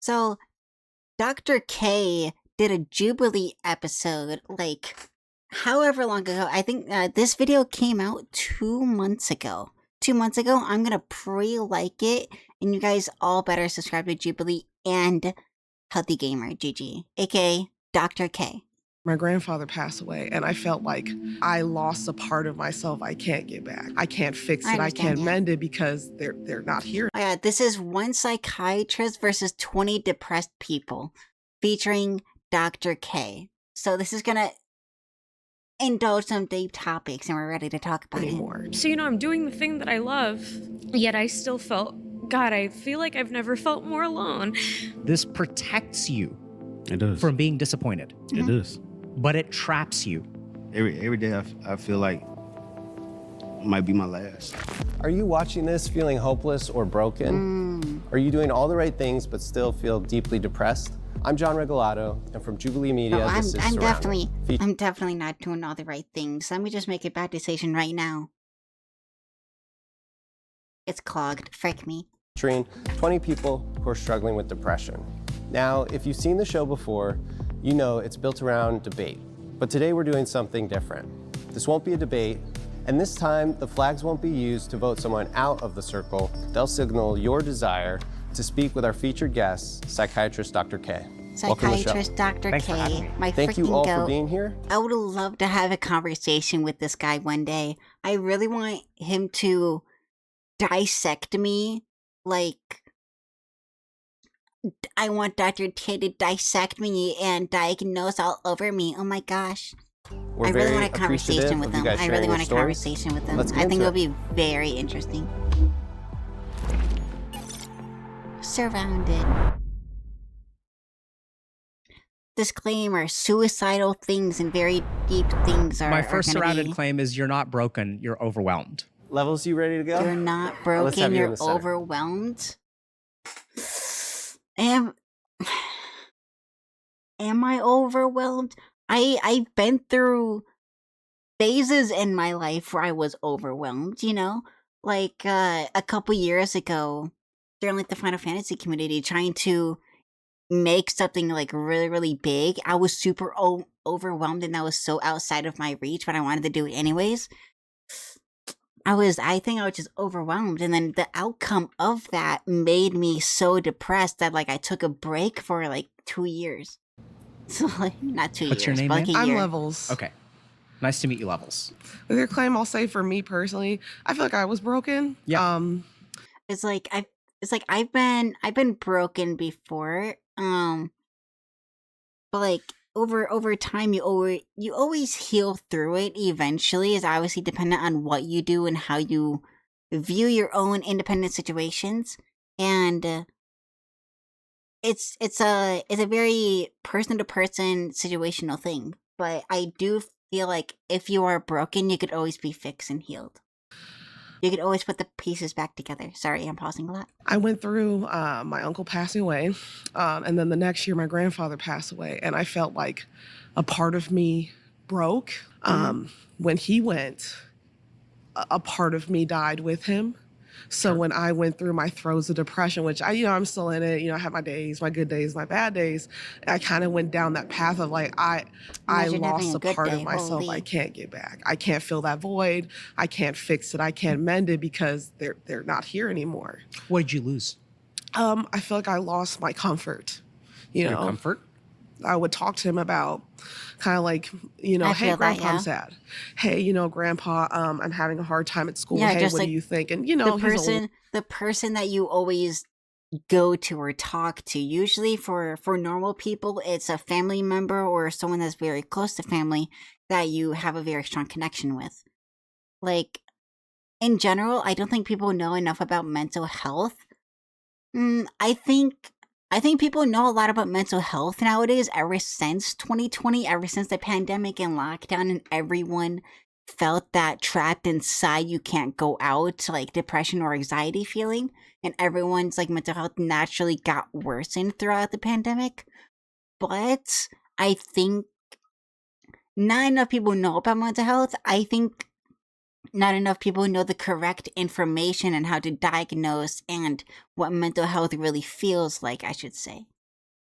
So, Dr. K did a Jubilee episode, like, however long ago. I think this video came out 2 months ago. 2 months ago, I'm gonna pre-like it, and you guys all better subscribe to Jubilee and Healthy Gamer GG, aka Dr. K. My grandfather passed away, and I felt like I lost a part of myself I can't get back. I can't fix it. I can't mend it because they're not here. Oh yeah, this is one psychiatrist versus 20 depressed people, featuring Dr. K. So this is gonna indulge some deep topics, and we're ready to talk about it. So, I'm doing the thing that I love, yet I still felt, God, I feel like I've never felt more alone. This protects you It does. from being disappointed. It does. But it traps you. Every day I feel like might be my last. Are you watching this feeling hopeless or broken? Are you doing all the right things but still feel deeply depressed? I'm John Regalado, and from Jubilee Media, this is I'm Surrounded. definitely not doing all the right things. Let me just make a bad decision right now. It's clogged. Frick me. Featuring 20 people who are struggling with depression. Now, if you've seen the show before, you know it's built around debate. But today we're doing something different. This won't be a debate, and this time the flags won't be used to vote someone out of the circle. They'll signal your desire to speak with our featured guest, psychiatrist Dr. K. Psychiatrist Dr. Thanks for having K. me. My Thank you freaking all goat. for being here. I would love to have a conversation with this guy one day. I really want him to dissect me. Like, I want Dr. K to dissect me and diagnose all over me. Oh my gosh. We're I really very want a conversation appreciative with of you him. guys I sharing really your want a stories. conversation with him. Let's get I think into it'll be very interesting. Surrounded. Disclaimer: suicidal things and very deep things are. My first are gonna surrounded be, claim is you're not broken, you're overwhelmed. Levels, you ready to go? You're not Let's have broken. you in You're the center. overwhelmed. Am I overwhelmed? I've been through phases in my life where I was overwhelmed. Like a couple years ago, during like the Final Fantasy community, trying to make something like really really big. I was super overwhelmed, and that was so outside of my reach, but I wanted to do it anyways. I think I was just overwhelmed, and then the outcome of that made me so depressed that like I took a break for like 2 years. So like not 2 What's years, your name, but like ma'am? a I'm year. Levels. Okay. Nice to meet you, Levels. With your claim, I'll say for me personally, I feel like I was broken. Yeah. It's like I've been broken before. But like over time you always heal through it eventually. It's obviously dependent on what you do and how you view your own independent situations. And it's a very person to person situational thing. But I do feel like if you are broken, you could always be fixed and healed. You could always put the pieces back together. Sorry, I'm pausing a lot. I went through my uncle passing away, and then the next year my grandfather passed away, and I felt like a part of me broke. When he went, a part of me died with him. So when I went through my throes of depression, which I'm still in it, I have my days, my good days, my bad days. I kind of went down that path of like, I Imagine having lost a a good part day, of myself holy. I can't get back. I can't fill that void. I can't fix it. I can't mend it because they're not here anymore. What did you lose? I feel like I lost my comfort. Your comfort? I would talk to him about kind of like, I hey, feel that, Grandpa, yeah. I'm sad. Hey, Grandpa, I'm having a hard time at school. Yeah, Hey, just what like do you think? And, the person that you always go to or talk to. Usually for normal people, it's a family member or someone that's very close to family that you have a very strong connection with. Like, in general, I don't think people know enough about mental health. I think people know a lot about mental health nowadays ever since 2020, ever since the pandemic and lockdown, and everyone felt that trapped inside, you can't go out, like depression or anxiety feeling, and everyone's like mental health naturally got worsened throughout the pandemic. But I think not enough people know about mental health. I think not enough people know the correct information and how to diagnose and what mental health really feels like, I should say.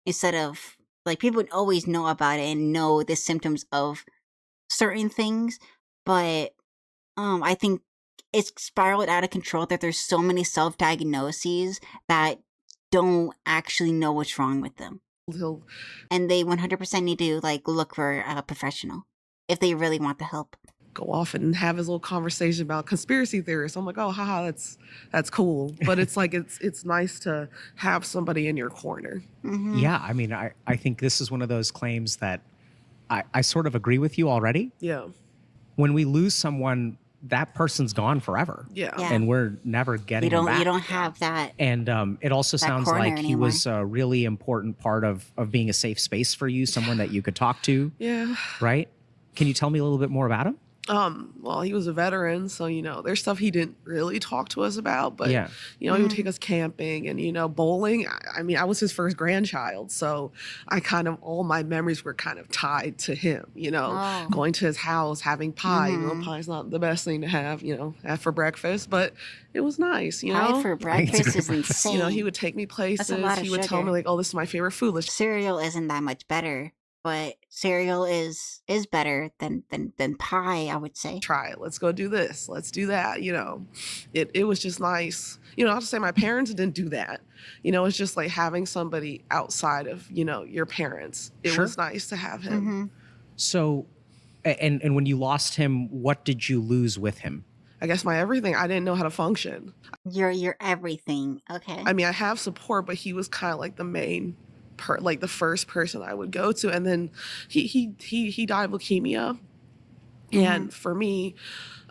Instead of, like, people always know about it and know the symptoms of certain things, but I think it's spiraled out of control that there's so many self-diagnoses that don't actually know what's wrong with them. He'll And they 100% need to, like, look for a professional if they really want the help. go off and have his little conversation about conspiracy theories. I'm like, oh, haha, that's cool. But it's like it's nice to have somebody in your corner. Mm-hmm. Yeah, I mean, I think this is one of those claims that I sort of agree with you already. Yeah. When we lose someone, that person's gone forever. Yeah. Yeah. And we're never getting them back. You don't have that. And it also sounds corner like he anymore. was a really important part of being a safe space for you, someone that you could talk to, Yeah. right? Can you tell me a little bit more about him? Well, he was a veteran, so, there's stuff he didn't really talk to us about, but, Yeah. he would take us camping and, bowling. I mean, I was his first grandchild, so all my memories were kind of tied to him, Oh. going to his house, having pie. Mhm. Pie's not the best thing to have for breakfast, but it was nice, Pie for breakfast is insane. he would take me places. lot of He would tell sugar. me, like, oh, this is my favorite food. Let's Cereal isn't that much better, but cereal is better than pie, I would say. try it. Let's go do this. Let's do that. It was just nice. I'll just say my parents didn't do that. It's just like having somebody outside of, your parents. It Sure. was nice to have him. Mm-hmm. So, and when you lost him, what did you lose with him? I guess my everything. I didn't know how to function. You're everything. Okay. I mean, I have support, but he was kind of like the main like the first person I would go to. And then he died of leukemia. And for me,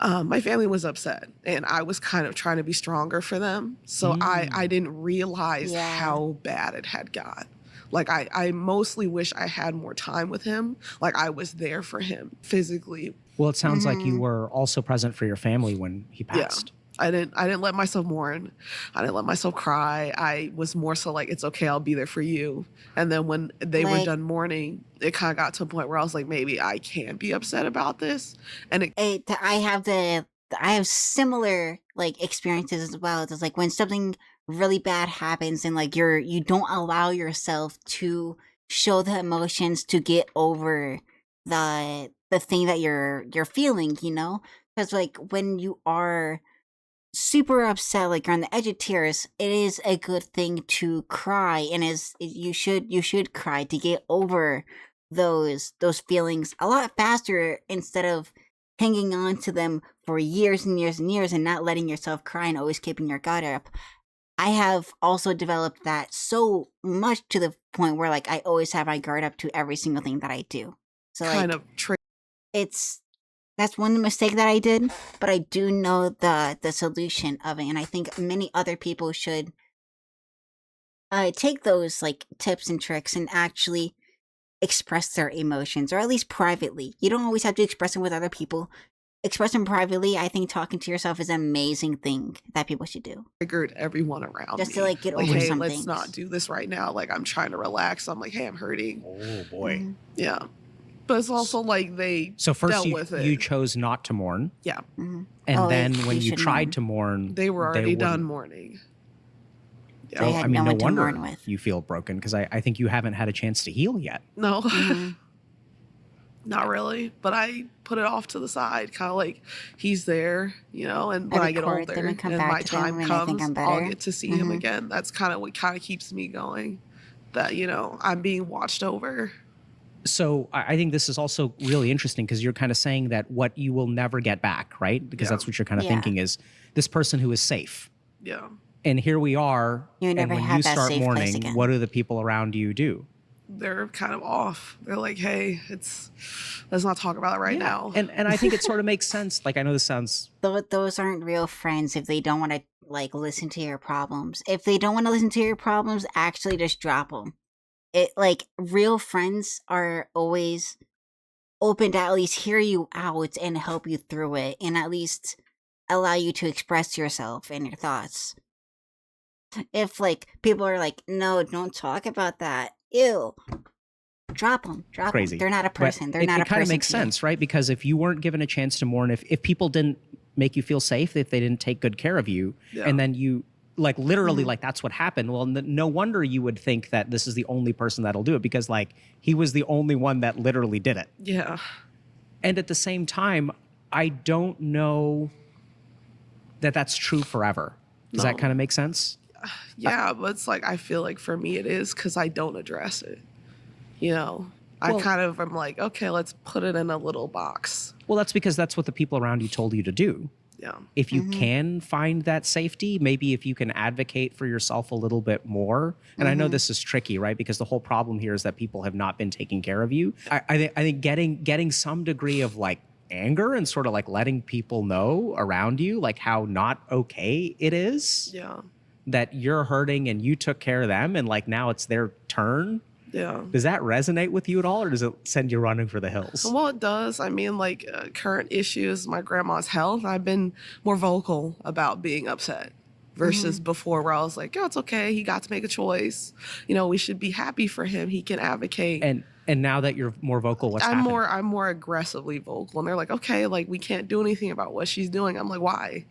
my family was upset, and I was kind of trying to be stronger for them. So I didn't realize Yeah. how bad it had got. Like, I mostly wish I had more time with him. Like, I was there for him physically. Well, it sounds like you were also present for your family when he passed. I didn't let myself mourn. I didn't let myself cry. I was more so like, it's okay, I'll be there for you. And then when they were Like- done mourning, it kind of got to a point where I was like, maybe I can be upset about this. And I have similar, like, experiences as well. It's like when something really bad happens and, like, you don't allow yourself to show the emotions to get over the thing that you're feeling, because, like, when you are super upset, like you're on the edge of tears, it is a good thing to cry, and you should cry to get over those feelings a lot faster, instead of hanging on to them for years and years and years and not letting yourself cry and always keeping your guard up. I have also developed that so much to the point where, like, I always have my guard up to every single thing that I do. So, kind like, of that's one mistake that I did, but I do know the solution of it, and I think many other people should take those, like, tips and tricks and actually express their emotions, or at least privately. You don't always have to express them with other people. Express them privately. I think talking to yourself is an amazing thing that people should do. triggered everyone around Just me. to, like, get over hey, some let's things. not do this right now. Like, I'm trying to relax. I'm like, hey, I'm hurting. Oh boy. Mhm. Yeah. But it's also like they So first dealt you, with it. you chose not to mourn, Yeah. Mhm. and Oh, then you when you should tried mourn. to mourn, They were already done wouldn't. mourning. They Yeah. had I mean, no no one to wonder mourn with. you feel broken, because I think you haven't had a chance to heal yet. No, Mhm. not really. But I put it off to the side, kind of like he's there, and when I get record older them and come and back my to them time when I think comes, I'm I'll better. get to see him Mhm. again. That's kind of what kind of keeps me going. That, I'm being watched over. So I think this is also really interesting, because you're kind of saying that what you will never get back, right? Because Yeah. that's what you're kind of Yeah. thinking is this person who is safe. Yeah. And here we are, You and never when had you that start safe place mourning, again. what do the people around you do? They're kind of off. They're like, hey, let's not talk about it right now. And I think it sort of makes sense. Like, I know this sounds Those aren't real friends if they don't want to, like, listen to your problems. If they don't want to listen to your problems, actually just drop them. Like, real friends are always open to at least hear you out and help you through it, and at least allow you to express yourself and your thoughts. If, like, people are like, no, don't talk about that, ew, drop them. crazy. They're not a But person. They're it, not it a person. kind of makes to you. sense, right? Because if you weren't given a chance to mourn, if people didn't make you feel safe, if they didn't take good care of you. Yeah. And then you like literally like that's what happened. Well, no wonder you would think that this is the only person that'll do it, because like he was the only one that literally did it. Yeah. And at the same time, I don't know that that's true forever. Does that kind of make sense? Yeah, but it's like I feel like for me it is because I don't address it. You know, I kind of am like, okay, let's put it in a little box. Well, that's because that's what the people around you told you to do. Yeah. If you can find that safety, maybe if you can advocate for yourself a little bit more. And I know this is tricky, right? Because the whole problem here is that people have not been taking care of you. I think getting some degree of like anger and sort of like letting people know around you like how not okay it is. Yeah. That you're hurting and you took care of them and like now it's their turn. Yeah. Does that resonate with you at all, or does it send you running for the hills? Well, it does. I mean, like current issues, my grandma's health. I've been more vocal about being upset versus before, where I was like, "Oh, it's okay. He got to make a choice. You know, we should be happy for him. He can advocate." And now that you're more vocal, what's happening? I'm more aggressively vocal, and they're like, "Okay, like we can't do anything about what she's doing." I'm like, "Why?"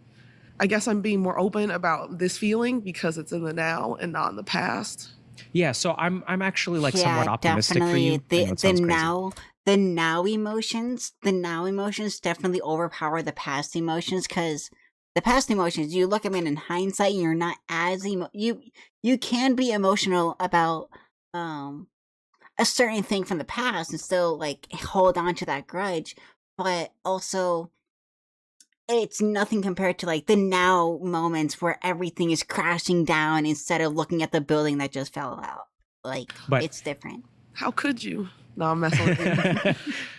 I guess I'm being more open about this feeling because it's in the now and not in the past. Yeah, so I'm actually like somewhat optimistic for you. The now emotions definitely overpower the past emotions, because the past emotions, you look at them in hindsight and you're not as you can be emotional about a certain thing from the past and still like hold on to that grudge, but also it's nothing compared to like the now moments where everything is crashing down instead of looking at the building that just fell out. Like, But- it's different. How could you? No, I'm messing with you.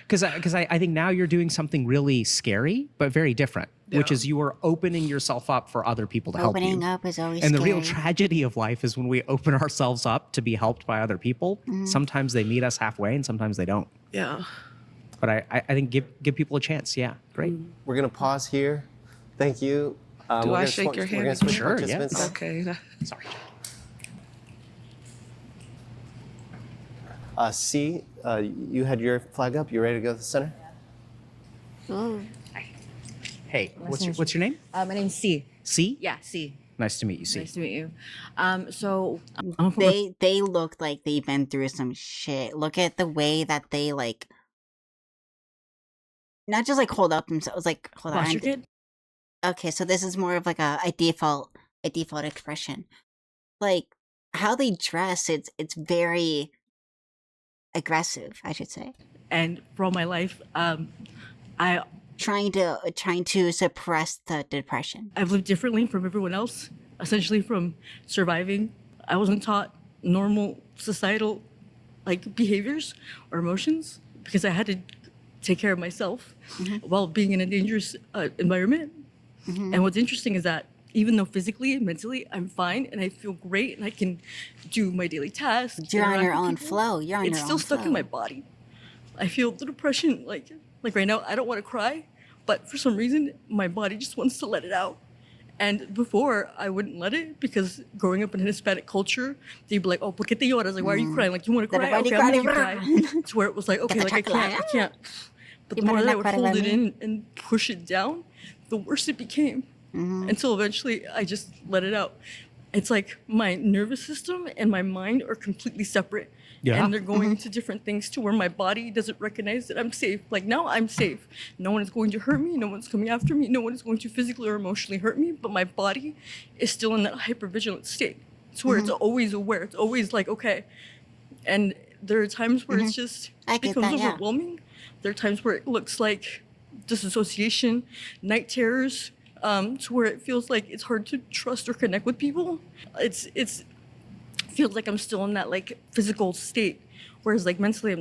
Because I think now you're doing something really scary, but very different, which Yeah. is you are opening yourself up for other people to help you. Opening up is always And the scary. real tragedy of life is when we open ourselves up to be helped by other people. Sometimes they meet us halfway and sometimes they don't. Yeah. But I think give people a chance. Yeah, great. We're going to pause here. Thank you. Do we're I gonna shake your we're hand gonna switch Sure, participants yeah. now. Okay. Sorry. C, you had your flag up. You ready to go to the center? Hey, what's your name? My name's C. C? Yeah, C. Nice to meet you, C. Nice to meet you. So I'm from They look like they've been through some shit. Look at the way that they like not just like hold up themselves, like hold on. foster kid. Okay, so this is more of like a default expression. Like how they dress, it's very aggressive, I should say. And for all my life, I've Trying to suppress the depression. lived differently from everyone else. Essentially, from surviving, I wasn't taught normal societal like behaviors or emotions because I had to take care of myself while being in a dangerous environment. And what's interesting is that even though physically and mentally I'm fine and I feel great and I can do my daily tasks, You're on interact your with own people, flow. You're on it's your still own stuck flow. in my body. I feel the depression like right now I don't want to cry, but for some reason my body just wants to let it out. And before I wouldn't let it because growing up in a Hispanic culture, they'd be like, "Oh, ¿por qué te lloras? Like, why are you crying? Like, you want to cry? Everybody Okay, I'm gonna cry. make you cry." To where it was like, okay, the like I chocolate. can't. But the You more better that I not would cry hold about it me. in and push it down, the worse it became. Until eventually I just let it out. It's like my nervous system and my mind are completely separate. Yeah. And they're going to different things to where my body doesn't recognize that I'm safe. Like now I'm safe. No one is going to hurt me. No one's coming after me. No one is going to physically or emotionally hurt me. But my body is still in that hypervigilant state. It's where it's always aware. It's always like, okay. And there are times where it's just I get becomes that, yeah. overwhelming. There are times where it looks like disassociation, night terrors, to where it feels like it's hard to trust or connect with people. It's feels like I'm still in that like physical state, whereas like mentally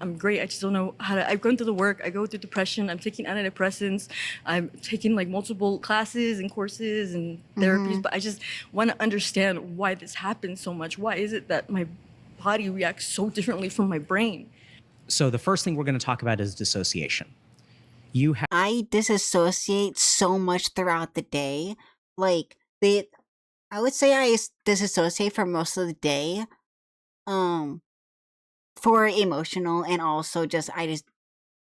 I'm great. I just don't know how to. I've gone through the work. I go through depression. I'm taking antidepressants. I'm taking like multiple classes and courses and therapies, but I just want to understand why this happens so much. Why is it that my body reacts so differently from my brain? So the first thing we're going to talk about is dissociation. You have I disassociate so much throughout the day. Like I would say I disassociate for most of the day. For emotional and also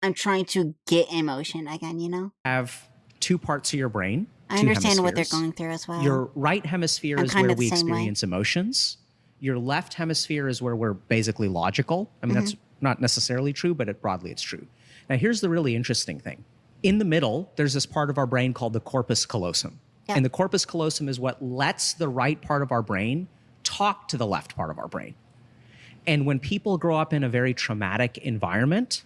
I'm trying to get emotion again, you know? two parts of your brain. I two understand what they're hemispheres. going through as well. Your right hemisphere I'm is kind where of the we same way. experience emotions. Your left hemisphere is where we're basically logical. I mean, that's not necessarily true, but broadly it's true. Now, here's the really interesting thing. In the middle, there's this part of our brain called the corpus callosum. Yep. And the corpus callosum is what lets the right part of our brain talk to the left part of our brain. And when people grow up in a very traumatic environment,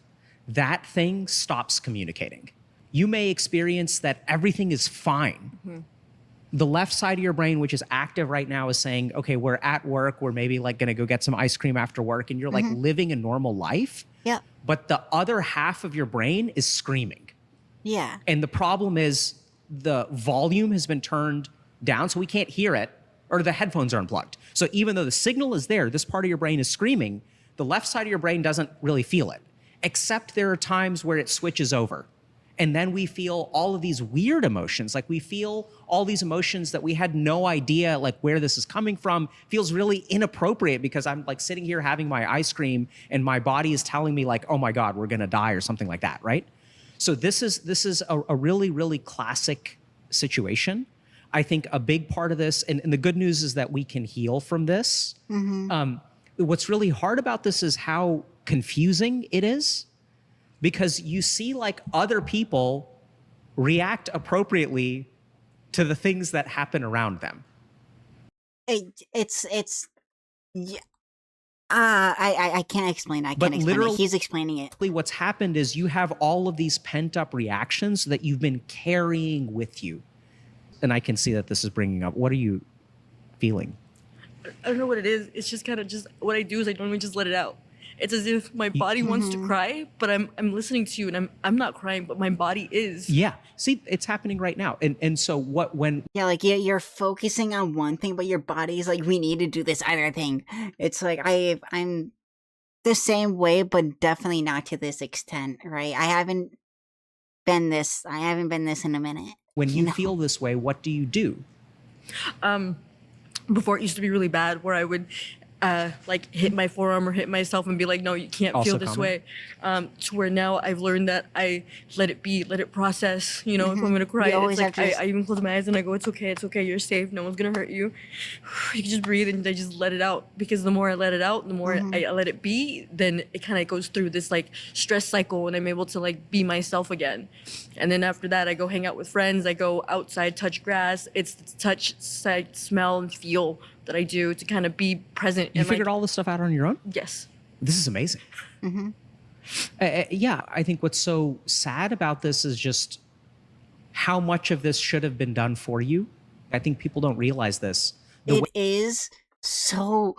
that thing stops communicating. You may experience that everything is fine. The left side of your brain, which is active right now, is saying, okay, we're at work, we're maybe like gonna go get some ice cream after work, and you're like living a normal life. Yep. But the other half of your brain is screaming. Yeah. And the problem is the volume has been turned down, so we can't hear it, or the headphones are unplugged. So even though the signal is there, this part of your brain is screaming, the left side of your brain doesn't really feel it, except there are times where it switches over. And then we feel all of these weird emotions. Like we feel all these emotions that we had no idea like where this is coming from. Feels really inappropriate because I'm like sitting here having my ice cream and my body is telling me like, oh my God, we're gonna die or something like that, right? So this is a really, really classic situation. I think a big part of this, and the good news is that we can heal from this. What's really hard about this is how confusing it is, because you see like other people react appropriately to the things that happen around them. It's yeah. I can't explain. I But can't explain it. literally- He's explaining it. What's happened is you have all of these pent up reactions that you've been carrying with you. And I can see that this is bringing up, what are you feeling? I don't know what it is. It's just kind of just what I do is I normally just let it out. It's as if my body wants to cry, but I'm listening to you and I'm not crying, but my body is. Yeah. See, it's happening right now. And so when Yeah, like you're focusing on one thing, but your body's like, we need to do this other thing. It's like I'm the same way, but definitely not to this extent, right? I haven't been this in a minute. you feel this way, what do you do? Before it used to be really bad where I would like hit my forearm or hit myself and be like, no, you can't Also feel this common. way. To where now I've learned that I let it be, let it process. You know, if I'm gonna cry, You always it's like have to- I even close my eyes and I go, it's okay, you're safe, no one's gonna hurt you. You can just breathe and I just let it out, because the more I let it out, the more I let it be, then it kind of goes through this like stress cycle and I'm able to like be myself again. And then after that, I go hang out with friends, I go outside, touch grass. It's the touch, sight, smell, and feel that I do to kind of be present. You and figured like, all this stuff out on your own? yes. This is amazing. Yeah, I think what's so sad about this is just how much of this should have been done for you. I think people don't realize this. It is so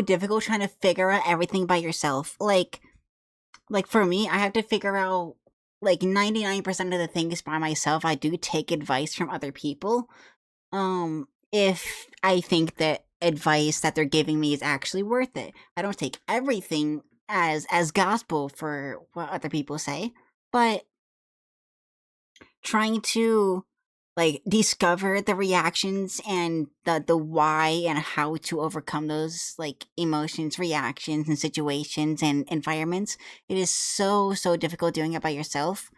difficult trying to figure out everything by yourself. Like for me, I have to figure out like 99% of the things by myself. I do take advice from other people. If I think that advice that they're giving me is actually worth it. I don't take everything as gospel for what other people say, but trying to like discover the reactions and the why and how to overcome those like emotions, reactions, and situations and environments. It is so difficult doing it by yourself.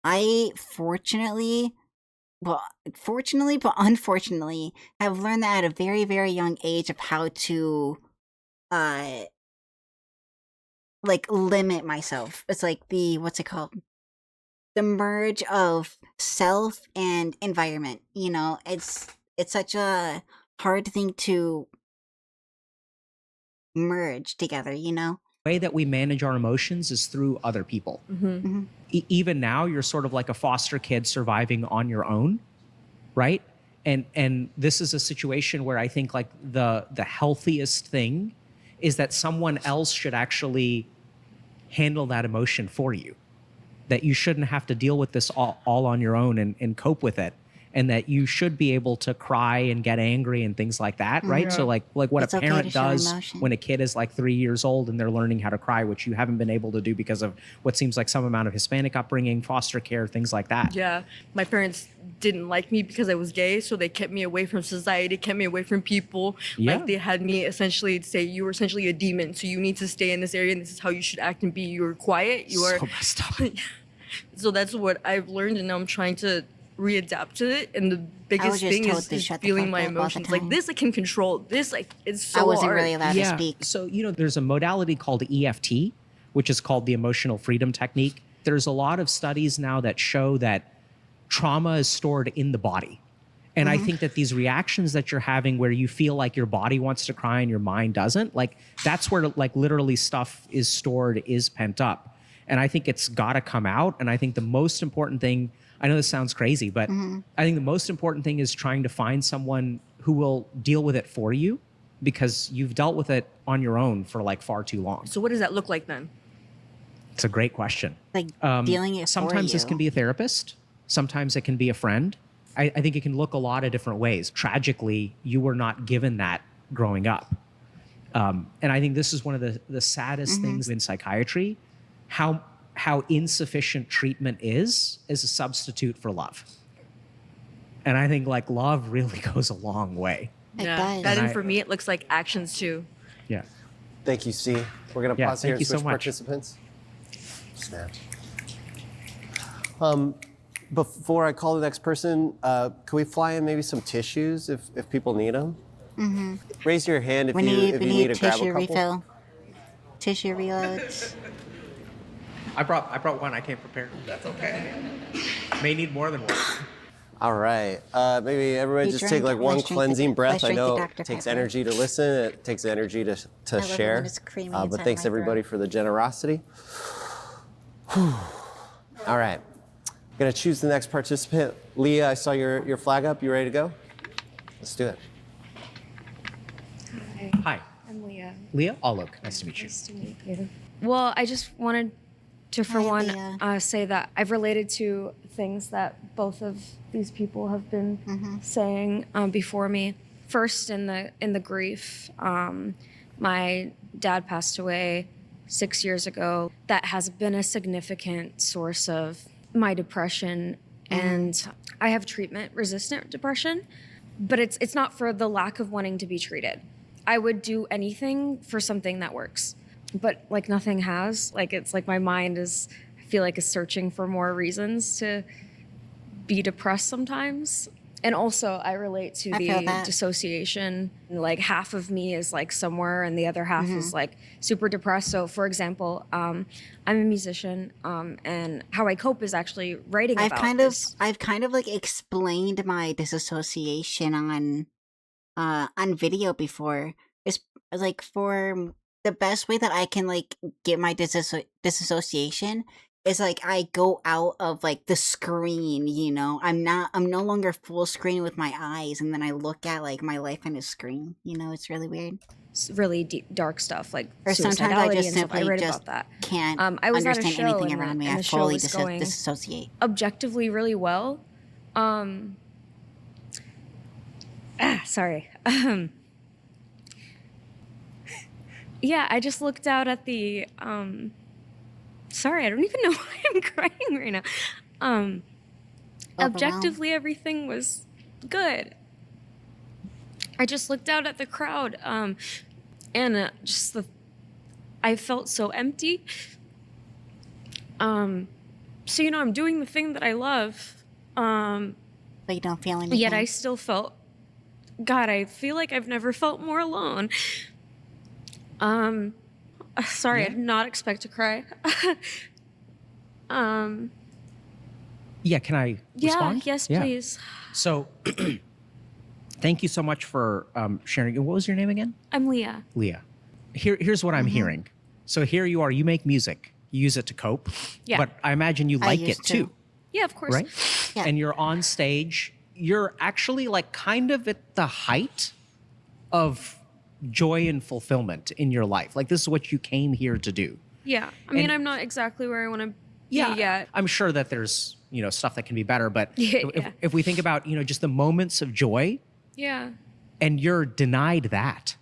I fortunately, but unfortunately, have learned that at a very, very young age of how to like limit myself. It's like what's it called? The merge of self and environment. You know, it's such a hard thing to merge together, you know? way that we manage our emotions is through other people. Even now, you're sort of like a foster kid surviving on your own, right? And this is a situation where I think like the healthiest thing is that someone else should actually handle that emotion for you. That you shouldn't have to deal with this all on your own and cope with it. And that you should be able to cry and get angry and things like that, right? Yeah. So like what It's a okay parent to show does emotion. when a kid is like 3 years old and they're learning how to cry, which you haven't been able to do because of what seems like some amount of Hispanic upbringing, foster care, things like that. Yeah, my parents didn't like me because I was gay, so they kept me away from society, kept me away from people. Yeah. Like they had me essentially say, you were essentially a demon, so you need to stay in this area and this is how you should act and be. You're quiet, you are. So messed up. So that's what I've learned, and now I'm trying to readapt to it. And the biggest just thing told is, to shut the feeling fuck my up all the emotions. Like time. this, I can control. This, like, it's so I wasn't hard. really allowed to speak. So, there's a modality called EFT, which is called the emotional freedom technique. There's a lot of studies now that show that trauma is stored in the body. And I think that these reactions that you're having where you feel like your body wants to cry and your mind doesn't, like that's where like literally stuff is stored, is pent up. And I think it's got to come out. And I think the most important thing, I know this sounds crazy, but I think the most important thing is trying to find someone who will deal with it for you, because you've dealt with it on your own for like far too long. So what does that look like then? It's a great question. Like dealing it Sometimes for this you. can be a therapist. Sometimes it can be a friend. I think it can look a lot of different ways. Tragically, you were not given that growing up. And I think this is one of the saddest things in psychiatry, how insufficient treatment is as a substitute for love. And I think like love really goes a long way. It does. That, And and I- for me, it looks like actions too. Yeah. Thank you, C. We're going to Yeah, pause here thank and you so switch much. participants. Snap. Before I call the next person, can we fly in maybe some tissues if people need them? Raise your hand if We you need, if we you need need to grab a tissue couple. refill. Tissue reloads. I brought one. I came prepared. That's okay. May need more than one. All right. Maybe everybody You just drink? take like one Let's drink the- cleansing breath. let's I drink the know Dr. it takes Pepper. energy to listen. It takes energy to love it when share. it's creamy But inside thanks my everybody throat. for the generosity. Whew. All right. Gonna choose the next participant. Leah, I saw your flag up. You ready to go? Let's do it. Hi. I'm Leah. Leah Alok. Nice to meet you. Nice to meet you. Well, I just wanted to, for Hi, one, Leah. say that I've related to things that both of these people have been saying before me. First, in the grief, my dad passed away 6 years ago. That has been a significant source of my depression, and I have treatment-resistant depression, but it's not for the lack of wanting to be treated. I would do anything for something that works, but like nothing has. Like it's like my mind is, I feel like, is searching for more reasons to be depressed sometimes. And also I relate to I feel the that. dissociation. Like half of me is like somewhere and the other half is like super depressed. So for example, I'm a musician, and how I cope is actually writing I've about kind this. of like explained my disassociation on video before. It's like for the best way that I can like get my disassociation is like I go out of like the screen, you know. I'm no longer full screen with my eyes, and then I look at like my life on a screen. You know, it's really weird. Really deep, dark stuff like Or sometimes I suicidality just and stuff. I simply read just about that. can't I was at a understand show anything and around the- me. and I the show fully was going disassociate. objectively really well. Sorry. Yeah, I just looked out at the sorry, I don't even know why I'm crying right now. Objectively everything was good. I just looked out at the crowd and just I felt so empty. So you know, I'm doing the thing that I love. But you don't feel anything. Yet I still felt, God, I feel like I've never felt more alone. Sorry, I did not expect to cry. Yeah, can I Yeah, respond? yes, please. So thank you so much for sharing. What was your name again? I'm Leah. Leah. Here's what I'm hearing. So here you are, you make music, you use it to cope. Yeah. But I imagine you I like it used to. too, Yeah, of course. right? Yeah. And you're on stage, you're actually like kind of at the height of joy and fulfillment in your life. Like this is what you came here to do. Yeah. I mean, And- I'm not exactly where I want to be Yeah, yet. I'm sure that there's, stuff that can be better, but Yeah, if, yeah. if we think about, just the moments of joy Yeah. and you're denied that.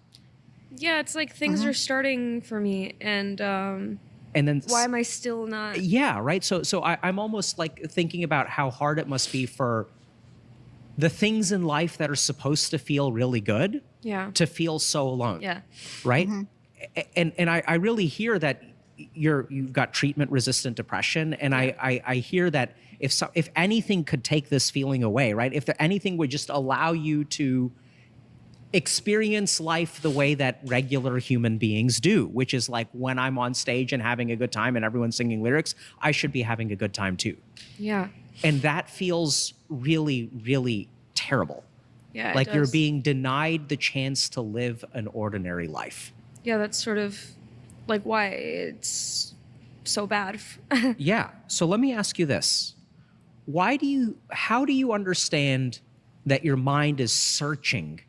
Yeah, it's like things are starting for me, and And then why am I still not? Yeah, right. So I'm almost like thinking about how hard it must be for the things in life that are supposed to feel really good Yeah. to feel so alone. Yeah. Right. And I really hear that you've got treatment resistant depression, and I hear that if anything could take this feeling away, right? If anything would just allow you to experience life the way that regular human beings do, which is like when I'm on stage and having a good time and everyone's singing lyrics, I should be having a good time too. Yeah. And that feels really, really terrible. Yeah. Like it you're does. being denied the chance to live an ordinary life. Yeah, that's sort of like why it's so bad. Yeah. So let me ask you this. How do you understand that your mind is searching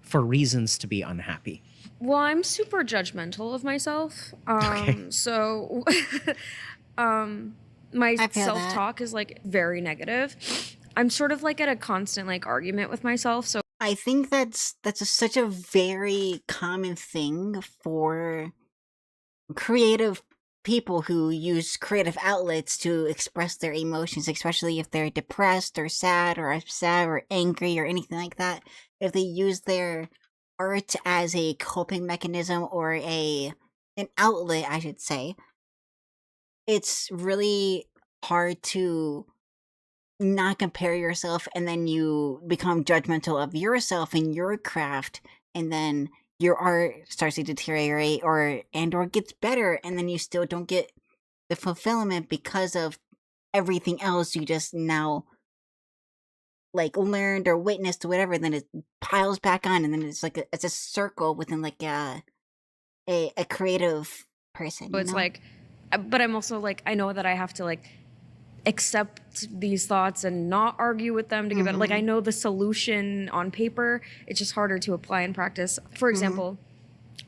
for reasons to be unhappy? Well, I'm super judgmental of myself. So my I feel that. self-talk is like very negative. I'm sort of like at a constant like argument with myself. So I think such a very common thing for creative people who use creative outlets to express their emotions, especially if they're depressed or sad or upset or angry or anything like that. If they use their art as a coping mechanism or an outlet, I should say, it's really hard to not compare yourself, and then you become judgmental of yourself and your craft, and then your art starts to deteriorate or gets better, and then you still don't get the fulfillment because of everything else you just now like learned or witnessed or whatever. Then it piles back on, and then it's like it's a circle within like a creative person. it's like, but I'm also like, I know that I have to like accept these thoughts and not argue with them to get better. Like I know the solution on paper, it's just harder to apply in practice. For example,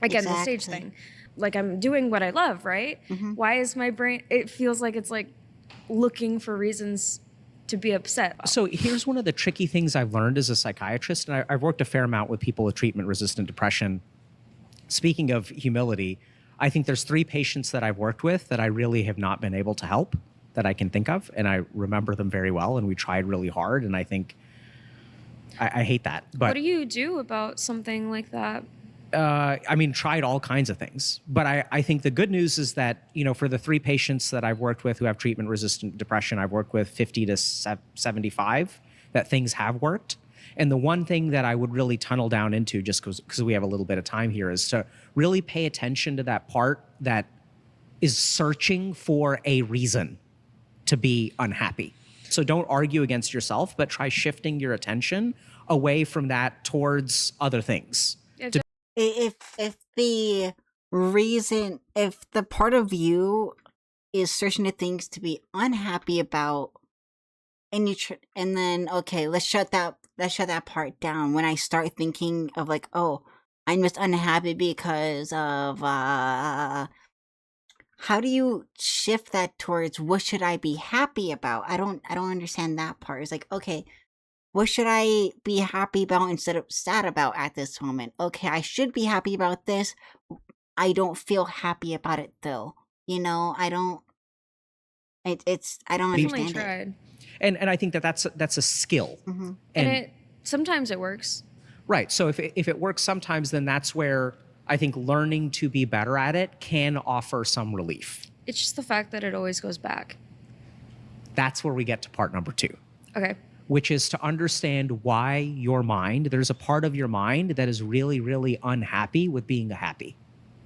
again, the stage thing. Like I'm doing what I love, right? Why is my brain, it feels like it's like looking for reasons to be upset. So here's one of the tricky things I've learned as a psychiatrist, and I've worked a fair amount with people with treatment-resistant depression. Speaking of humility, I think there's 3 patients that I've worked with that I really have not been able to help that I can think of, and I remember them very well, and we tried really hard, and I think I hate that. But what do you do about something like that? I mean, tried all kinds of things. But I think the good news is that, you know, for the 3 patients that I've worked with who have treatment-resistant depression, I've worked with 50 to 75, that things have worked. And the one thing that I would really tunnel down into, just because we have a little bit of time here, is to really pay attention to that part that is searching for a reason to be unhappy. So don't argue against yourself, but try shifting your attention away from that towards other things. If the reason, if the part of you is searching to things to be unhappy about, and and then okay, let's shut that part down. When I start thinking of like, oh, I'm just unhappy because of how do you shift that towards what should I be happy about? I don't understand that part. It's like, okay, what should I be happy about instead of sad about at this moment? Okay, I should be happy about this. I don't feel happy about it though. You know, I don't understand Tried. And I think that's a skill. And it sometimes it works. Right. So if it works sometimes, then that's where I think learning to be better at it can offer some relief. It's just the fact that it always goes back. That's where we get to part number 2. Okay. Which is to understand why your mind, there's a part of your mind that is really, really unhappy with being happy.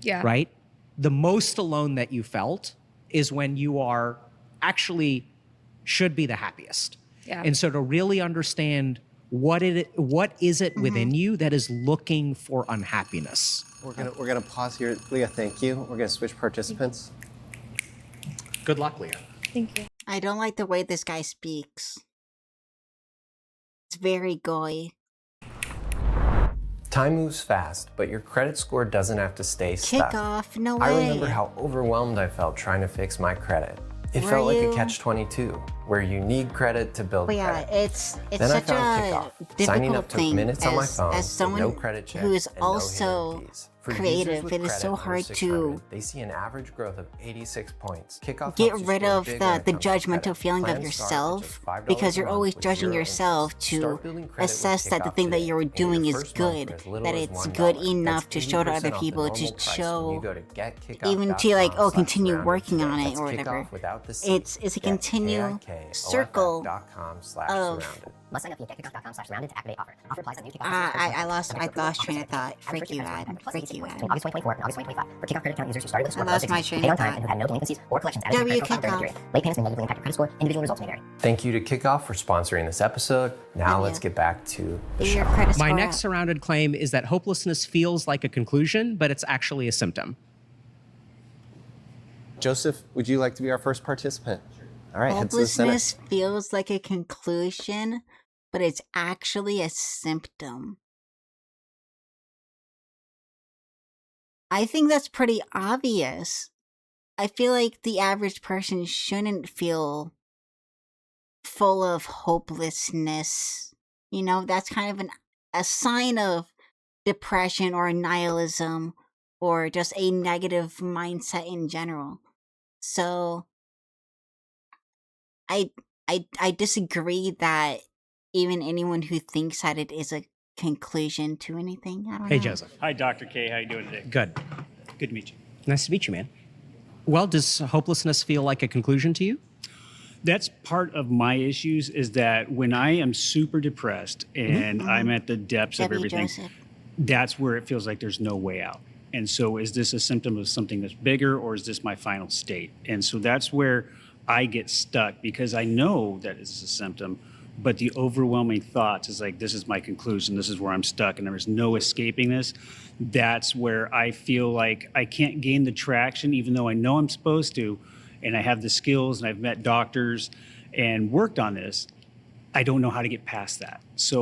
Yeah. Right? The most alone that you felt is when you are actually should be the happiest. Yeah. And so to really understand what is it within you that is looking for unhappiness. We're gonna pause here. Leah, thank you. We're gonna switch participants. Good luck, Leah. Thank you. I don't like the way this guy speaks. It's very goy. Time moves fast, but your credit score doesn't have to stay stuck. Kick off, no way. I remember how overwhelmed I felt trying to fix my credit. It Were felt like you? a catch-22. where you need credit to build But yeah, credit. it's Then I such found a Kickoff. Signing up difficult took thing minutes on my phone as with someone no credit check who is and no also hidden fees. For creative. users with It is credit so under hard 600, to they see an average growth of 86 points. Kickoff get helps you rid score of big the when it comes to judgmental credit. feeling of Plans start at just yourself $5 because a you're month always with judging 0 yourself interest. to Start building credit with assess that the Kickoff thing that today, you're and doing your is first month good, for as little that as it's $1. good enough That's to show to 80% other off the people, normal to price when you show go to even to like, oh, continue getkickoff.com/surrounded working on today. it That's or whatever. kickoff without the C. It's a continual circle of getkickoff.com/surrounded. Must sign up via getkickoff.com/surrounded to activate offer. Offer applies on new kickoff. I lost train of thought. Frick you, ad. Frick you, Between ad. August 2024 and August 2025. For kickoff credit account users who started with a score I above lost my 60, train paid of on time, thought. and who had no delinquencies or collections added to their W credit profile during the Kickoff. period. Late payments may negatively impact your credit score. Individual results may vary. Thank you to Kickoff for sponsoring this episode. Now Yeah. let's get back to the Get your show. credit My score next up. surrounded claim is that hopelessness feels like a conclusion, but it's actually a symptom. Joseph, would you like to be our first participant? All right, head to the center. Hopelessness feels like a conclusion, but it's actually a symptom. I think that's pretty obvious. I feel like the average person shouldn't feel full of hopelessness. You know, that's kind of a sign of depression or nihilism or just a negative mindset in general. So I disagree that even anyone who thinks that it is a conclusion to anything. I don't Hey, know. Joseph. Hi, Dr. K. How you doing today? Good. Good to meet you. Nice to meet you, man. Well, does hopelessness feel like a conclusion to you? That's part of my issues is that when I am super depressed and I'm at the depths of W. everything, Joseph. that's where it feels like there's no way out. And so is this a symptom of something that's bigger or is this my final state? And so that's where I get stuck because I know that it's a symptom, but the overwhelming thoughts is like, this is my conclusion. This is where I'm stuck and there's no escaping this. That's where I feel like I can't gain the traction, even though I know I'm supposed to, and I have the skills and I've met doctors and worked on this. I don't know how to get past that. So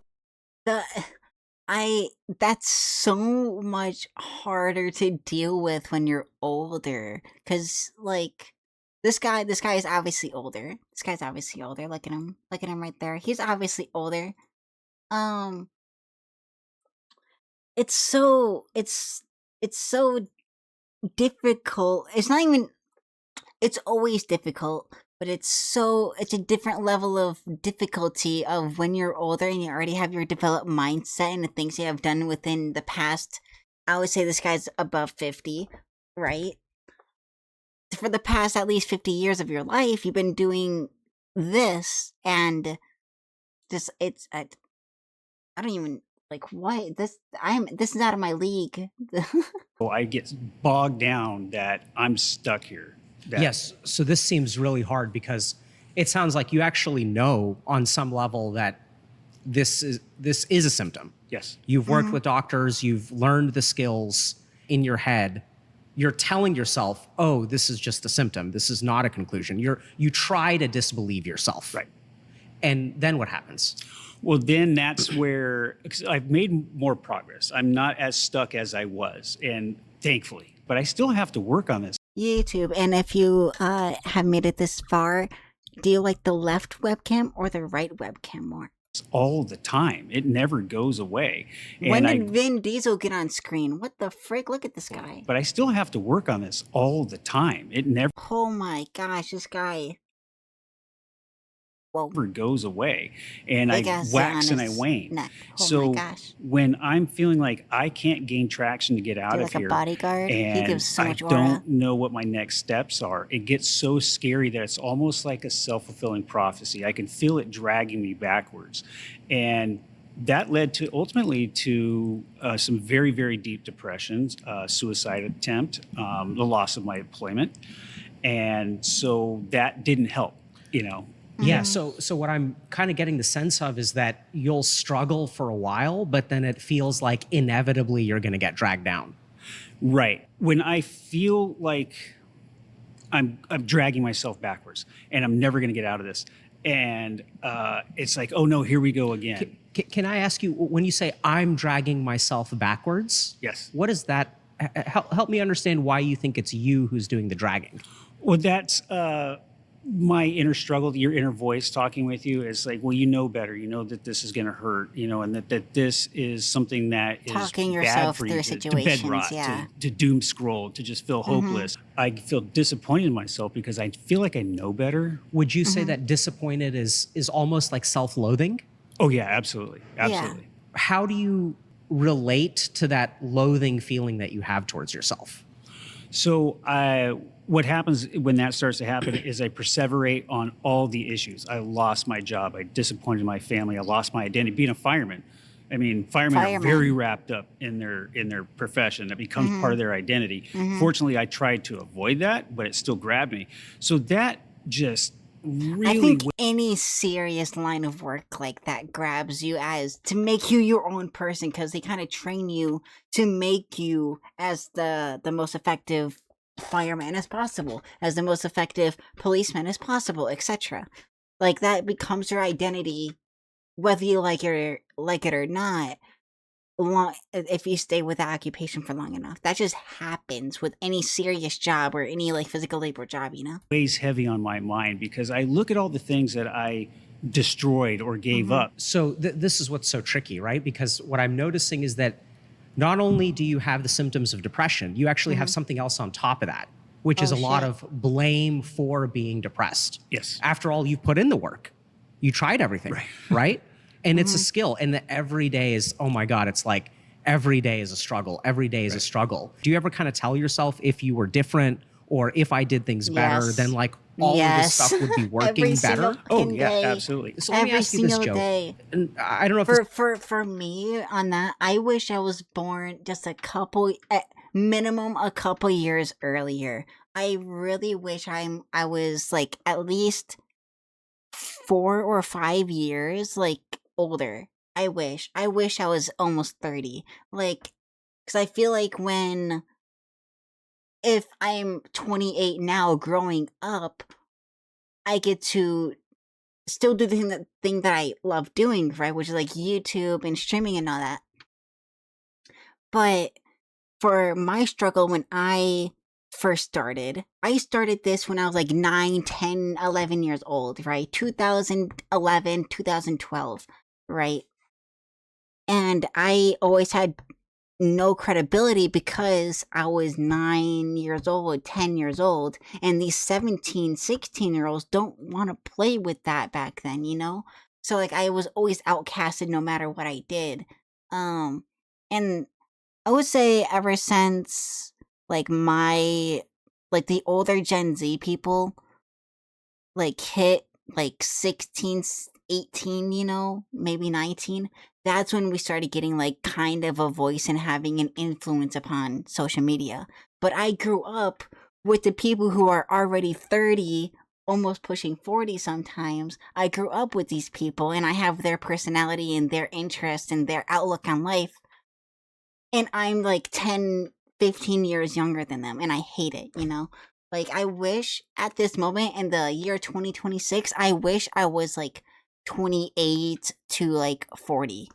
That's so much harder to deal with when you're older, because like this guy is obviously older. This guy's obviously older. Look at him right there. He's obviously older. It's so difficult. It's not even. It's always difficult, but it's a different level of difficulty of when you're older and you already have your developed mindset and the things you have done within the past. I would say this guy's above 50, right? For the past at least 50 years of your life, you've been doing this and just I don't even like what this is out of my league. I get bogged down that I'm stuck here. That- Yes. So this seems really hard because it sounds like you actually know on some level that this is a symptom. Yes. You've worked with doctors, you've learned the skills in your head. You're telling yourself, "Oh, this is just a symptom. This is not a conclusion." You try to disbelieve yourself. Right. And then what happens? Well, then that's where 'cause I've made more progress. I'm not as stuck as I was, and thankfully, but I still have to work on this. YouTube, and if you have made it this far, do you like the left webcam or the right webcam more? All the time. It never goes away. When And did Vin Diesel get on screen? What the frick? Look at this guy. but I still have to work on this all the time. It never Oh my gosh, this guy. Whoa. goes away. And Big I ass wax zit on and I his wane. neck. Oh So my gosh. when I'm feeling like I can't gain traction to get out Dude, of like a here, bodyguard. He and gives so I much aura. don't know what my next steps are, it gets so scary that it's almost like a self-fulfilling prophecy. I can feel it dragging me backwards. And that led to ultimately to some very, very deep depressions, suicide attempt, the loss of my employment. And so that didn't help, you know. Yeah, so what I'm kind of getting the sense of is that you'll struggle for a while, but then it feels like inevitably you're going to get dragged down. Right. When I feel like I'm dragging myself backwards and I'm never going to get out of this. And it's like, oh no, here we go again. Can I ask you, when you say I'm dragging myself backwards? Yes. What is that? Help me understand why you think it's you who's doing the dragging. Well, that's my inner struggle, your inner voice talking with you is like, well, you know better. You know that this is going to hurt, and that this is something that is Talking bad yourself for you through to bed situations, rot, yeah. to doom scroll, to just feel hopeless. I feel disappointed in myself because I feel like I know better. Would you say that disappointed is almost like self-loathing? Oh, yeah, absolutely. Absolutely. How do you relate to that loathing feeling that you have towards yourself? So what happens when that starts to happen is I perseverate on all the issues. I lost my job. I disappointed my family. I lost my identity. Being a fireman, I mean, firemen are very wrapped up in their profession. That becomes part of their identity. Fortunately, I tried to avoid that, but it still grabbed me. So that just really... I think any serious line of work like that grabs you as to make you your own person, because they kind of train you to make you as the most effective fireman as possible, as the most effective policeman as possible, etc. Like that becomes your identity, whether you like it or not. If you stay with that occupation for long enough, that just happens with any serious job or any like physical labor job, weighs heavy on my mind because I look at all the things that I destroyed or gave up. So this is what's so tricky, right? Because what I'm noticing is that not only do you have the symptoms of depression, you actually have something else on top of that, which is a lot of blame for being depressed. Yes. After all, you've put in the work. You tried everything, right? And it's a skill. And that every day is, oh my God, it's like every day is a struggle. Every day is a struggle. Do you ever kind of tell yourself if you were different or if I did things better, then like all of this stuff would be working better? Oh, yeah, absolutely. So let me ask you this, Joe. Day. And I don't know if for me on that, I wish I was born just minimum a couple years earlier. I really wish I was like at least 4 or 5 years like older. I wish I was almost 30. Like, because I feel like if I'm 28 now growing up, I get to still do the thing that I love doing, right? Which is like YouTube and streaming and all that. But for my struggle when I first started, I started this when I was like 9, 10, 11 years old, right? 2011, 2012, right? And I always had no credibility because I was 9 years old, 10 years old, and these 17, 16-year-olds don't want to play with that back then, So like I was always outcasted no matter what I did. And I would say ever since like the older Gen Z people like hit like 16, 18, maybe 19, that's when we started getting like kind of a voice and having an influence upon social media. But I grew up with the people who are already 30, almost pushing 40 sometimes. I grew up with these people and I have their personality and their interests and their outlook on life. And I'm like 10, 15 years younger than them, and I hate it, Like, I wish at this moment in the year 2026, I wish I was like 28 to like 40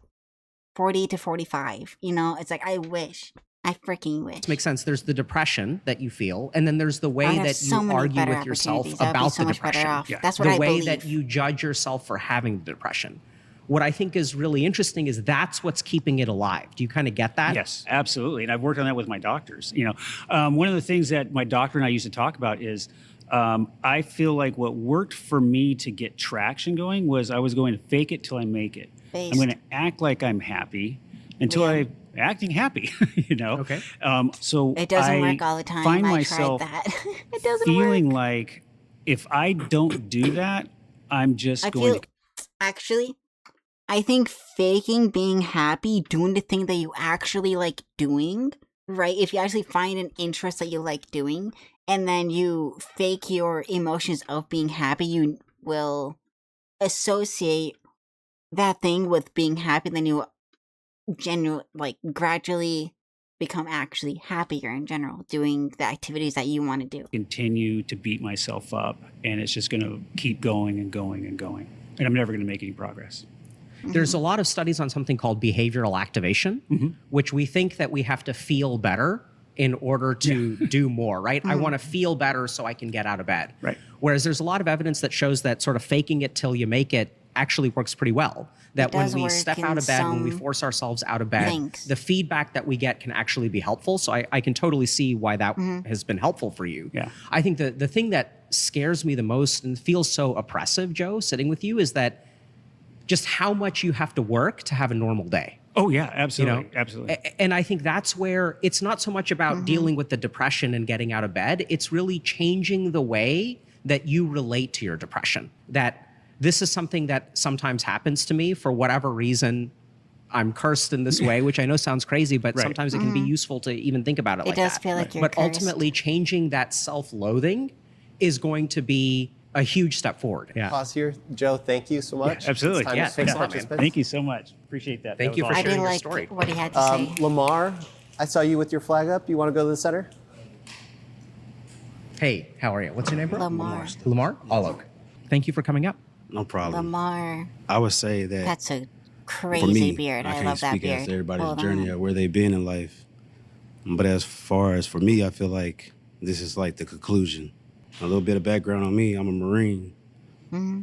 to 45, It's like, I freaking wish. It makes sense. There's the depression that you feel, and then there's the way that you argue with yourself about the depression. Yeah. That's what I believe. The way that you judge yourself for having the depression. What I think is really interesting is that's what's keeping it alive. Do you kind of get that? Yes, absolutely. And I've worked on that with my doctors. One of the things that my doctor and I used to talk about is I feel like what worked for me to get traction going was I was going to fake it till I make it. I'm going to act like I'm happy until I'm acting happy, Okay. So it doesn't work all the time. Find myself tried that. It doesn't feeling work. like if I don't do that, I'm just going to... Actually, I think faking being happy, doing the thing that you actually like doing, right? If you actually find an interest that you like doing, and then you fake your emotions of being happy, you will associate that thing with being happy, then you gradually become actually happier in general, doing the activities that you want to do. Continue to beat myself up, and it's just going to keep going and going and going. And I'm never going to make any progress. There's a lot of studies on something called behavioral activation, which we think that we have to feel better in order to do more, right? I want to feel better so I can get out of bed. Right. Whereas there's a lot of evidence that shows that sort of faking it till you make it actually works pretty well. That when does we work step in out of bed, when we some force ourselves out of bed, things. the feedback that we get can actually be helpful. So I can totally see why that has been helpful for you. Yeah. I think the thing that scares me the most and feels so oppressive, Joe, sitting with you, is that just how much you have to work to have a normal day. Oh yeah, absolutely, You know? absolutely. And I think that's where it's not so much about dealing with the depression and getting out of bed. It's really changing the way that you relate to your depression. That this is something that sometimes happens to me for whatever reason. I'm cursed in this way, which I know sounds crazy, but Right. sometimes it can be useful to even think about it like does that. feel like you're But cursed. ultimately, changing that self-loathing is going to be a huge step forward. Yeah. Pause here. Joe, thank you so much. Absolutely. It's time Yeah, to switch thanks a lot, man. participants. Thank you so much. Appreciate that. Thank That you was for I awesome. did sharing your like story. what he had to say. Lamar, I saw you with your flag up. You want to go to the center? Hey, how are you? What's your name, bro? Lamar. Lamar? Alok. Thank you for coming up. No problem. Lamar. I would say that That's a for crazy me, beard. I I can't love that speak beard. as to everybody's Hold journey on. or where they've been in life. But as far as for me, I feel like this is like the conclusion. A little bit of background on me, I'm a Marine.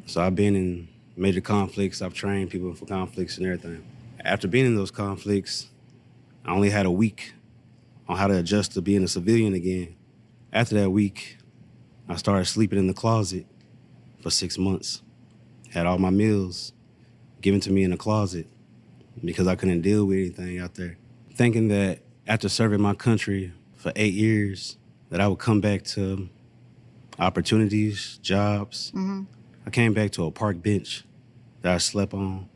So I've been in major conflicts. I've trained people for conflicts and everything. After being in those conflicts, I only had a week on how to adjust to being a civilian again. After that week, I started sleeping in the closet for 6 months. Had all my meals given to me in the closet because I couldn't deal with anything out there. Thinking that after serving my country for 8 years, that I would come back to opportunities, jobs. I came back to a park bench that I slept on.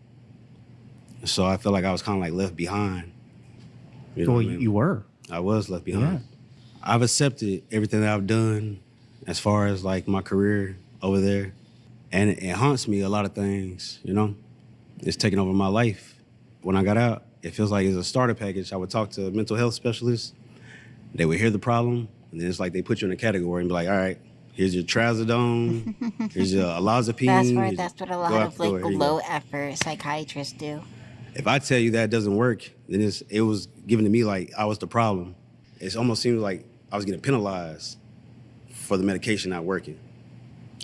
So I felt like I was kind of like left behind. You know Well, what I mean? you were. I was left behind. I've accepted everything that I've done as far as like my career over there. And it haunts me a lot of things, you know? It's taken over my life. When I got out, it feels like it's a starter package. I would talk to mental health specialists. They would hear the problem, and then it's like they put you in a category and be like, all right, here's your trazodone, here's your olanzapine. That's what a Go lot out of the door, like here you go. low effort psychiatrists do. If I tell you that doesn't work, then it was given to me like I was the problem. It almost seems like I was getting penalized for the medication not working.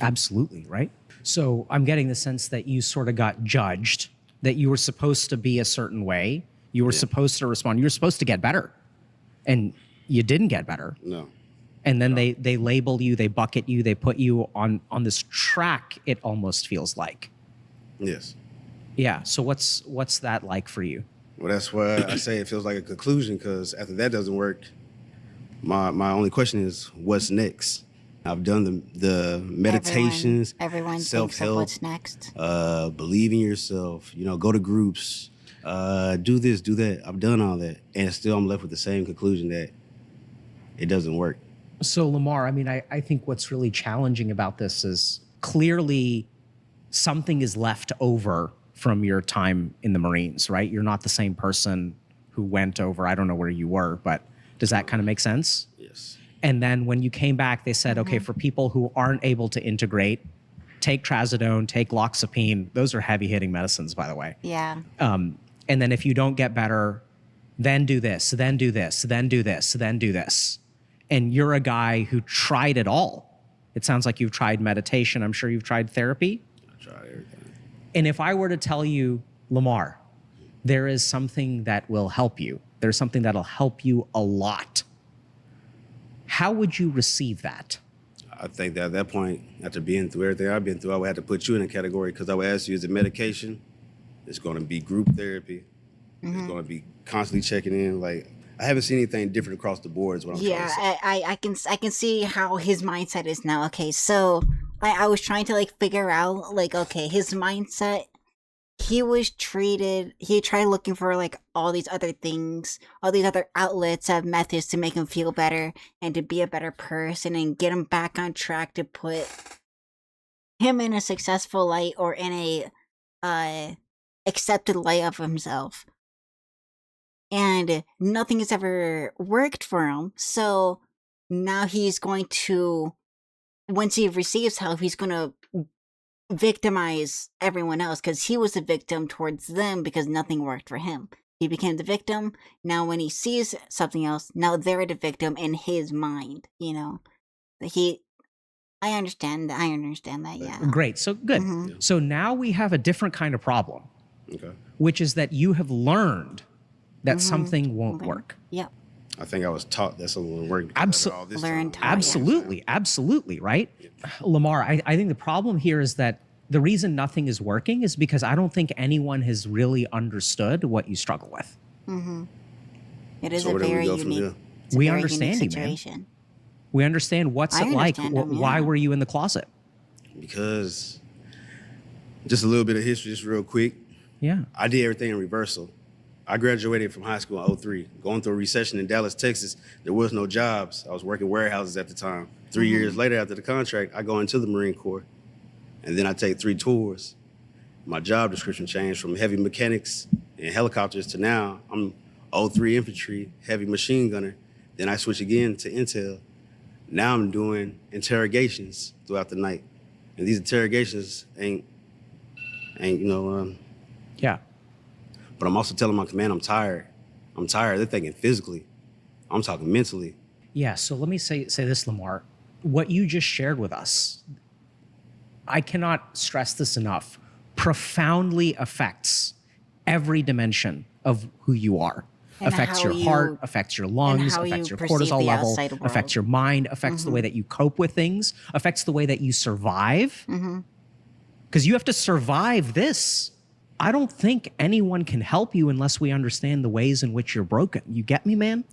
Absolutely, right? So I'm getting the sense that you sort of got judged, that you were supposed to be a certain way. You were supposed to respond. You were supposed to get better. And you didn't get better. No. And then they label you, they bucket you, they put you on this track, it almost feels like. Yes. Yeah. So what's that like for you? Well, that's why I say it feels like a conclusion, because after that doesn't work, my only question is, what's next? I've done the meditations, Everyone thinks of self-help, what's next. believe in yourself, go to groups, do this, do that. I've done all that, and still I'm left with the same conclusion that it doesn't work. So Lamar, I mean, I think what's really challenging about this is clearly something is left over from your time in the Marines, right? You're not the same person who went over. I don't know where you were, but does that kind of make sense? Yes. And then when you came back, they said, okay, for people who aren't able to integrate, take trazodone, take loxapine. Those are heavy hitting medicines, by the way. Yeah. And then if you don't get better, then do this, then do this, then do this, then do this. And you're a guy who tried it all. It sounds like you've tried meditation. I'm sure you've tried therapy. I tried everything. And if I were to tell you, Lamar, there is something that will help you, there's something that'll help you a lot, how would you receive that? I think that at that point, after being through everything I've been through, I would have to put you in a category, because I would ask you, is it medication? It's going to be group therapy. It's going to be constantly checking in. Like, I haven't seen anything different across the board is what I'm trying to say. I can see how his mindset is now. Okay, so I was trying to like figure out like, okay, his mindset, he tried looking for like all these other things, all these other outlets of methods to make him feel better and to be a better person and get him back on track to put him in a successful light or in a accepted light of himself. And nothing has ever worked for him. So now he's going to, once he receives help, he's going to victimize everyone else because he was a victim towards them because nothing worked for him. He became the victim. Now when he sees something else, now they're the victim in his mind, you know. I understand that, yeah. Great. So good. So now we have a different kind of problem, Okay. which is that you have learned that something won't work. Yep. I think I was taught that something would work. Learned how, Absolutely, right? Lamar, I think the problem here is that the reason nothing is working is because I don't think anyone has really understood what you struggle with. It is So a where do we very go from unique, there? it's a We very understand unique you, man. situation. We understand what's I it like. understand them, Why yeah. were you in the closet? Because just a little bit of history, just real quick. Yeah. I did everything in reversal. I graduated from high school in 2003. Going through a recession in Dallas, Texas, there was no jobs. I was working warehouses at the time. 3 years later, after the contract, I go into the Marine Corps. And then I take 3 tours. My job description changed from heavy mechanics and helicopters to now I'm 03 infantry, heavy machine gunner. Then I switch again to intel. Now I'm doing interrogations throughout the night. And these interrogations ain't Yeah. but I'm also telling my command I'm tired. I'm tired. They're thinking physically. I'm talking mentally. Yeah. So let me say this, Lamar. What you just shared with us, I cannot stress this enough, profoundly affects every dimension of who you are. And Affects how your heart, you- affects your lungs, how affects you your perceive cortisol the level, outside world. affects your mind, affects the way that you cope with things, affects the way that you survive. Because you have to survive this. I don't think anyone can help you unless we understand the ways in which you're broken. You get me, man?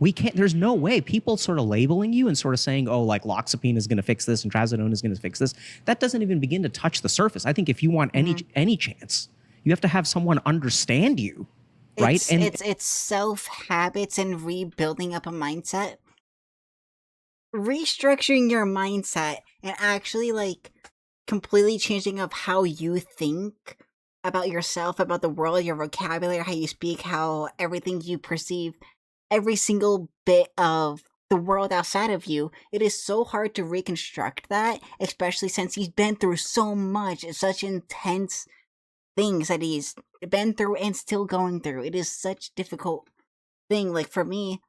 We can't, there's no way. People sort of labeling you and sort of saying, oh, like loxapine is going to fix this and trazodone is going to fix this. That doesn't even begin to touch the surface. I think if you want any chance, you have to have someone understand you, right? It's self habits and rebuilding up a mindset. Restructuring your mindset and actually like completely changing up how you think about yourself, about the world, your vocabulary, how you speak, how everything you perceive, every single bit of the world outside of you. It is so hard to reconstruct that, especially since he's been through so much, such intense things that he's been through and still going through. It is such a difficult thing. Like for me,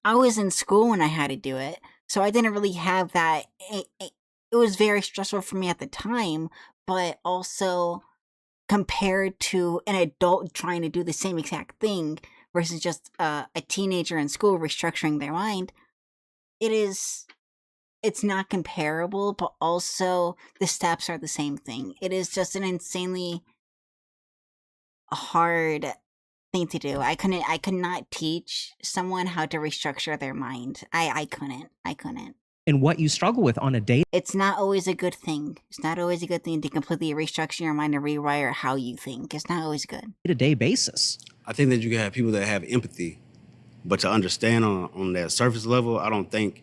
I was in school when I had to do it, so I didn't really have that. It was very stressful for me at the time, but also compared to an adult trying to do the same exact thing versus just a teenager in school restructuring their mind, it's not comparable, but also the steps are the same thing. It is just an insanely hard thing to do. I could not teach someone how to restructure their mind. I couldn't. And what you struggle with on a day It's not always a good thing. It's not always a good thing to completely restructure your mind and rewire how you think. It's not always good. to day basis. I think that you can have people that have empathy, but to understand on that surface level, I don't think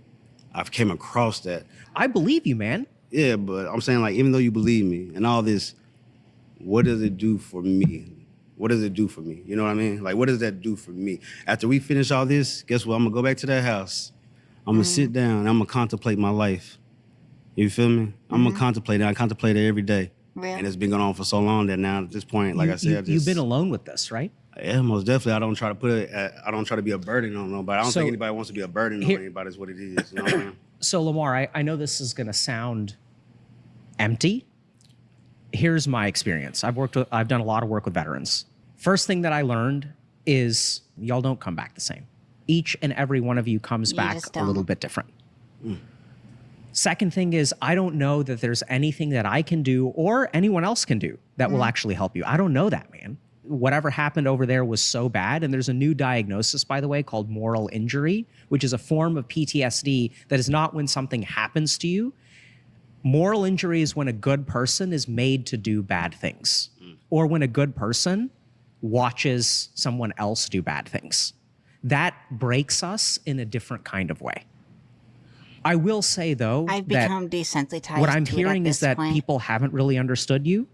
I've came across that. I believe you, man. Yeah, but I'm saying like even though you believe me and all this, what does it do for me? What does it do for me? You know what I mean? Like what does that do for me? After we finish all this, guess what? I'm gonna go back to that house. I'm gonna sit down and I'm gonna contemplate my life. You feel me? I'm gonna contemplate it. I contemplate it every day. Really? And it's been going on for so long that now at this point, like I said, You've been alone with this, right? Yeah, most definitely. I don't try to put it. I don't try to be a burden on nobody. I don't So- think anybody wants to be a burden Here- on anybody. Is what it is. You know what I mean? So, Lamar, I know this is going to sound empty. Here's my experience. I've done a lot of work with veterans. First thing that I learned is y'all don't come back the same. Each and every one of you comes You back just a little don't. bit different. Second thing is I don't know that there's anything that I can do or anyone else can do that will actually help you. I don't know that, man. Whatever happened over there was so bad. And there's a new diagnosis, by the way, called moral injury, which is a form of PTSD that is not when something happens to you. Moral injury is when a good person is made to do bad things, or when a good person watches someone else do bad things. That breaks us in a different kind of way. I will say, though, I've that become desensitized. what I'm to it at hearing is this that point. people haven't really understood you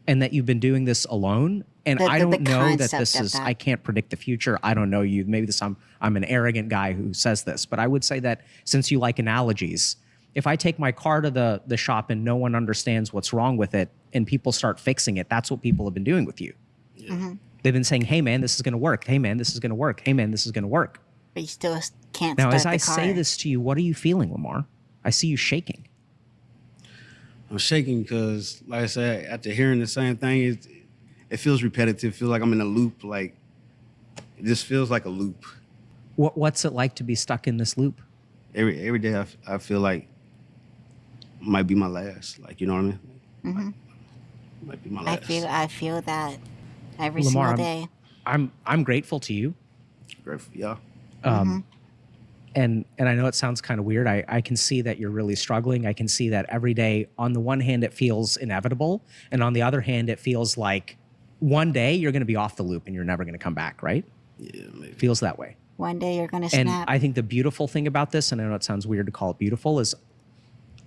and that you've been doing this alone. And The- I the don't know that concept this of is, that. I can't predict the future. I don't know you. Maybe I'm an arrogant guy who says this, but I would say that since you like analogies, if I take my car to the shop and no one understands what's wrong with it and people start fixing it, that's what people have been doing with you. They've been saying, hey, man, this is going to work. Hey, man, this is going to work. Hey, man, this is going to work. But you still can't Now, start as the I car. say this to you, what are you feeling, Lamar? I see you shaking. I'm shaking because, like I said, after hearing the same thing, it feels repetitive. It feels like I'm in a loop. Like, it just feels like a loop. What's it like to be stuck in this loop? Every day I feel like might be my last. Like, you know what I mean? Mm-hmm. Might be my last. I feel that every Lamar, single day. I'm grateful to you. Grateful for y'all. And I know it sounds kind of weird. I can see that you're really struggling. I can see that every day, on the one hand, it feels inevitable. And on the other hand, it feels like one day you're going to be off the loop and you're never going to come back, right? Yeah, maybe. Feels that way. One day you're gonna And snap. I think the beautiful thing about this, and I know it sounds weird to call it beautiful, is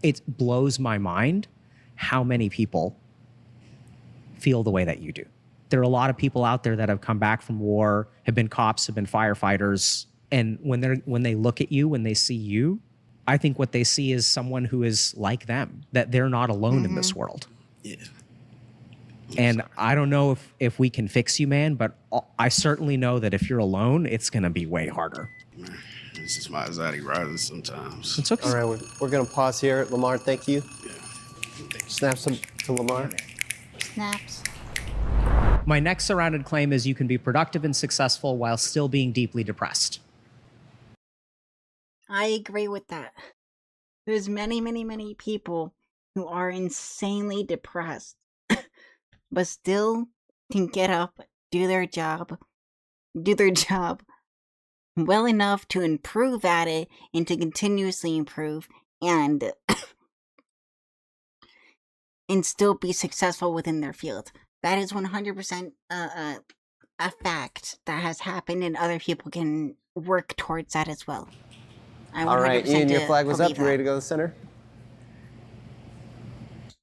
it blows my mind how many people feel the way that you do. There are a lot of people out there that have come back from war, have been cops, have been firefighters, and when they look at you, when they see you, I think what they see is someone who is like them, that they're not alone in this world. Yeah. And I don't know if we can fix you, man, but I certainly know that if you're alone, it's going to be way harder. It's just my anxiety riders sometimes. It's okay. All right, we're going to pause here. Lamar, thank you. Snaps to Lamar. Snaps. My next surrounded claim is you can be productive and successful while still being deeply depressed. I agree with that. There's many, many, many people who are insanely depressed, but still can get up, do their job well enough to improve at it and to continuously improve and and still be successful within their field. That is 100% a fact that has happened, and other people can work towards that as well. I All right, 100% Ian, your flag was up. believe You ready that. to go to the center?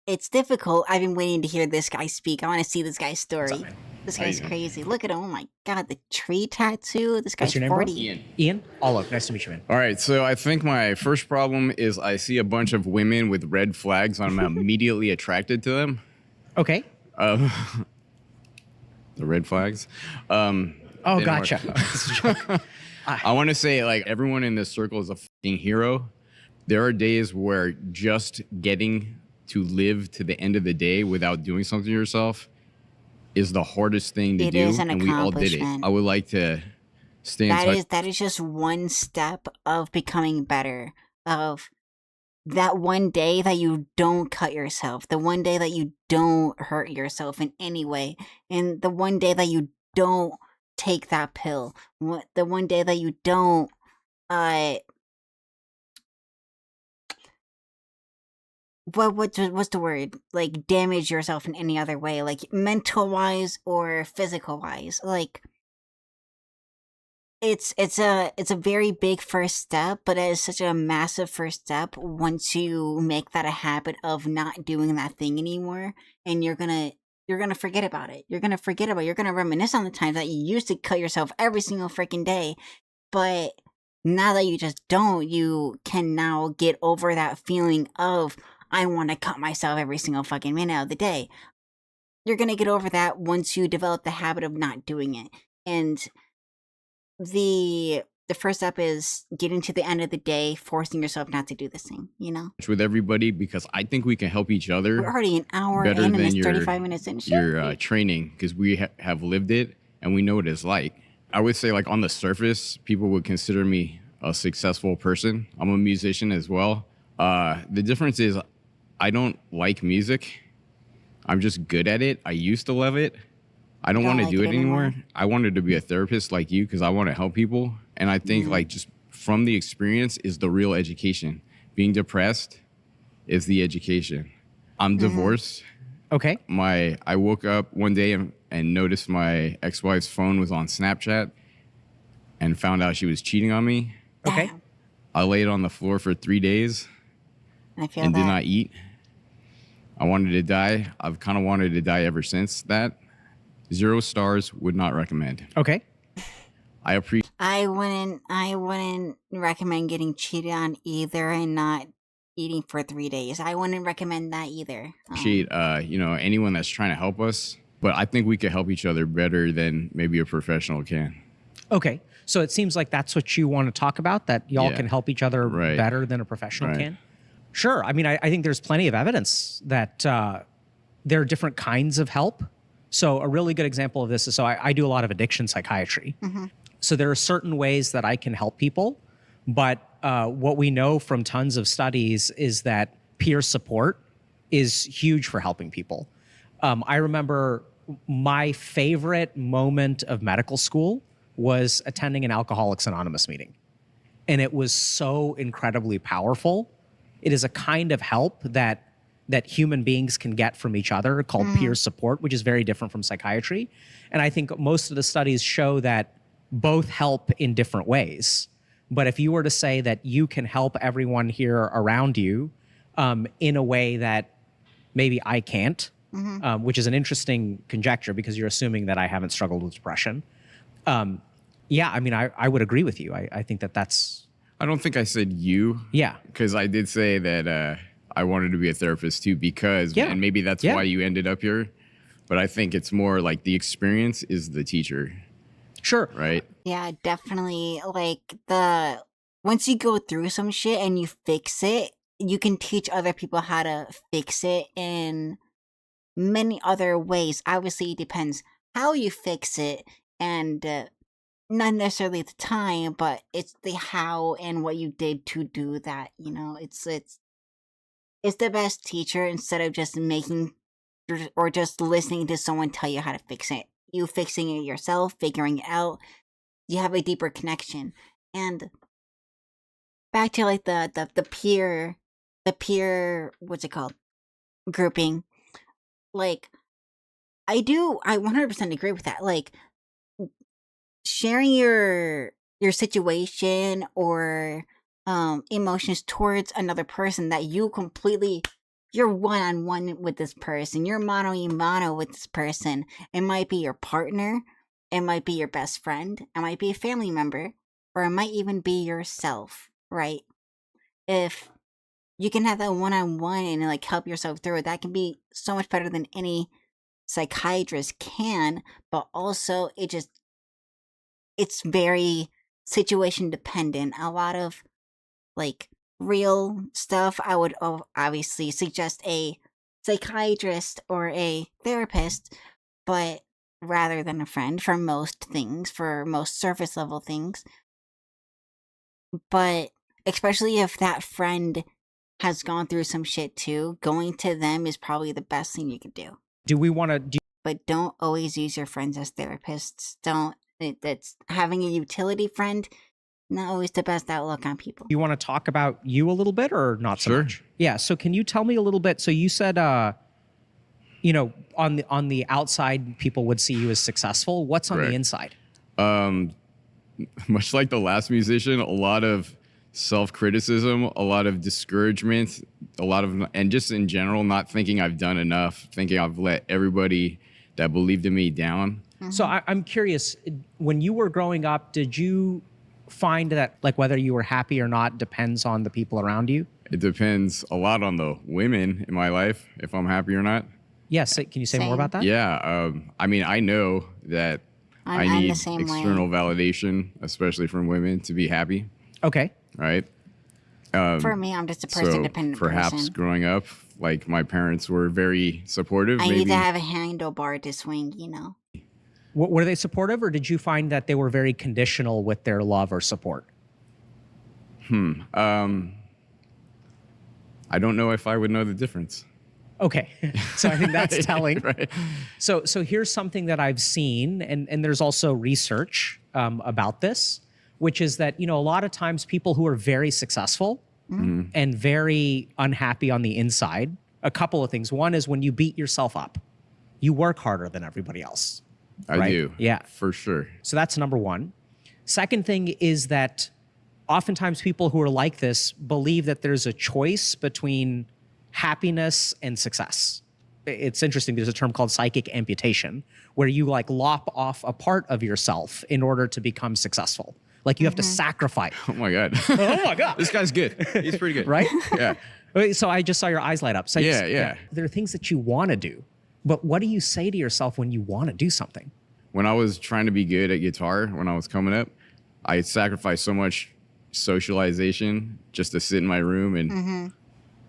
It's difficult. I've been waiting to hear this guy speak. I want to see this guy's story. What's up, man? This guy's crazy. Look at him. Oh my god, the tree tattoo. This guy's What's your name, bro? 40. Ian? Olive. Nice to meet you, man. All right, so I think my first problem is I see a bunch of women with red flags and I'm immediately attracted to them. Okay. The red flags. Oh, Didn't gotcha. work. I want to say, like, everyone in this circle is a fucking hero. There are days where just getting to live to the end of the day without doing something to yourself is the hardest thing to It do, is an and we all did it. accomplishment. I would like to stay in touch. That is just one step of becoming better. Of that one day that you don't cut yourself, the one day that you don't hurt yourself in any way, and the one day that you don't take that pill, the one day that you don't what's the word, like, damage yourself in any other way, like mental wise or physical wise. Like, it's a very big first step, but it is such a massive first step once you make that a habit of not doing that thing anymore, and you're gonna forget about it. You're gonna reminisce on the times that you used to cut yourself every single freaking day, but now that you just don't, you can now get over that feeling of, I want to cut myself every single fucking minute of the day. You're gonna get over that once you develop the habit of not doing it. And the first step is getting to the end of the day, forcing yourself not to do this thing, you know? with everybody because I think we can help each other We're already an hour better in and than it's your 35 minutes in. your training because we have lived it and we know what it's like. I would say, like, on the surface, people would consider me a successful person. I'm a musician as well. The difference is I don't like music. I'm just good at it. I used to love it. I don't want to like do it it anymore. anymore? I wanted to be a therapist like you because I want to help people. And I think like just from the experience is the real education. Being depressed is the education. I'm divorced. Okay. I woke up one day and noticed my ex-wife's phone was on Snapchat and found out she was cheating on me. Okay. Damn, I laid on the floor for 3 days I feel and that. did not eat. I wanted to die. I've kind of wanted to die ever since that. 0 stars, would not recommend. Okay. I appreciate I wouldn't recommend getting cheated on either, and not eating for 3 days. I wouldn't recommend that either. anyone that's trying to help us. but I think we could help each other better than maybe a professional can. Okay. So it seems like that's what you want to talk about, that y'all Yeah. can help each other Right. better than a professional Right. can. Sure. I mean, I think there's plenty of evidence that there are different kinds of help. So a really good example of this is, so I do a lot of addiction psychiatry. So there are certain ways that I can help people, but what we know from tons of studies is that peer support is huge for helping people. I remember my favorite moment of medical school was attending an Alcoholics Anonymous meeting. And it was so incredibly powerful. It is a kind of help that human beings can get from each other called peer support, which is very different from psychiatry. And I think most of the studies show that both help in different ways. But if you were to say that you can help everyone here around you in a way that maybe I can't, which is an interesting conjecture because you're assuming that I haven't struggled with depression. Yeah, I mean, I would agree with you. I think that's... I don't think I said you. Yeah. Because I did say that I wanted to be a therapist too because, Yeah. and maybe that's Yeah. why you ended up here. But I think it's more like the experience is the teacher, Sure. right? Yeah, definitely. Like once you go through some shit and you fix it, you can teach other people how to fix it in many other ways. Obviously, it depends how you fix it and not necessarily the time, but it's the how and what you did to do that. You know, it's the best teacher instead of just making or just listening to someone tell you how to fix it. You fixing it yourself, figuring it out. You have a deeper connection. And back to like the peer what's it called? Grouping. Like I 100% agree with that. Like sharing your situation or emotions towards another person that you're one-on-one with this person, you're mano-a-mano with this person. It might be your partner, it might be your best friend, it might be a family member, or it might even be yourself, right? If you can have that one-on-one and like help yourself through it, that can be so much better than any psychiatrist can. But also it's very situation dependent. A lot of like real stuff, I would obviously suggest a psychiatrist or a therapist, but rather than a friend for most things, for most surface level things. But especially if that friend has gone through some shit too, going to them is probably the best thing you could do. Do we want to... But don't always use your friends as therapists. That's having a utility friend, not always the best outlook on people. You want to talk about you a little bit or not so Sure. much? Yeah. So can you tell me a little bit? So you said, you know, on the outside, people would see you as successful. What's on the Right. inside? Much like the last musician, a lot of self-criticism, a lot of discouragement, and just in general, not thinking I've done enough, thinking I've let everybody that believed in me down. So I'm curious, when you were growing up, did you find that like whether you were happy or not depends on the people around you? It depends a lot on the women in my life, if I'm happy or not. Yes. Can you say more Same. about that? Yeah, I mean, I know that I I'm need the same way. external validation, especially from women, to be happy, Okay. right? For me, I'm just a person-dependent perhaps person. growing up, like my parents were very supportive. I maybe need to have a handlebar to swing, you know? Were they supportive, or did you find that they were very conditional with their love or support? I don't know if I would know the difference. Okay. So I think that's telling. Right. So here's something that I've seen, and there's also research about this, which is that, you know, a lot of times people who are very successful and very unhappy on the inside, a couple of things. One is when you beat yourself up, you work harder than everybody else. I Right. do. Yeah. For sure. So that's number one. Second thing is that oftentimes people who are like this believe that there's a choice between happiness and success. It's interesting. There's a term called psychic amputation, where you like lop off a part of yourself in order to become successful. Like you have to sacrifice. Oh my God. Oh my God. This guy's good. He's pretty good. Right? Yeah. Wait, so I just saw your eyes light up. So Yeah. there are things that you want to do, But what do you say to yourself when you want to do something? When I was trying to be good at guitar when I was coming up, I sacrificed so much socialization just to sit in my room and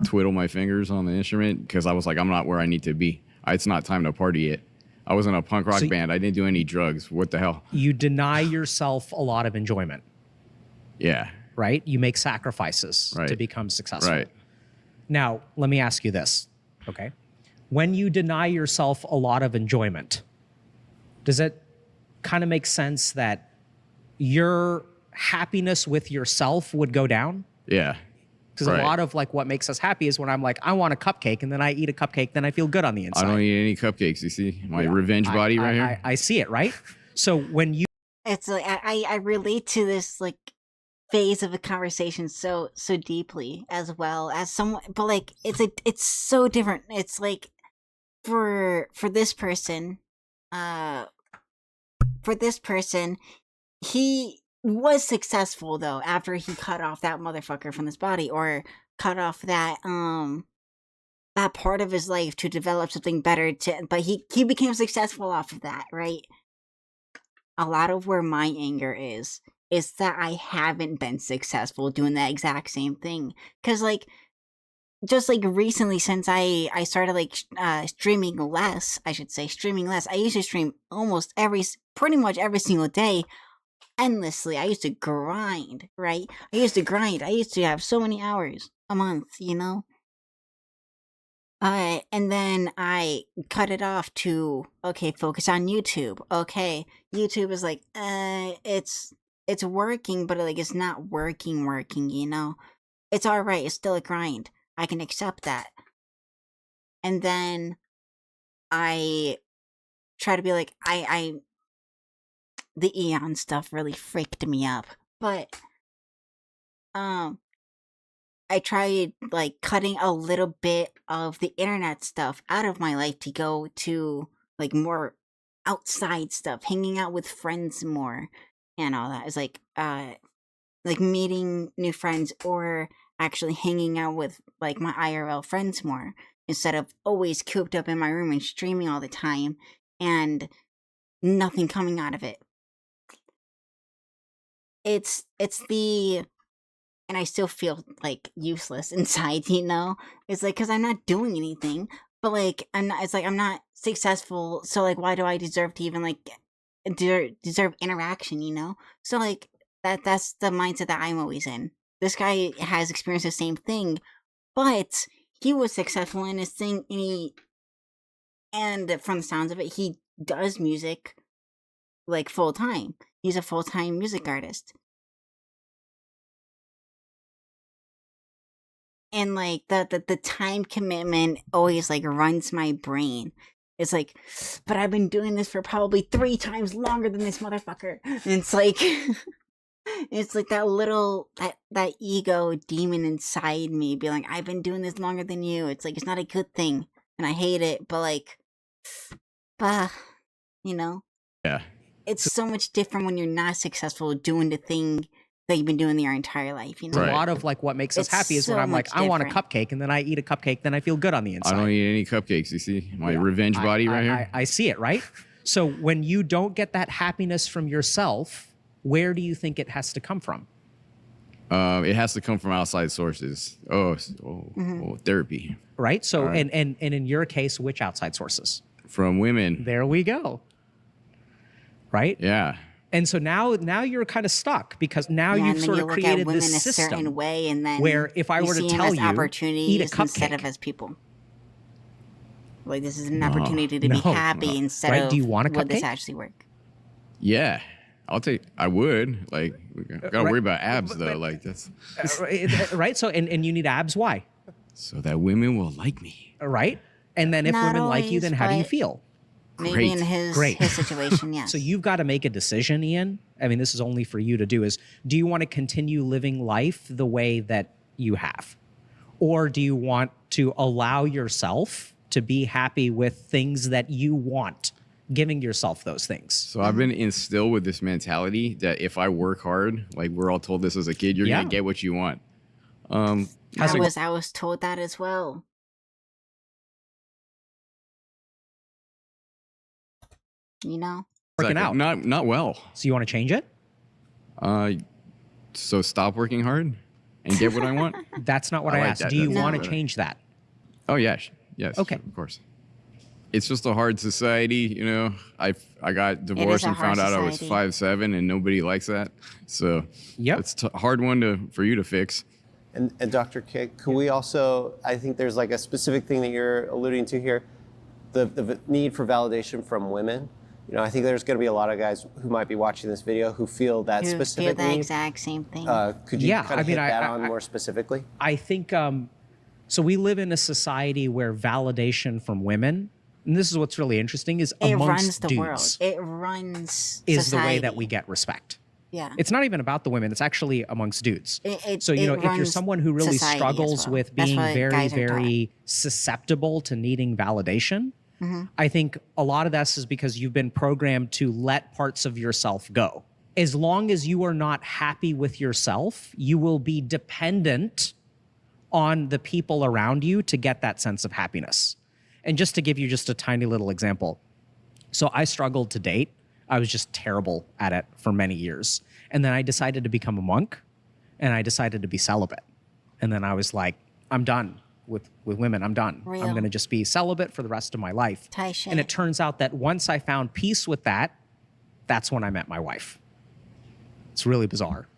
twiddle my fingers on the instrument because I was like, I'm not where I need to be. It's not time to party yet. I was in a punk rock band. I didn't do any drugs. What the hell? You deny yourself a lot of enjoyment. Yeah. Right? You make sacrifices to become successful. Right. Now, let me ask you this, okay? When you deny yourself a lot of enjoyment, does it kind of make sense that your happiness with yourself would go down? Yeah. Because a lot of like what makes us happy is when I'm like, I want a cupcake, and then I eat a cupcake, then I feel good on the inside. I don't eat any cupcakes. You see my revenge body right here? I see it, right? So when you... It's like, I relate to this like phase of the conversation so deeply as well as someone, but like it's so different. It's like for this person, he was successful though after he cut off that motherfucker from his body, or cut off that that part of his life to develop something better but he became successful off of that, right? A lot of where my anger is that I haven't been successful doing that exact same thing. Cause like just like recently, since I started like streaming less, I used to stream pretty much every single day, endlessly. I used to grind, right? I used to have so many hours a month, you know? And then I cut it off to, okay, focus on YouTube. Okay, YouTube is like, it's working, but like it's not working, you know? It's alright, it's still a grind. I can accept that. And then I try to be like, the Eon stuff really freaked me up. But I tried like cutting a little bit of the internet stuff out of my life to go to like more outside stuff, hanging out with friends more and all that. It's like meeting new friends, or actually hanging out with like my IRL friends more, instead of always cooped up in my room and streaming all the time and nothing coming out of it. It's the, and I still feel like useless inside, you know? It's like, cause I'm not doing anything, but like, I'm not successful. So like, why do I deserve to even like deserve interaction, you know? So like, that's the mindset that I'm always in. This guy has experienced the same thing, but he was successful in his thing, and from the sounds of it, he does music like full time. He's a full-time music artist. And like the time commitment always like runs my brain. It's like, but I've been doing this for probably 3 times longer than this motherfucker. And it's like it's like that little that ego demon inside me be like, I've been doing this longer than you. It's like, it's not a good thing and I hate it, but like, you know? Yeah. It's so much different when you're not successful doing the thing that you've been doing your entire life, you know? Right. A lot of like what makes us It's happy is when so I'm like, much I want a different. cupcake, and then I eat a cupcake, then I feel good on the inside. I don't eat any cupcakes. You see my revenge body right here? I see it, right? So when you don't get that happiness from yourself, where do you think it has to come from? It has to come from outside sources. Therapy. Right? So, and in your case, which outside sources? From women. There we go. Right? Yeah. And so now you're kind of stuck, because now Yeah, you've and then sort you of look at created women this a certain system way, and then where if I you were to see 'em tell as you, eat a opportunities instead of cupcake. as people. Like, this is an opportunity to be No. happy instead Right, of do you want a would this cupcake? actually work? Yeah. I would. Like, we gotta worry about abs though. Like, that's Right? So, and you need abs. Why? so that women will like me. Right? And then if Not women like you, always, then how do you but feel? Maybe in Great. his situation, yes. So you've got to make a decision, Ian. I mean, this is only for you to do, is do you want to continue living life the way that you have? Or do you want to allow yourself to be happy with things that you want, giving yourself those things? So I've been instilled with this mentality that if I work hard, like we're all told this as a kid, you're Yeah. gonna get what you want. I was told that as well. You know? Working out. Not well. So you want to change it? So stop working hard and get what I want. That's not what I like asked. that. Do you That's want to better. change that? Oh yes, yes. Okay. Of course. It's just a hard society, you know. I got divorced a and hard found out I was society. 5'7", and nobody likes that. So Yep. it's a hard one for you to fix. And Dr. Kick, could we also, I think there's like a specific thing that you're alluding to here, the need for validation from women. You know, I think there's going to be a lot of guys who might be watching this video who feel that Who specific feel the need. exact same thing. Could you Yeah, kind I of mean, hit I- that I- on more specifically? I think so. We live in a society where validation from women, and this is what's really interesting, is it amongst runs the dudes world. It runs is society. the way that we get respect. Yeah. It's not even about the women. It's actually amongst dudes. So, it if you're runs someone who really society as struggles well. with That's being what very, guys are taught. very susceptible to needing validation, I think a lot of this is because you've been programmed to let parts of yourself go. As long as you are not happy with yourself, you will be dependent on the people around you to get that sense of happiness. And just to give you just a tiny little example. So I struggled to date. I was just terrible at it for many years. And then I decided to become a monk, and I decided to be celibate. And then I was like, I'm done with women. I'm done. Real. I'm going to just be celibate for the rest of my life. Tie shit. And it turns out that once I found peace with that, that's when I met my wife. It's really bizarre.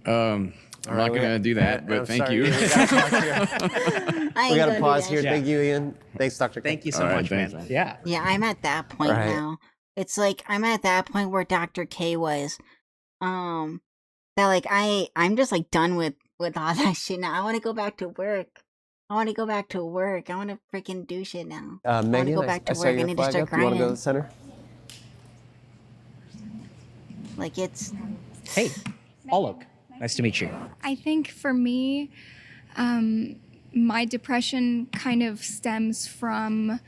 I'm not gonna do that, but I'm thank sorry, you. We gotta pause here. I We ain't gotta gonna do pause that here. shit. Thank you, Ian. Thanks, Dr. Kick. Thank you so All right, much, man. thanks. Yeah. Yeah, I'm at that point Right. now. It's like I'm at that point where Dr. K was. That like I'm just like done with all that shit now. I want to go back to work. I want to go back to work. I want to freaking do shit now. Megan, go back to I saw work. I your need to flag start up. You want to go to grinding. the center? Like it's Hey, Alok. Nice to meet you. I think for me, my depression kind of stems from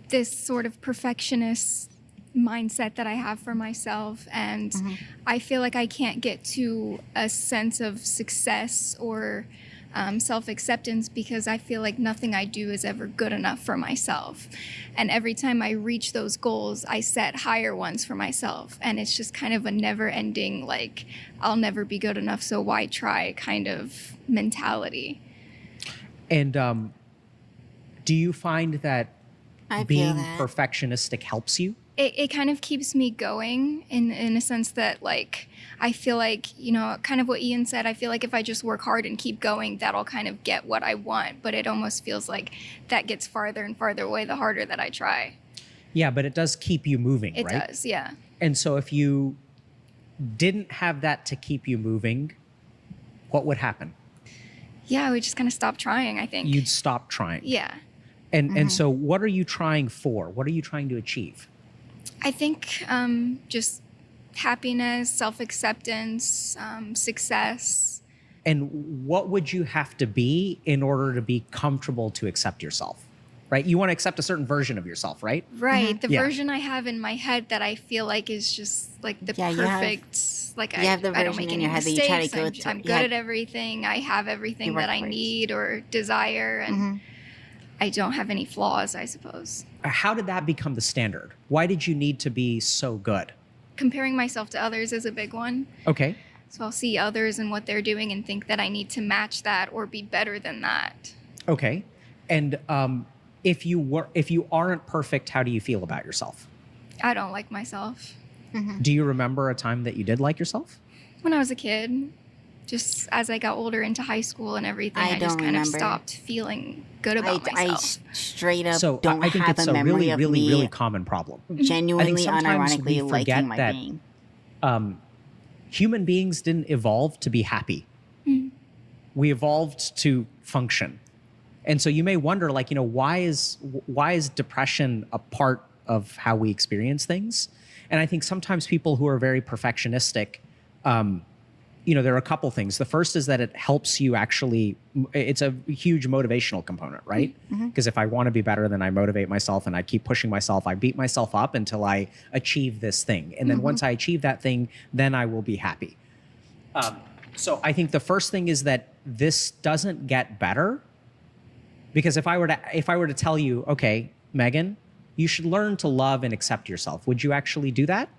this sort of perfectionist mindset that I have for myself. And I feel like I can't get to a sense of success or self-acceptance because I feel like nothing I do is ever good enough for myself. And every time I reach those goals, I set higher ones for myself. And it's just kind of a never-ending, like, I'll never be good enough, so why try kind of mentality. And do you find that I feel being that. perfectionistic helps you? It kind of keeps me going in a sense that, like, I feel like, you know, kind of what Ian said, I feel like if I just work hard and keep going, that'll kind of get what I want. But it almost feels like that gets farther and farther away the harder that I try. Yeah, but it does keep you moving, It right? does, yeah. And so if you didn't have that to keep you moving, what would happen? Yeah, we just kind of stop trying, I think. You'd stop trying. Yeah. And so what are you trying for? What are you trying to achieve? I think just happiness, self-acceptance, success. And what would you have to be in order to be comfortable to accept yourself? Right? You want to accept a certain version of yourself, right? Right. The Yeah. version I have in my head that I feel like is just like the Yeah, you have- perfect, like you I have the don't version make in any your head that you try to mistakes. go I'm, to- I'm you good have- at everything. I have everything work that I towards. need or desire, and I don't have any flaws, I suppose. How did that become the standard? Why did you need to be so good? Comparing myself to others is a big one. Okay. So I'll see others and what they're doing and think that I need to match that or be better than that. Okay. And if you aren't perfect, how do you feel about yourself? I don't like myself. Do you remember a time that you did like yourself? When I was a kid, just as I got older into high school and everything, I I just don't kind of remember. stopped feeling good about I myself. straight up So don't I think have it's a a memory really, of really, me really common problem. genuinely, sometimes we unironically forget liking my that- being. Human beings didn't evolve to be happy. We evolved to function. And so you may wonder, like, you know, why is depression a part of how we experience things? And I think sometimes people who are very perfectionistic, you know, there are a couple things. The first is that it helps you actually, it's a huge motivational component, right? Because if I want to be better, then I motivate myself and I keep pushing myself. I beat myself up until I achieve this thing. And then once I achieve that thing, then I will be happy. So I think the first thing is that this doesn't get better. Because if I were to tell you, okay, Megan, you should learn to love and accept yourself. Would you actually do that?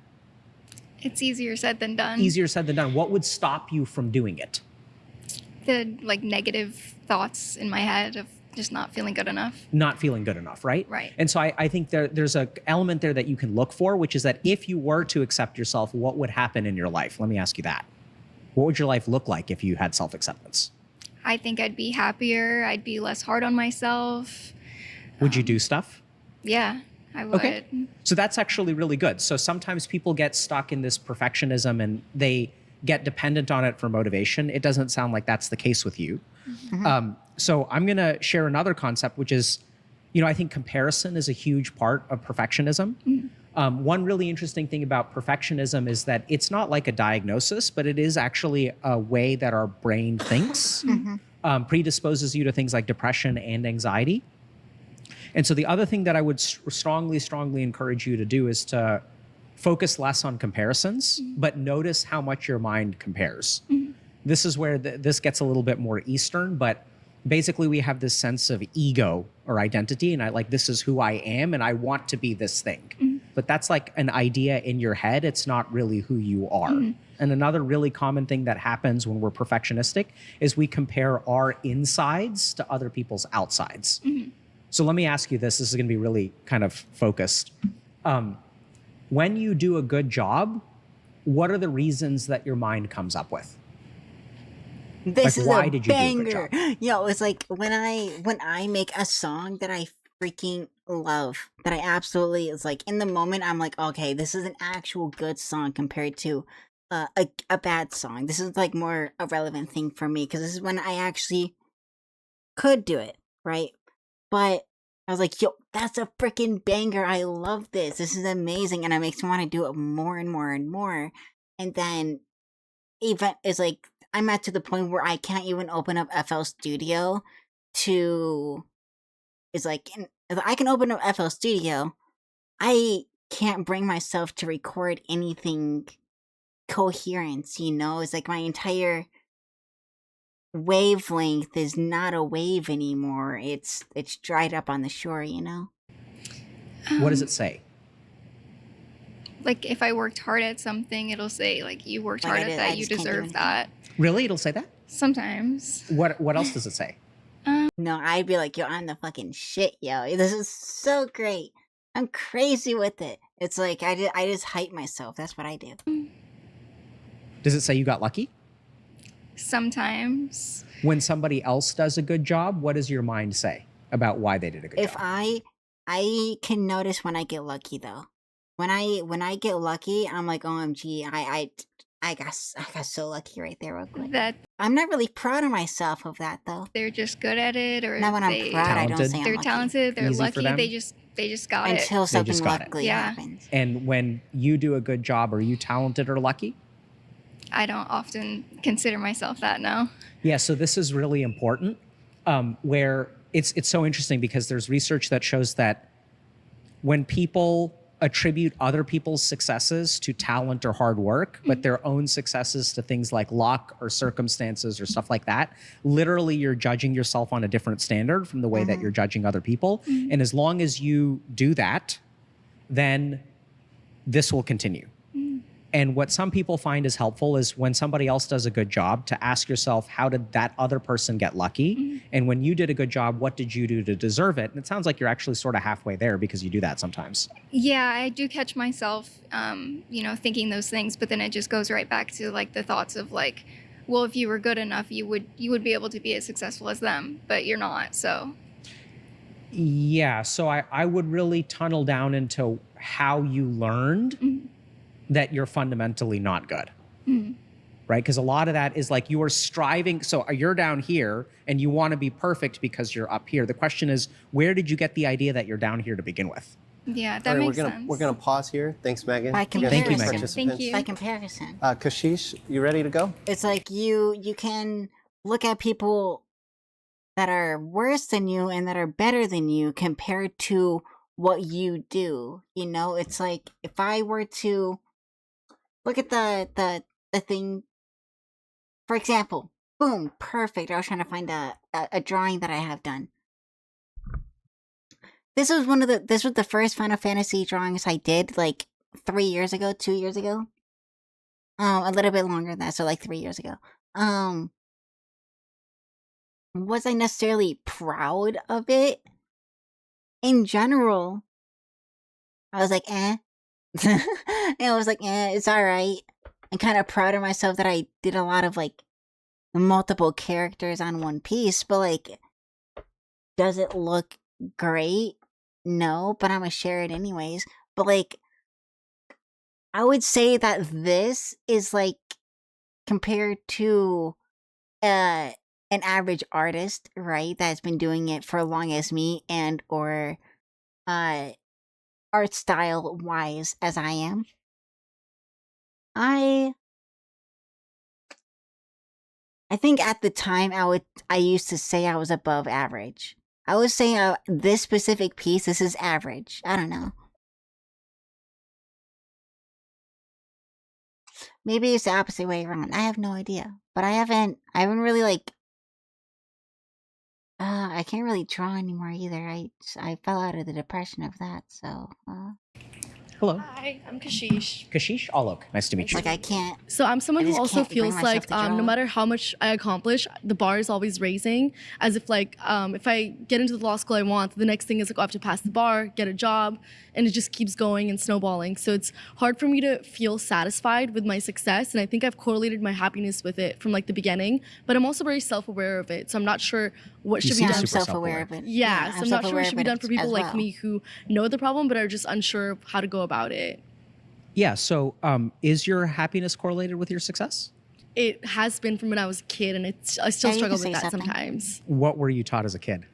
It's easier said than done. Easier said than done. What would stop you from doing it? The like negative thoughts in my head of just not feeling good enough. Not feeling good enough, right? Right. And so I think there's a element there that you can look for, which is that if you were to accept yourself, what would happen in your life? Let me ask you that. What would your life look like if you had self-acceptance? I think I'd be happier. I'd be less hard on myself. Would you do stuff? Yeah, I would. Okay. So that's actually really good. So sometimes people get stuck in this perfectionism and they get dependent on it for motivation. It doesn't sound like that's the case with you. So I'm going to share another concept, which is, I think comparison is a huge part of perfectionism. One really interesting thing about perfectionism is that it's not like a diagnosis, but it is actually a way that our brain thinks, predisposes you to things like depression and anxiety. And so the other thing that I would strongly encourage you to do is to focus less on comparisons, but notice how much your mind compares. This is where this gets a little bit more Eastern, but basically we have this sense of ego or identity, and this is who I am, and I want to be this thing. But that's like an idea in your head. It's not really who you are. And another really common thing that happens when we're perfectionistic is we compare our insides to other people's outsides. So let me ask you this. This is going to be really kind of focused. When you do a good job, what are the reasons that your mind comes up with? This is why a did you do a good banger. job? It's like when I make a song that I freaking love, that I absolutely, it's like in the moment I'm like, okay, this is an actual good song compared to a bad song. This is like more a relevant thing for me because this is when I actually could do it, right? But I was like, yo, that's a freaking banger. I love this. This is amazing. And it makes me want to do it more and more and more. And then even it's like I'm at to the point where I can't even open up FL Studio to it's like if I can open up FL Studio, I can't bring myself to record anything coherent, It's like my entire wavelength is not a wave anymore. It's dried up on the shore, What does it say? Like if I worked hard at something, it'll say like you worked hard at that, you deserve that. Really? It'll say that? Sometimes. What else does it say? No, I'd be like, yo, I'm the fucking shit, yo. This is so great. I'm crazy with it. It's like I just hype myself. That's what I do. Does it say you got lucky? Sometimes. When somebody else does a good job, what does your mind say about why they did a good If job? I can notice when I get lucky though. When I get lucky, I'm like, OMG, I got so lucky right there real quick. That I'm not really proud of myself of that though. they're just good at it, or Not when I'm proud, I don't Talented. say I'm they're lucky. talented, they're Easy for lucky, them? they just got it. Until something just got it. luckily Yeah. happens. And when you do a good job, are you talented or lucky? I don't often consider myself that, no. Yeah, so this is really important, where it's so interesting because there's research that shows that when people attribute other people's successes to talent or hard work, but their own successes to things like luck or circumstances or stuff like that, literally you're judging yourself on a different standard from the way that you're judging other people. And as long as you do that, then this will continue. And what some people find is helpful is when somebody else does a good job to ask yourself, how did that other person get lucky? And when you did a good job, what did you do to deserve it? And it sounds like you're actually sort of halfway there because you do that sometimes. Yeah, I do catch myself, thinking those things, but then it just goes right back to like the thoughts of like, well, if you were good enough, you would be able to be as successful as them, but you're not. So Yeah, so I would really tunnel down into how you learned that you're fundamentally not good. Right? Because a lot of that is like you are striving. So you're down here and you want to be perfect because you're up here. The question is, where did you get the idea that you're down here to begin with? yeah, that All right, makes sense. we're gonna pause here. Thanks, Megan. By Yes, comparison. Thank you, Megan. participants. Thank you. By comparison. Kashish, you ready to go? It's like you can look at people that are worse than you and that are better than you compared to what you do. It's like if I were to look at the thing, for example, boom, perfect. I was trying to find a drawing that I have done. This was the first Final Fantasy drawings I did like 3 years ago, 2 years ago. A little bit longer than that, so like 3 years ago. Was I necessarily proud of it? In general, I was like, eh. And I was like, eh, it's alright. I'm kind of proud of myself that I did a lot of like multiple characters on one piece, but like, does it look great? No, but I'm gonna share it anyways. But like, I would say that this is like compared to an average artist, right, that's been doing it for as long as me and or art style wise as I am. I think at the time I used to say I was above average. I would say this specific piece, this is average. I don't know. Maybe it's the opposite way around. I have no idea. But I haven't really like I can't really draw anymore either. I fell out of the depression of that, so Hello. Hi, I'm Kashish. Kashish Alok. Nice to meet you. like I can't. So I'm someone I who just also can't bring feels myself like to draw. no matter how much I accomplish, the bar is always raising. As if like if I get into the law school I want, the next thing is like I have to pass the bar, get a job, and it just keeps going and snowballing. So it's hard for me to feel satisfied with my success, and I think I've correlated my happiness with it from like the beginning. But I'm also very self-aware of it, so I'm not sure what should be Yeah, done. I'm self-aware of it. Yeah, so I'm not sure what should be done for people as like well. me who know the problem but are just unsure of how to go about it. Yeah. So, is your happiness correlated with your success? It has been from when I was a kid, and I still Yeah, you struggle can with say that something. sometimes. What were you taught as a kid?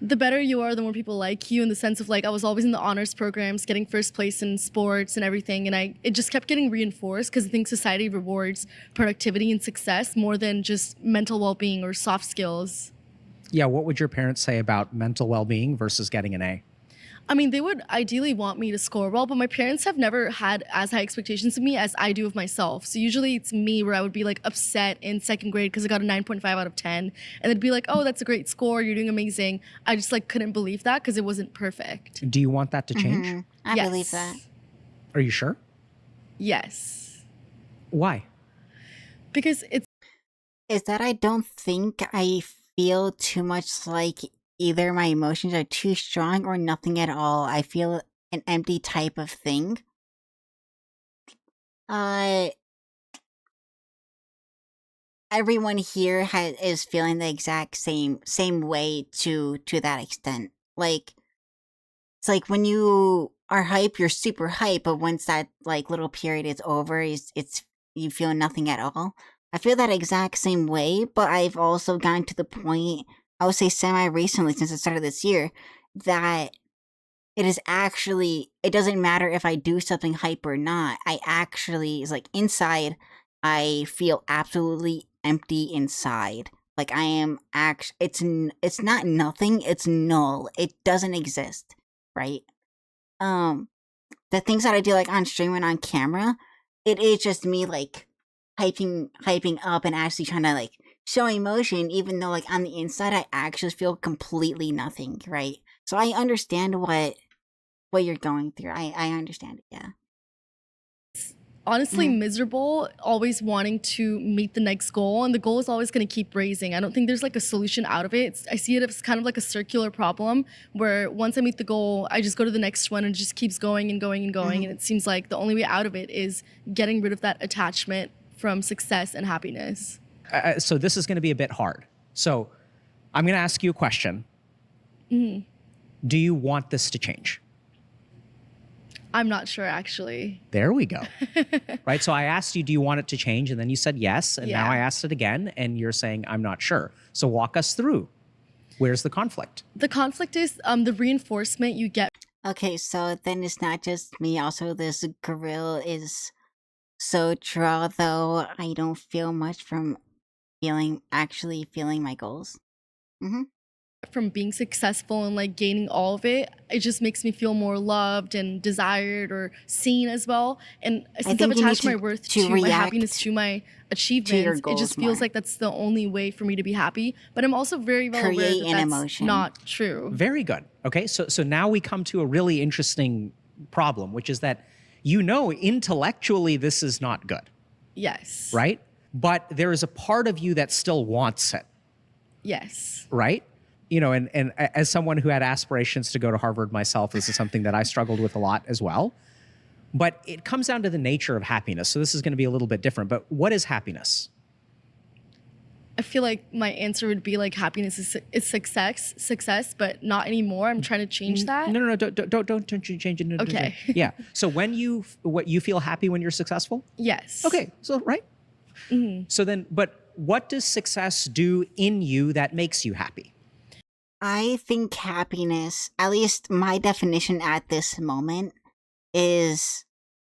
The better you are, the more people like you, in the sense of like I was always in the honors programs, getting first place in sports and everything, and it just kept getting reinforced because I think society rewards productivity and success more than just mental well-being or soft skills. Yeah. What would your parents say about mental well-being versus getting an A? I mean, they would ideally want me to score well, but my parents have never had as high expectations of me as I do of myself. So usually it's me where I would be like upset in second grade because I got a 9.5 out of 10. And they'd be like, oh, that's a great score. You're doing amazing. I just like couldn't believe that because it wasn't perfect. Do you want that to change? Mhm. I Yes. believe that. Are you sure? Yes. Why? Because it's Is that I don't think I feel too much like either my emotions are too strong or nothing at all. I feel an empty type of thing. Everyone here is feeling the exact same way to that extent. Like it's like when you are hype, you're super hype, but once that like little period is over, it's you feel nothing at all. I feel that exact same way, but I've also gotten to the point, I would say semi recently since the start of this year, that it doesn't matter if I do something hype or not. I actually, it's like inside, I feel absolutely empty inside. Like I am it's not nothing, it's null. It doesn't exist, right? The things that I do like on stream and on camera, it is just me like hyping up and actually trying to like show emotion, even though like on the inside I actually feel completely nothing, right? So I understand what you're going through. I understand it, yeah. honestly miserable, always wanting to meet the next goal, and the goal is always going to keep raising. I don't think there's like a solution out of it. I see it as kind of like a circular problem where once I meet the goal, I just go to the next one and it just keeps going and going and going. And it seems like the only way out of it is getting rid of that attachment from success and happiness. So this is going to be a bit hard. So I'm going to ask you a question. Do you want this to change? I'm not sure, actually. There we go. Right. So I asked you, do you want it to change? And then you said yes. And now Yeah. I asked it again and you're saying, I'm not sure. So walk us through. Where's the conflict? The conflict is the reinforcement you get. Okay, so then it's not just me. Also, this grill is so draw, though I don't feel much from actually feeling my goals. from being successful and like gaining all of it, it just makes me feel more loved and desired or seen as well. And since I've think you need attached my worth to my react happiness to my to your achievements, it goals just feels more. like that's the only way for me to be happy. But I'm also very well aware Create that an that's emotion. not true. Very good. Okay, so now we come to a really interesting problem, which is that intellectually this is not good, Yes. right? But there is a part of you that still wants it, Yes. right? And as someone who had aspirations to go to Harvard myself, this is something that I struggled with a lot as well. But it comes down to the nature of happiness. So this is going to be a little bit different. But what is happiness? I feel like my answer would be like happiness is success, but not anymore. I'm trying to change that. No, don't change it. No, Okay. Yeah. So when you feel happy when you're successful? Yes. Okay. So right. So then, but what does success do in you that makes you happy? I think happiness, at least my definition at this moment, is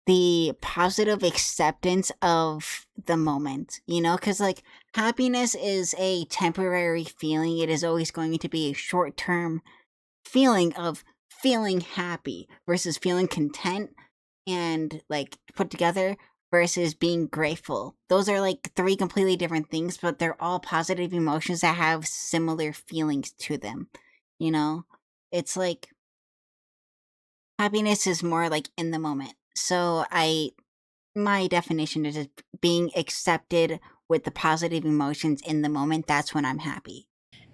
the positive acceptance of the moment, because like happiness is a temporary feeling. It is always going to be a short-term feeling of feeling happy versus feeling content and like put together versus being grateful. Those are like three completely different things, but they're all positive emotions that have similar feelings to them. It's like happiness is more like in the moment. So my definition is just being accepted with the positive emotions in the moment. That's when I'm happy.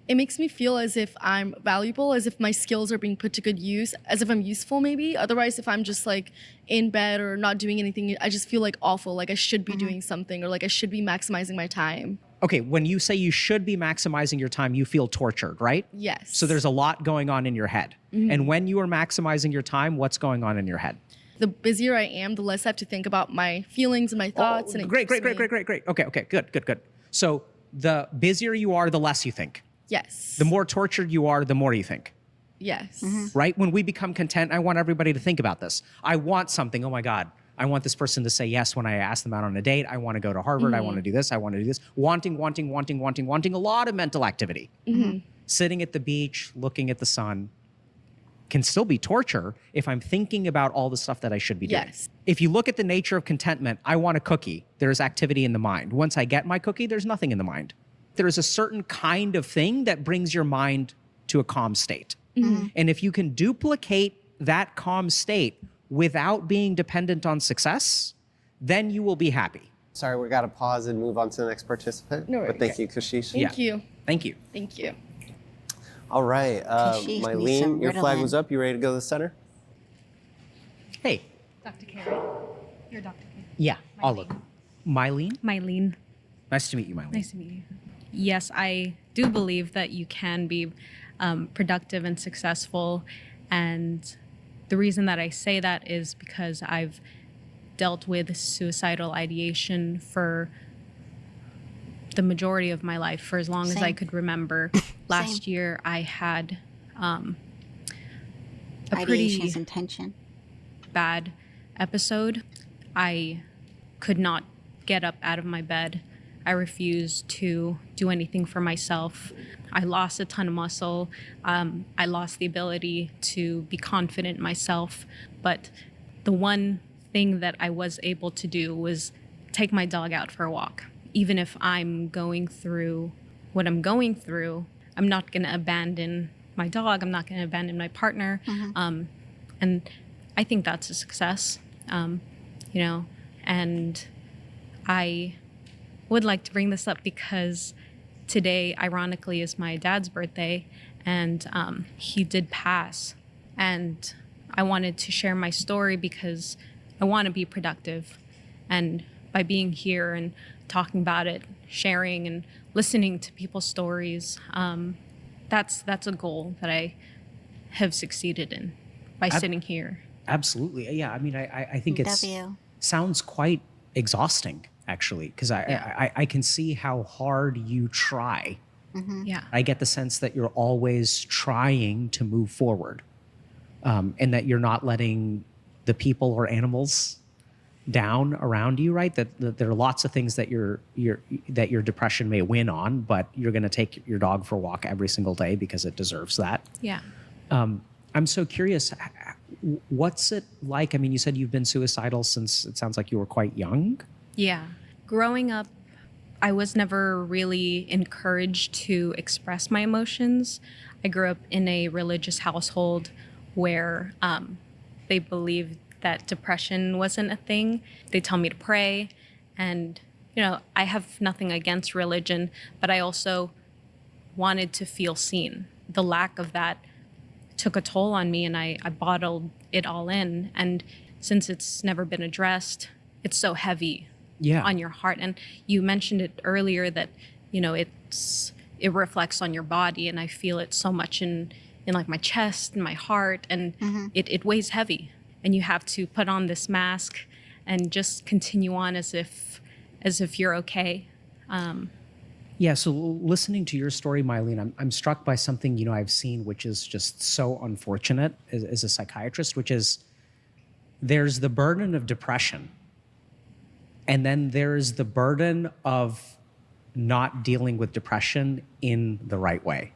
It makes me feel as if I'm valuable, as if my skills are being put to good use, as if I'm useful maybe. Otherwise, if I'm just like in bed or not doing anything, I just feel like awful, like I should be doing something or like I should be maximizing my time. Okay, when you say you should be maximizing your time, you feel tortured, right? Yes. So there's a lot going on in your head. And when you are maximizing your time, what's going on in your head? The busier I am, the less I have to think about my feelings and my thoughts. And it Great. keeps me- Okay, good. So the busier you are, the less you think. Yes. The more tortured you are, the more you think. Yes. Right? When we become content, I want everybody to think about this. I want something. Oh my God. I want this person to say yes when I ask them out on a date. I want to go to Harvard. I want to do this. I want to do this. Wanting. A lot of mental activity. Sitting at the beach, looking at the sun can still be torture if I'm thinking about all the stuff that I should be doing. Yes. If you look at the nature of contentment, I want a cookie. There's activity in the mind. Once I get my cookie, there's nothing in the mind. There is a certain kind of thing that brings your mind to a calm state. And if you can duplicate that calm state without being dependent on success, then you will be happy. Sorry, we got to pause and move on to the next participant. No worries. But thank you, Kashish. Thank you. Thank you. Thank you. All right, Kashish needs some Mylene, your flag Ritalin. was up. You ready to go to the center? Hey. Dr. Carey. You're Dr. Carey. Yeah, I'll look. Mylene? Mylene. Nice to meet you, Mylene. Nice to meet you. Yes, I do believe that you can be productive and successful. And the reason that I say that is because I've dealt with suicidal ideation for the majority of my life, for as long as I could remember. Last year, I had a pretty Ideation's intention. bad episode. I could not get up out of my bed. I refused to do anything for myself. I lost a ton of muscle. I lost the ability to be confident in myself. But the one thing that I was able to do was take my dog out for a walk. Even if I'm going through what I'm going through, I'm not going to abandon my dog. I'm not going to abandon my partner. And I think that's a success, and I would like to bring this up because today, ironically, is my dad's birthday, and he did pass. And I wanted to share my story because I want to be productive. And by being here and talking about it, sharing and listening to people's stories, that's a goal that I have succeeded in by sitting here. Absolutely. Yeah. I mean, I think it sounds quite exhausting, actually, because I can see how hard you try. Yeah. I get the sense that you're always trying to move forward, and that you're not letting the people or animals down around you, right? That there are lots of things that your depression may win on, but you're going to take your dog for a walk every single day because it deserves that. Yeah. I'm so curious, what's it like? I mean, you said you've been suicidal since it sounds like you were quite young. Yeah. Growing up, I was never really encouraged to express my emotions. I grew up in a religious household where they believed that depression wasn't a thing. They tell me to pray. And, I have nothing against religion, but I also wanted to feel seen. The lack of that took a toll on me, and I bottled it all in. And since it's never been addressed, it's so heavy on your heart. And you mentioned it earlier that, it reflects on your body, and I feel it so much in like my chest and my heart, and it weighs heavy. And you have to put on this mask and just continue on as if you're okay. Yeah, so listening to your story, Mylene, I'm struck by something, I've seen, which is just so unfortunate as a psychiatrist, which is there's the burden of depression, and then there's the burden of not dealing with depression in the right way.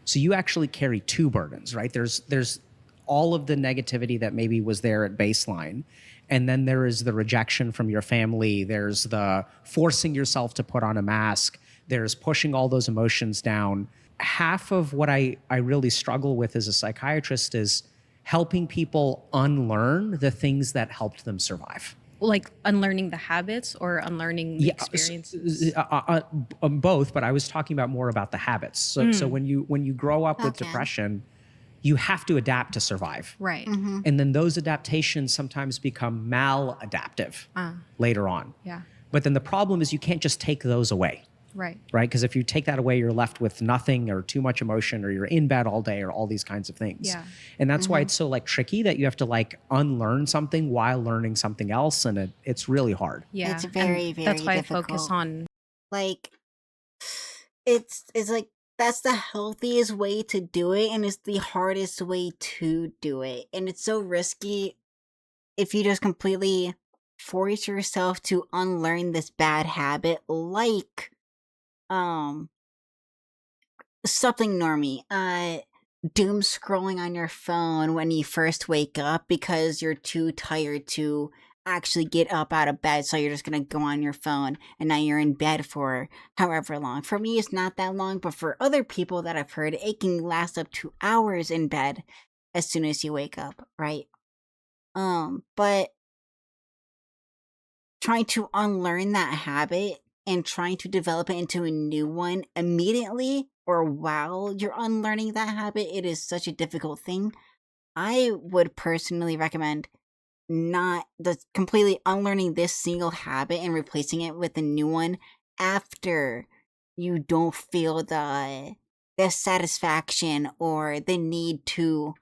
So you actually carry two burdens, right? There's all of the negativity that maybe was there at baseline. And then there is the rejection from your family. There's the forcing yourself to put on a mask. There's pushing all those emotions down. Half of what I really struggle with as a psychiatrist is helping people unlearn the things that helped them survive. Like unlearning the habits or unlearning the experiences? Both, but I was talking about more about the habits. So when you grow up with depression, you have to adapt to survive. Right. And then those adaptations sometimes become maladaptive later on. Yeah. But then the problem is you can't just take those away. Right. Right? Because if you take that away, you're left with nothing or too much emotion, or you're in bed all day, or all these kinds of things. Yeah. And that's why it's so tricky that you have to unlearn something while learning something else. And it's really hard. Yeah. It's very, very that's why difficult. I focus on it's that's the healthiest way to do it, and it's the hardest way to do it. And it's so risky if you just completely force yourself to unlearn this bad habit, like something normie, doom scrolling on your phone when you first wake up because you're too tired to actually get up out of bed, so you're just gonna go on your phone, and now you're in bed for however long. For me, it's not that long, but for other people that I've heard, it can last up to hours in bed as soon as you wake up, right? But trying to unlearn that habit and trying to develop it into a new one immediately or while you're unlearning that habit, it is such a difficult thing. I would personally recommend not completely unlearning this single habit and replacing it with a new one after you don't feel the satisfaction or the need to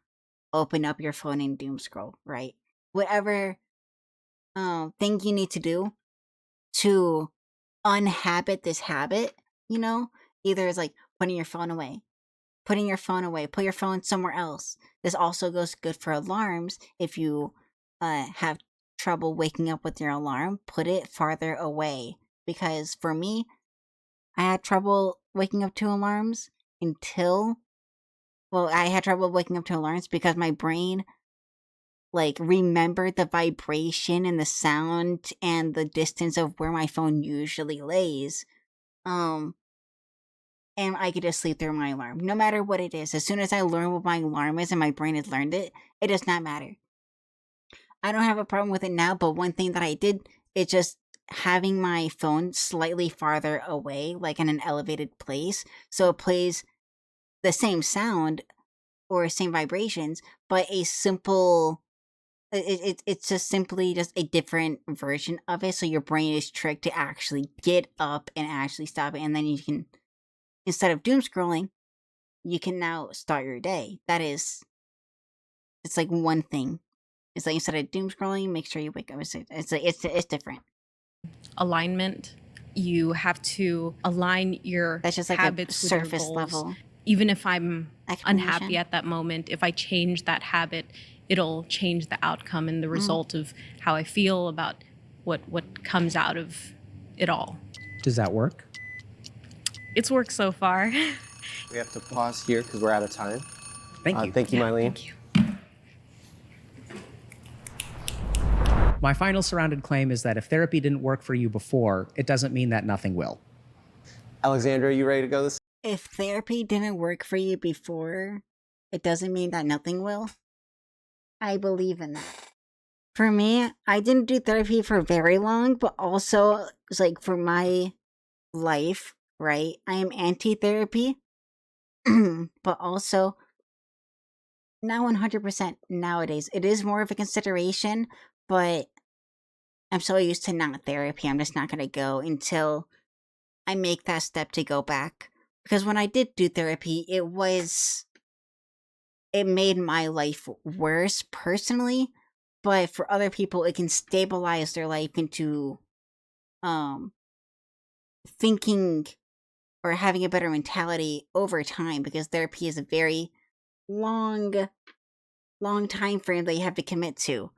open up your phone and doom scroll, right? Whatever thing you need to do to unhabit this habit, either it's putting your phone away, put your phone somewhere else. This also goes good for alarms. If you have trouble waking up with your alarm, put it farther away. Because for me, I had trouble waking up to alarms because my brain remembered the vibration and the sound and the distance of where my phone usually lays. And I could just sleep through my alarm, no matter what it is. As soon as I learn what my alarm is and my brain has learned it, it does not matter. I don't have a problem with it now, but one thing that I did is just having my phone slightly farther away, in an elevated place, so it plays the same sound or same vibrations, but a simple... It's just simply just a different version of it, so your brain is tricked to actually get up and actually stop it, and then you can, instead of doom scrolling, you can now start your day. It's one thing. It's instead of doom scrolling, make sure you wake up. It's different. Alignment. You have to align your That's just habits a surface with your goals. level. Even if I'm Explanation. unhappy at that moment, if I change that habit, it'll change the outcome and the result of how I feel about what comes out of it all. Does that work? It's worked so far. We have to pause here because we're out of time. Thank you. Thank you, Mylene. Thank you. My final surrounded claim is that if therapy didn't work for you before, it doesn't mean that nothing will. Alexandra, are you ready to go this? If therapy didn't work for you before, it doesn't mean that nothing will. I believe in that. For me, I didn't do therapy for very long, but also it's like for my life, right? I am anti-therapy, but also not 100% nowadays. It is more of a consideration, but I'm so used to not therapy. I'm just not going to go until I make that step to go back. Because when I did do therapy, it made my life worse personally, but for other people, it can stabilize their life into thinking or having a better mentality over time, because therapy is a very long time frame that you have to commit to.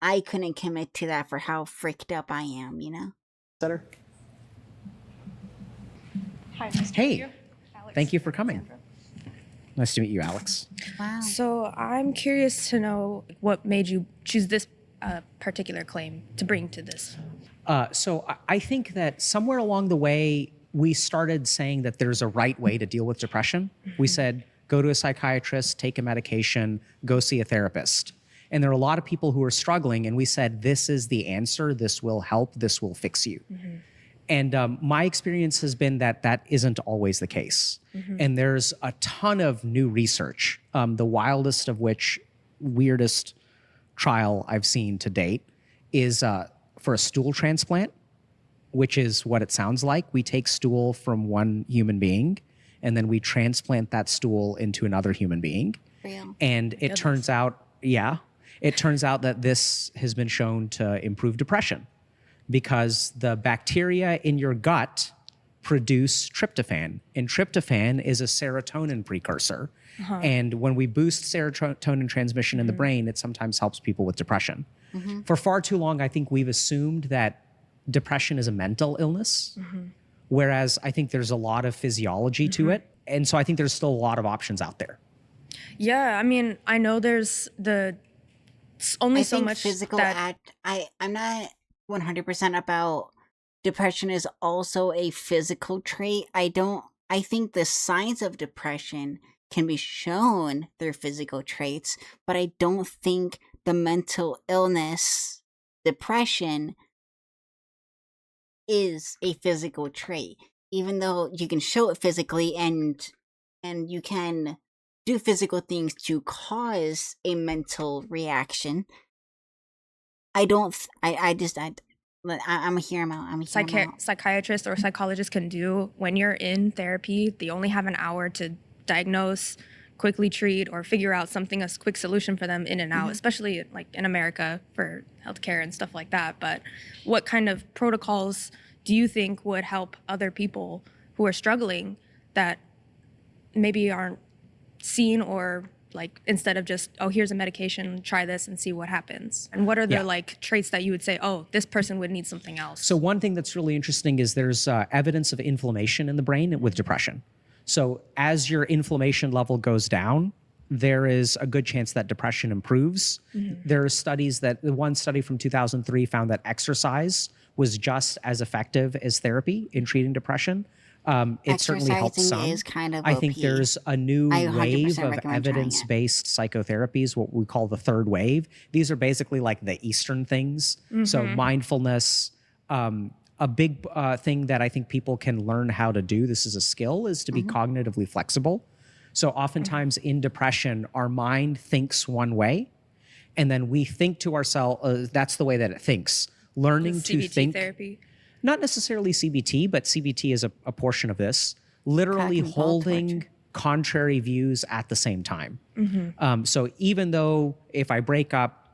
I couldn't commit to that for how freaked up I am, you know? Center. Hi, nice to Hey. meet you. Alex. Thank you for coming. Nice to meet you, Alex. Wow. So I'm curious to know what made you choose this particular claim to bring to this. So I think that somewhere along the way, we started saying that there's a right way to deal with depression. We said, go to a psychiatrist, take a medication, go see a therapist. And there are a lot of people who are struggling, and we said, this is the answer, this will help, this will fix you. And my experience has been that that isn't always the case. And there's a ton of new research, the wildest of which, weirdest trial I've seen to date is for a stool transplant, which is what it sounds like. We take stool from one human being, and then we transplant that stool into another human being. Real. And it turns out, it turns out that this has been shown to improve depression because the bacteria in your gut produce tryptophan, and tryptophan is a serotonin precursor. And when we boost serotonin transmission in the brain, it sometimes helps people with depression. For far too long, I think we've assumed that depression is a mental illness, whereas I think there's a lot of physiology to it. And so I think there's still a lot of options out there. Yeah, I mean, I know there's only I so think much physical that I'm not 100% about depression is also a physical trait. I think the signs of depression can be shown through physical traits, but I don't think the mental illness, depression, is a physical trait. Even though you can show it physically and you can do physical things to cause a mental reaction, I'm a hear him out. psychiatrists or psychologists can do when you're in therapy. They only have an hour to diagnose, quickly treat, or figure out something, a quick solution for them in and out, especially like in America for healthcare and stuff like that. But what kind of protocols do you think would help other people who are struggling that maybe aren't seen, or like instead of just, oh, here's a medication, try this and see what happens? And what are the like traits that you would say, oh, this person would need something else? So one thing that's really interesting is there's evidence of inflammation in the brain with depression. So as your inflammation level goes down, there is a good chance that depression improves. There are studies that, one study from 2003 found that exercise was just as effective as therapy in treating depression. It certainly helps some. Is kind of I think OP. there's a new I 100% wave of recommend trying it. evidence-based psychotherapies, what we call the third wave. These are basically like the Eastern things. So mindfulness, a big thing that I think people can learn how to do, this is a skill, is to be cognitively flexible. So oftentimes in depression, our mind thinks one way, and then we think to ourselves, that's the way that it thinks. Learning to CBT think, therapy. not necessarily CBT, but CBT is a portion of this, literally Cognitive holding contrary views at the same time. So even though if I break up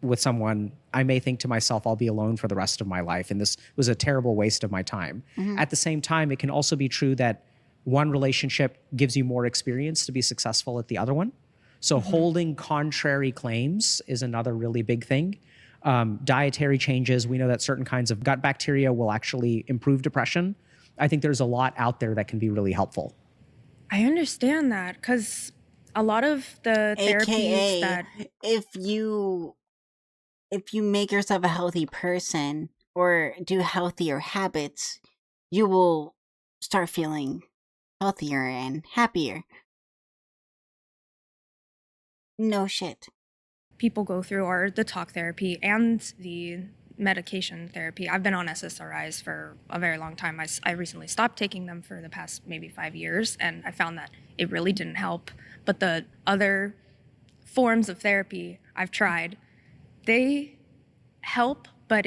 with someone, I may think to myself, I'll be alone for the rest of my life, and this was a terrible waste of my time. At the same time, it can also be true that one relationship gives you more experience to be successful at the other one. So holding contrary claims is another really big thing. dietary changes. We know that certain kinds of gut bacteria will actually improve depression. I think there's a lot out there that can be really helpful. I understand that because a lot of the therapies AKA, that if you make yourself a healthy person or do healthier habits, you will start feeling healthier and happier. No shit. people go through are the talk therapy and the medication therapy. I've been on SSRIs for a very long time. I recently stopped taking them for the past maybe 5 years, and I found that it really didn't help. But the other forms of therapy I've tried, they help, but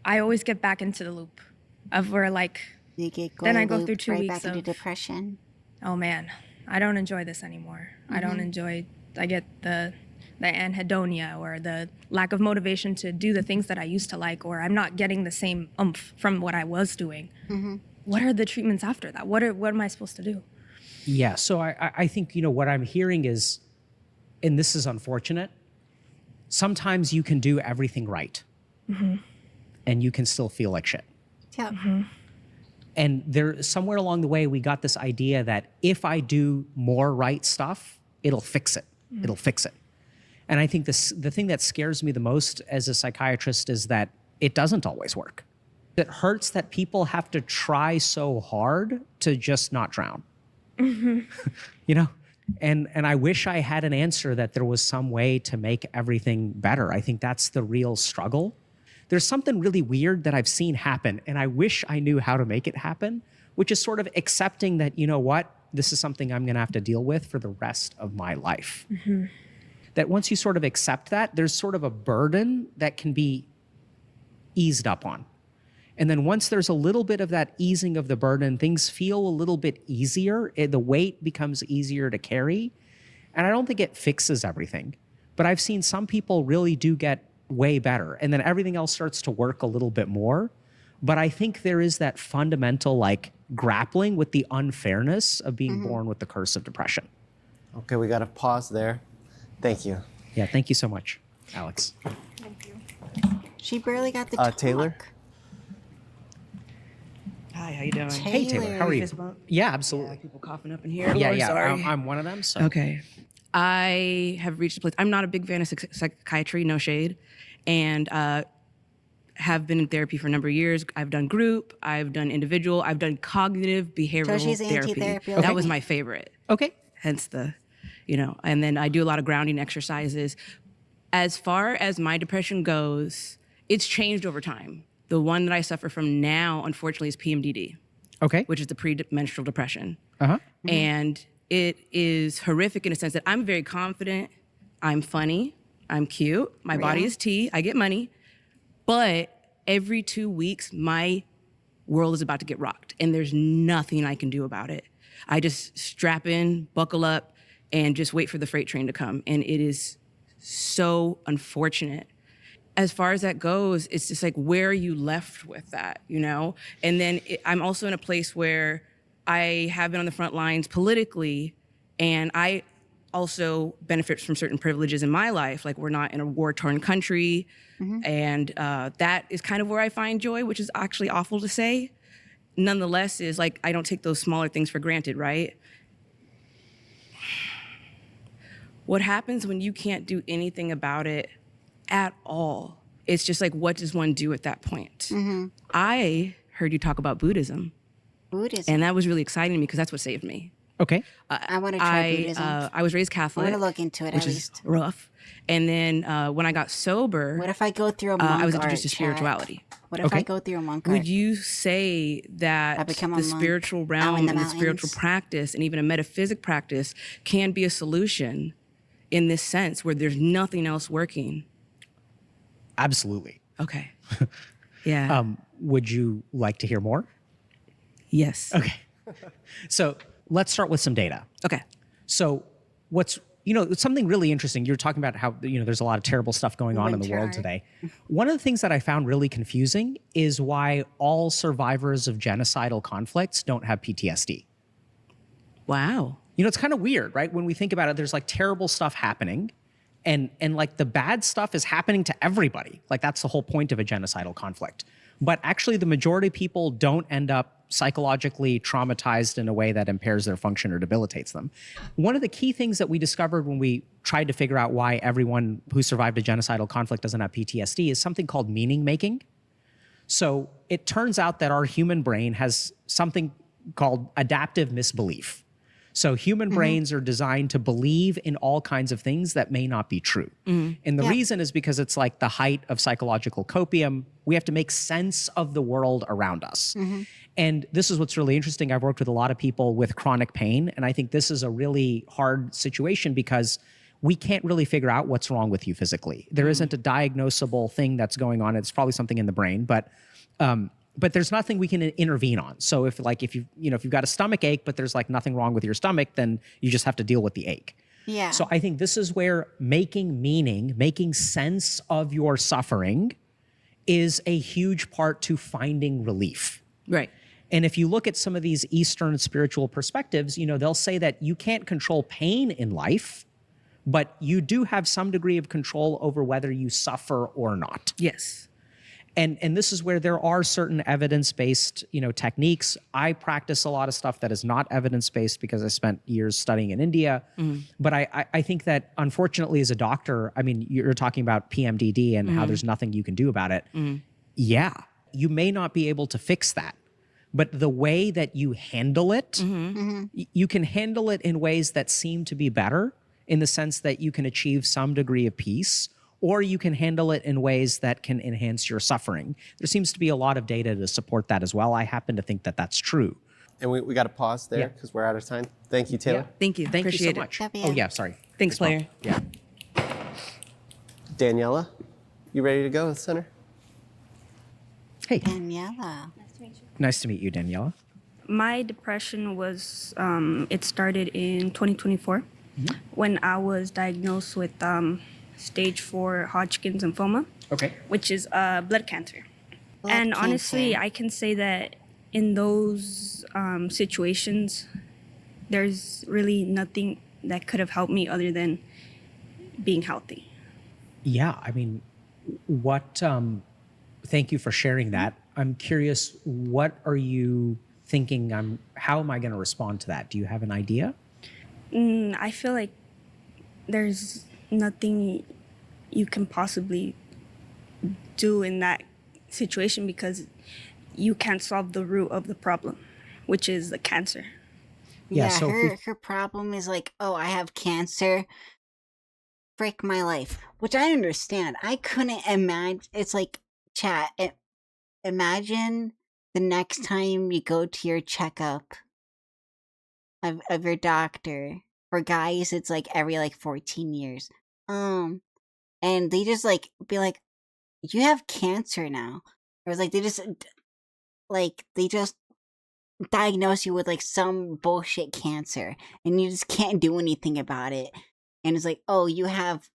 I always get back into the loop of where then I go through 2 right weeks back into of depression. oh man, I don't enjoy this anymore. I don't enjoy, I get the anhedonia or the lack of motivation to do the things that I used to like, or I'm not getting the same oomph from what I was doing. What are the treatments after that? What am I supposed to do? Yeah, so I think, what I'm hearing is, and this is unfortunate, sometimes you can do everything right and you can still feel like shit. Yeah. And there, somewhere along the way, we got this idea that if I do more right stuff, it'll fix it. It'll fix it. And I think the thing that scares me the most as a psychiatrist is that it doesn't always work. It hurts that people have to try so hard to just not drown. And I wish I had an answer that there was some way to make everything better. I think that's the real struggle. There's something really weird that I've seen happen, and I wish I knew how to make it happen, which is sort of accepting that, this is something I'm going to have to deal with for the rest of my life. That once you sort of accept that, there's sort of a burden that can be eased up on. And then once there's a little bit of that easing of the burden, things feel a little bit easier. The weight becomes easier to carry. And I don't think it fixes everything, but I've seen some people really do get way better. And then everything else starts to work a little bit more. But I think there is that fundamental grappling with the unfairness of being born with the curse of depression. Okay, we got to pause there. Thank you. Yeah, thank you so much, Alex. Thank you. She barely got the talk. Taylor? Hi, how you doing? Hey, Taylor, how are you? Yeah, absolutely. People coughing up in here. Yeah, Lord, yeah, sorry. I'm one of them. So. Okay. I have reached a place, I'm not a big fan of psychiatry, no shade, and have been in therapy for a number of years. I've done group, I've done individual, I've done cognitive behavioral she's therapy. anti-therapy. That was my favorite. Okay. Hence the, and then I do a lot of grounding exercises. As far as my depression goes, it's changed over time. The one that I suffer from now, unfortunately, is PMDD. Okay. Which is the premenstrual depression. Uh-huh. And it is horrific in a sense that I'm very confident, I'm funny, I'm cute, my body is tea, I get money, but every 2 weeks, my world is about to get rocked, and there's nothing I can do about it. I just strap in, buckle up, and just wait for the freight train to come, and it is so unfortunate. As far as that goes, it's just where are you left with that, And then I'm also in a place where I have been on the front lines politically, and I also benefit from certain privileges in my life. We're not in a war-torn country, and that is kind of where I find joy, which is actually awful to say. Nonetheless, is I don't take those smaller things for granted, right? What happens when you can't do anything about it at all? It's just what does one do at that point? I heard you talk about Buddhism. And that was really exciting to me because that's what saved me. Okay. I want to try Buddhism. I was raised Catholic. I want to look into it which at is least. rough. And then when I got sober, What if I go through a monk I was art, introduced to Chad? spirituality. What if I go through a monk art? Would you say that become a the monk spiritual out realm in the and the spiritual mountains? practice and even a metaphysic practice can be a solution in this sense where there's nothing else working? Absolutely. Okay. Yeah. Would you like to hear more? Yes. Okay. So let's start with some data. Okay. So what's, something really interesting. You're talking about how, there's a lot of terrible stuff going on in the world today. One of the things that I found really confusing is why all survivors of genocidal conflicts don't have PTSD. Wow. It's kind of weird, right? When we think about it, there's terrible stuff happening. And like the bad stuff is happening to everybody. Like that's the whole point of a genocidal conflict. But actually the majority of people don't end up psychologically traumatized in a way that impairs their function or debilitates them. One of the key things that we discovered when we tried to figure out why everyone who survived a genocidal conflict doesn't have PTSD is something called meaning making. So it turns out that our human brain has something called adaptive misbelief. So human brains are designed to believe in all kinds of things that may not be true. And the reason is because it's like the height of psychological copium. We have to make sense of the world around us. And this is what's really interesting. I've worked with a lot of people with chronic pain, and I think this is a really hard situation because we can't really figure out what's wrong with you physically. There isn't a diagnosable thing that's going on. It's probably something in the brain, but there's nothing we can intervene on. So if you've got a stomach ache, but there's like nothing wrong with your stomach, then you just have to deal with the ache. Yeah. So I think this is where making meaning, making sense of your suffering is a huge part to finding relief. Right. And if you look at some of these Eastern spiritual perspectives, they'll say that you can't control pain in life, but you do have some degree of control over whether you suffer or not. Yes. And this is where there are certain evidence-based, techniques. I practice a lot of stuff that is not evidence-based because I spent years studying in India. But I think that unfortunately as a doctor, I mean, you're talking about PMDD and how there's nothing you can do about it. Yeah, you may not be able to fix that. But the way that you handle it, you can handle it in ways that seem to be better in the sense that you can achieve some degree of peace, or you can handle it in ways that can enhance your suffering. There seems to be a lot of data to support that as well. I happen to think that that's true. And we got to pause there because we're out of time. Thank you, Taylor. Thank you. Thank Appreciate you so it. much. Oh, yeah, sorry. Thanks, player. Yeah. Daniela, you ready to go, Center? Hey. Daniela. Nice to meet you, Daniela. My depression was, it started in 2024 when I was diagnosed with stage 4 Hodgkin's lymphoma, which is blood cancer. And honestly, I can say that in those situations, there's really nothing that could have helped me other than being healthy. Yeah, I mean, thank you for sharing that. I'm curious, what are you thinking? How am I going to respond to that? Do you have an idea? I feel like there's nothing you can possibly do in that situation because you can't solve the root of the problem, which is the cancer. Yeah, so her problem is like, oh, I have cancer. Frick my life, which I understand. I couldn't imagine. It's like, chat. Imagine the next time you go to your checkup of your doctor. For guys, it's like every 14 years. And they just be like, you have cancer now. Or it's like they just diagnose you with some bullshit cancer and you just can't do anything about it. And it's like, oh, you have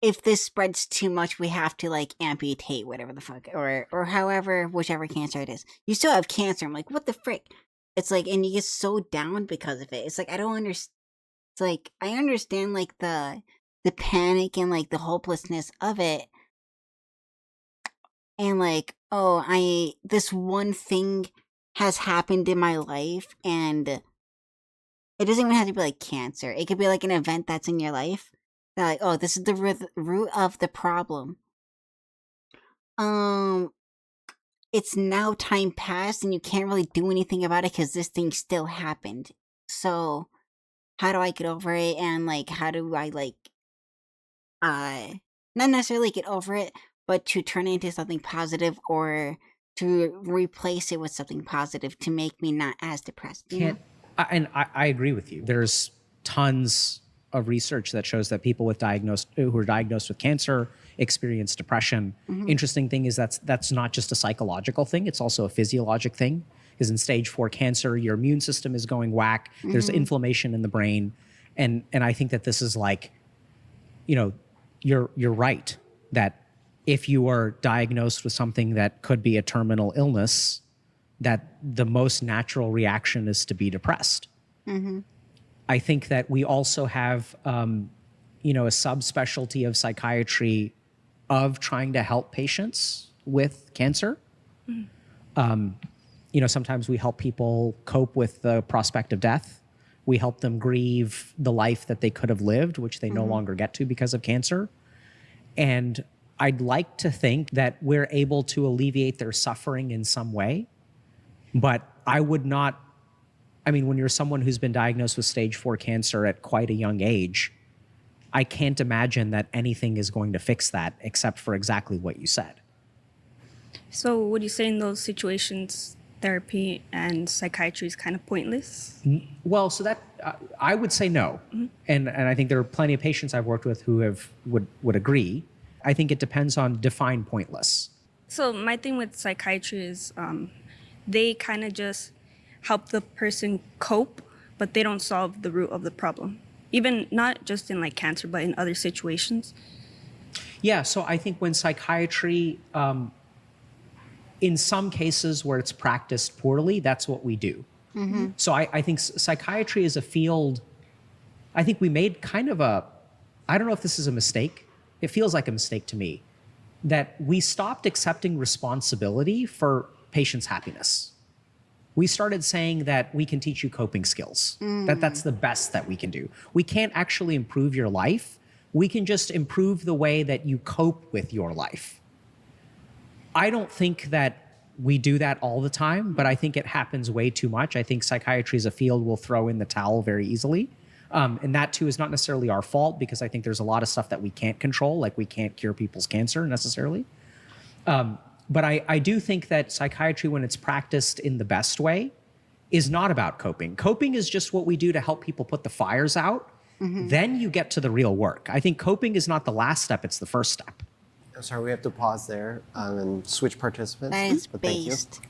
if this spreads too much, we have to amputate whatever the fuck or whichever cancer it is. You still have cancer. I'm like, what the frick? It's like, and you get so down because of it. It's like, I don't understand. It's like, I understand the panic and the hopelessness of it. And this one thing has happened in my life, and it doesn't even have to be cancer. It could be an event that's in your life. That oh, this is the root of the problem. It's now time passed, and you can't really do anything about it because this thing still happened. So, how do I get over it? And how do I not necessarily get over it, but to turn it into something positive or to replace it with something positive to make me not as depressed. You know? And I agree with you. There's tons of research that shows that people who are diagnosed with cancer experience depression. Interesting thing is that's not just a psychological thing, it's also a physiologic thing. Because in stage 4 cancer, your immune system is going whack, there's inflammation in the brain. And I think that this is you're right that if you are diagnosed with something that could be a terminal illness, that the most natural reaction is to be depressed. I think that we also have, you know, a subspecialty of psychiatry of trying to help patients with cancer. You know, sometimes we help people cope with the prospect of death. We help them grieve the life that they could have lived, which they no longer get to because of cancer. And I'd like to think that we're able to alleviate their suffering in some way. But I would not, I mean, when you're someone who's been diagnosed with stage 4 cancer at quite a young age, I can't imagine that anything is going to fix that except for exactly what you said. So would you say in those situations, therapy and psychiatry is kind of pointless? Well, so that I would say no, and I think there are plenty of patients I've worked with who would agree. I think it depends on define pointless. So my thing with psychiatry is they kind of just help the person cope, but they don't solve the root of the problem. Even not just in like cancer, but in other situations. Yeah, so I think when psychiatry, in some cases where it's practiced poorly, that's what we do. So I think psychiatry is a field, I think we made kind of a, I don't know if this is a mistake. It feels like a mistake to me that we stopped accepting responsibility for patients' happiness. We started saying that we can teach you coping skills, that that's the best that we can do. We can't actually improve your life. We can just improve the way that you cope with your life. I don't think that we do that all the time, but I think it happens way too much. I think psychiatry as a field will throw in the towel very easily. And that too is not necessarily our fault because I think there's a lot of stuff that we can't control, like we can't cure people's cancer necessarily. But I do think that psychiatry, when it's practiced in the best way, is not about coping. Coping is just what we do to help people put the fires out. Then you get to the real work. I think coping is not the last step, it's the first step. I'm sorry, we have to pause there and switch participants. That is but thank you. based.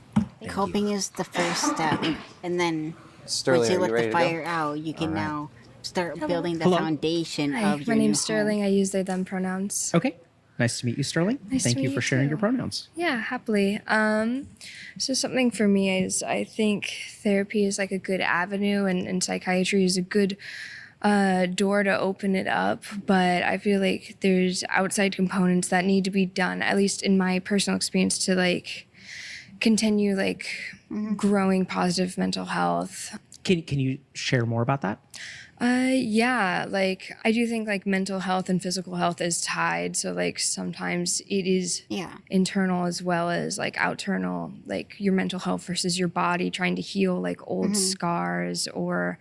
Coping is the first step. And then Sterling, once you are let you ready the to go? fire out, you can now start building the Hello. foundation Hi, of your my new name's home. Sterling. I use they, them pronouns. Okay. Nice to meet you, Sterling. Nice to Thank you meet for you sharing too. your pronouns. Yeah, happily. So something for me is I think therapy is like a good avenue and psychiatry is a good door to open it up. But I feel like there's outside components that need to be done, at least in my personal experience, to like continue like growing positive mental health. Can you share more about that? Yeah, like I do think like mental health and physical health is tied. So like sometimes it is internal as well as like outternal, like your mental health versus your body trying to heal like old scars or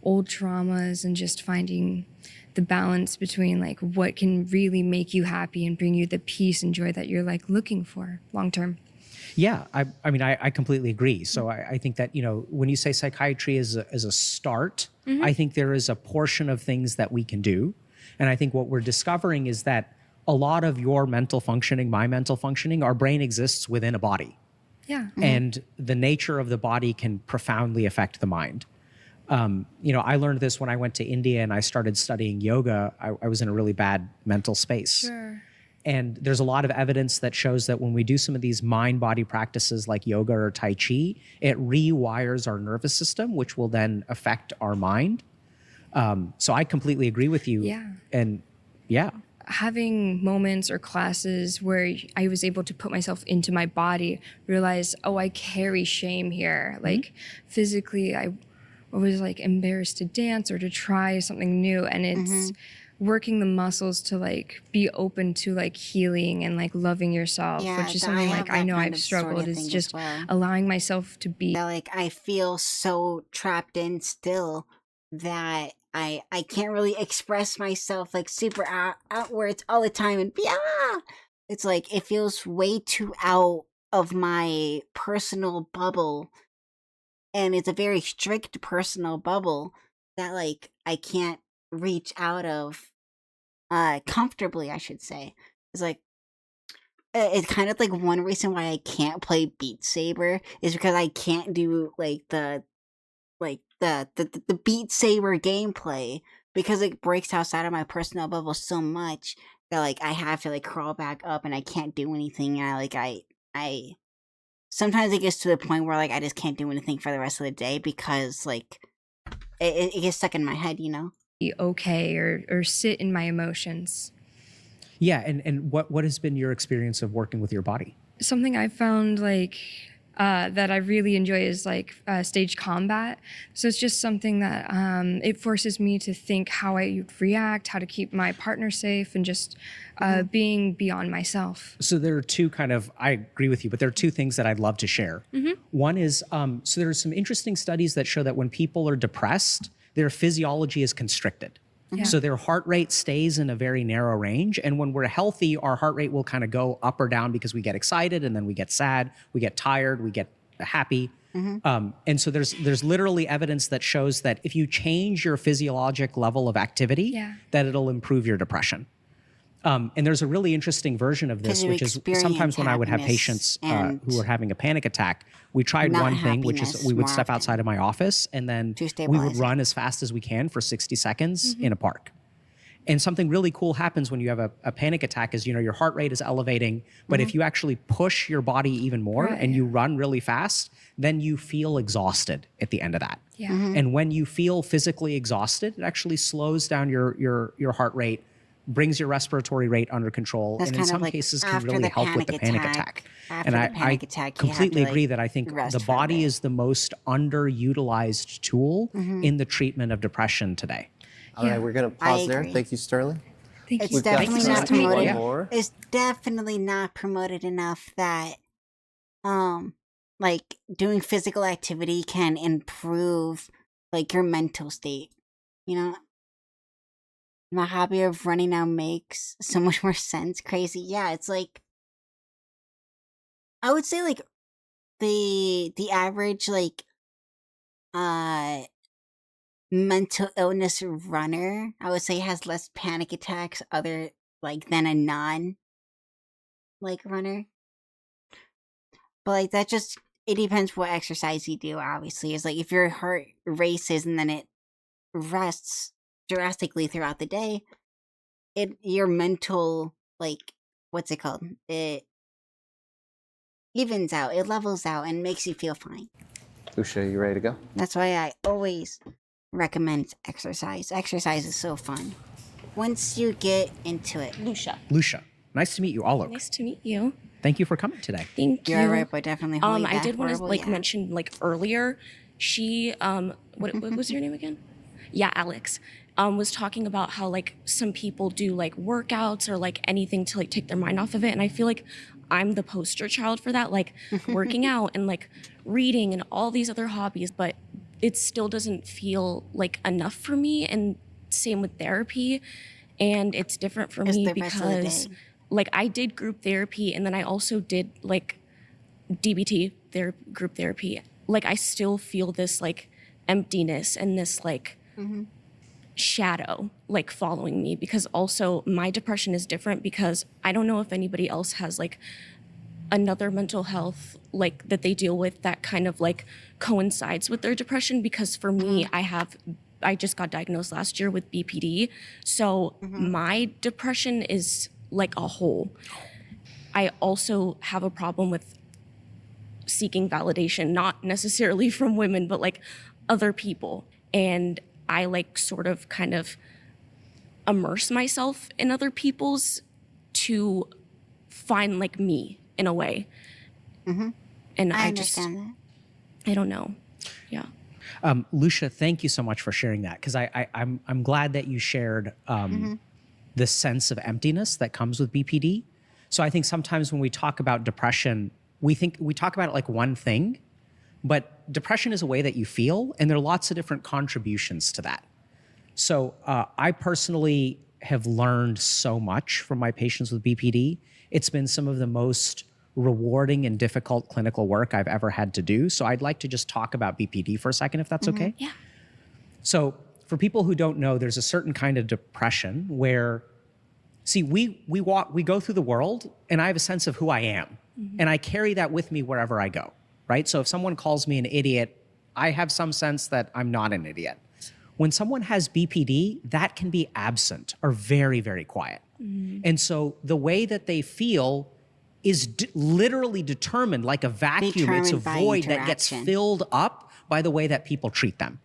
old traumas and just finding the balance between like what can really make you happy and bring you the peace and joy that you're like looking for long term. Yeah, I mean, I completely agree. So I think that, you know, when you say psychiatry is a start, I think there is a portion of things that we can do. And I think what we're discovering is that a lot of your mental functioning, my mental functioning, our brain exists within a body. Yeah. And the nature of the body can profoundly affect the mind. You know, I learned this when I went to India and I started studying yoga. I was in a really bad mental space. Sure. And there's a lot of evidence that shows that when we do some of these mind-body practices like yoga or Tai Chi, it rewires our nervous system, which will then affect our mind. So I completely agree with you. Yeah. And yeah. Having moments or classes where I was able to put myself into my body, realize, oh, I carry shame here. Like physically, I was like embarrassed to dance or to try something new. And it's working the muscles to like be open to like healing and like loving yourself, which is something like I know I've struggled is just allowing myself to be. Like I feel so trapped in still that I can't really express myself like super outwards all the time and it's like it feels way too out of my personal bubble, and it's a very strict personal bubble that like I can't reach out of comfortably, I should say. It's like it's kind of like one reason why I can't play Beat Saber is because I can't do like the Beat Saber gameplay because it breaks outside of my personal bubble so much that like I have to like crawl back up and I can't do anything. And I sometimes it gets to the point where like I just can't do anything for the rest of the day because like it gets stuck in my head, Be okay or sit in my emotions. Yeah, and what has been your experience of working with your body? Something I found that I really enjoy is stage combat. So it's just something that it forces me to think how I react, how to keep my partner safe, and just being beyond myself. So there are two I agree with you, but there are two things that I'd love to share. One is, so there are some interesting studies that show that when people are depressed, their physiology is constricted. Yeah. So their heart rate stays in a very narrow range. And when we're healthy, our heart rate will kind of go up or down because we get excited and then we get sad, we get tired, we get happy. And so there's literally evidence that shows that if you change your physiologic level of activity, that it'll improve your depression. And there's a really interesting version of this, which is sometimes when I would have patients who were having a panic attack, we tried one thing, which is we would step outside of my office and then we would run as fast as we can for 60 seconds in a park. And something really cool happens when you have a panic attack is, your heart rate is elevating, but if you actually push your body even more and you run really fast, then you feel exhausted at the end of that. Yeah. And when you feel physically exhausted, it actually slows down your heart rate, brings your respiratory rate under control, and in some cases can really help with the panic attack. And I completely agree that I think the body is the most underutilized tool in the treatment of depression today. All right, we're going to pause there. Thank you, Sterling. It's definitely not promoted. It's definitely not promoted enough that, doing physical activity can improve, your mental state. My hobby of running now makes so much more sense. Crazy. Yeah, it's I would say the average mental illness runner, I would say has less panic attacks than a non runner. But that just, it depends what exercise you do, obviously. It's if your heart races and then it rests drastically throughout the day, your mental, what's it called? It evens out, it levels out and makes you feel fine. Lucia, you ready to go? That's why I always recommend exercise. Exercise is so fun once you get into it. Lucia, nice to meet you, Alok. Nice to meet you. Thank you for coming today. Thank you. You're right, but definitely I did want to mention earlier, she what was your name again? Yeah, Alex. Was talking about how some people do workouts or anything to take their mind off of it, and I feel like I'm the poster child for that, working out and reading and all these other hobbies, but it still doesn't feel enough for me. And same with therapy, and it's different for me because I did group therapy and then I also did DBT group therapy. I still feel this emptiness and this shadow following me, because also my depression is different because I don't know if anybody else has another mental health that they deal with that kind of coincides with their depression, because for me I just got diagnosed last year with BPD, so my depression is a whole. I also have a problem with seeking validation, not necessarily from women but other people, and I sort of kind of immerse myself in other people's to find me in a way. And I understand that. I don't know. Yeah. Lucia, thank you so much for sharing that, because I'm glad that you shared the sense of emptiness that comes with BPD. So I think sometimes when we talk about depression, we talk about it one thing, but depression is a way that you feel, and there are lots of different contributions to that. So I personally have learned so much from my patients with BPD. It's been some of the most rewarding and difficult clinical work I've ever had to do. So I'd like to just talk about BPD for a second, if that's okay. Yeah. So for people who don't know, there's a certain kind of depression where, we go through the world and I have a sense of who I am, and I carry that with me wherever I go, right? So if someone calls me an idiot, I have some sense that I'm not an idiot. When someone has BPD, that can be absent or very, very quiet. And so the way that they feel is literally determined like a vacuum. It's a void that gets filled up by the way that people treat them.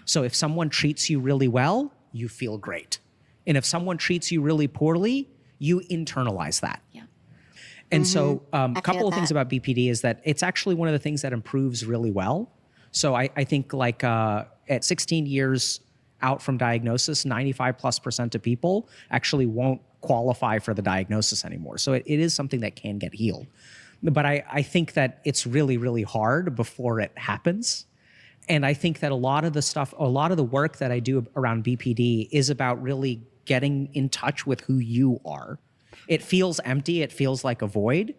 So if someone treats you really well, you feel great. And if someone treats you really poorly, you internalize that. And so a couple of things about BPD is that it's actually one of the things that improves really well. So I think like at 16 years out from diagnosis, 95+% of people actually won't qualify for the diagnosis anymore. So it is something that can get healed. But I think that it's really, really hard before it happens. And I think that a lot of the work that I do around BPD is about really getting in touch with who you are. It feels empty. It feels like a void.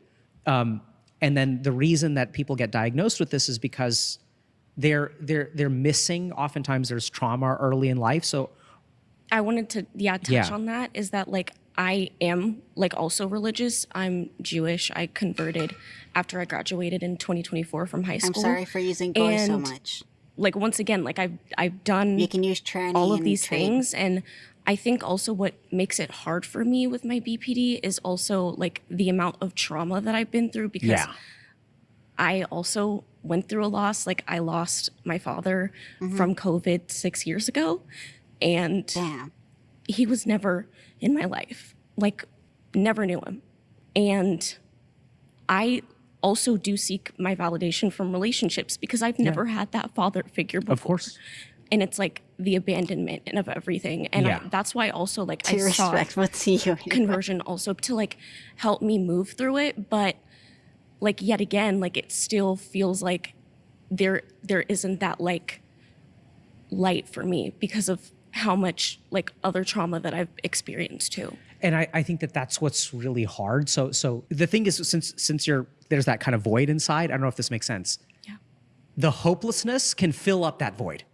And then the reason that people get diagnosed with this is because they're missing. Oftentimes there's trauma early in life. So I wanted to touch on that, is that like I am like also religious. I'm Jewish. I converted after I graduated in 2024 from high school. I'm sorry for using goy so much. Like once again, like I've done you can use tranny all of these trade. things, and I think also what makes it hard for me with my BPD is also like the amount of trauma that I've been through, because I also went through a loss. Like I lost my father from COVID 6 years ago, and he was never in my life, like never knew him. And I also do seek my validation from relationships because I've never had that father figure before. Of course. And it's like the abandonment and of everything. And that's why also like I sought conversion also to like help me move through it. But like yet again, like it still feels like there isn't that like light for me because of how much like other trauma that I've experienced too. And I think that that's what's really hard. So the thing is, since there's that kind of void inside, I don't know if this makes sense. Yeah. The hopelessness can fill up that void.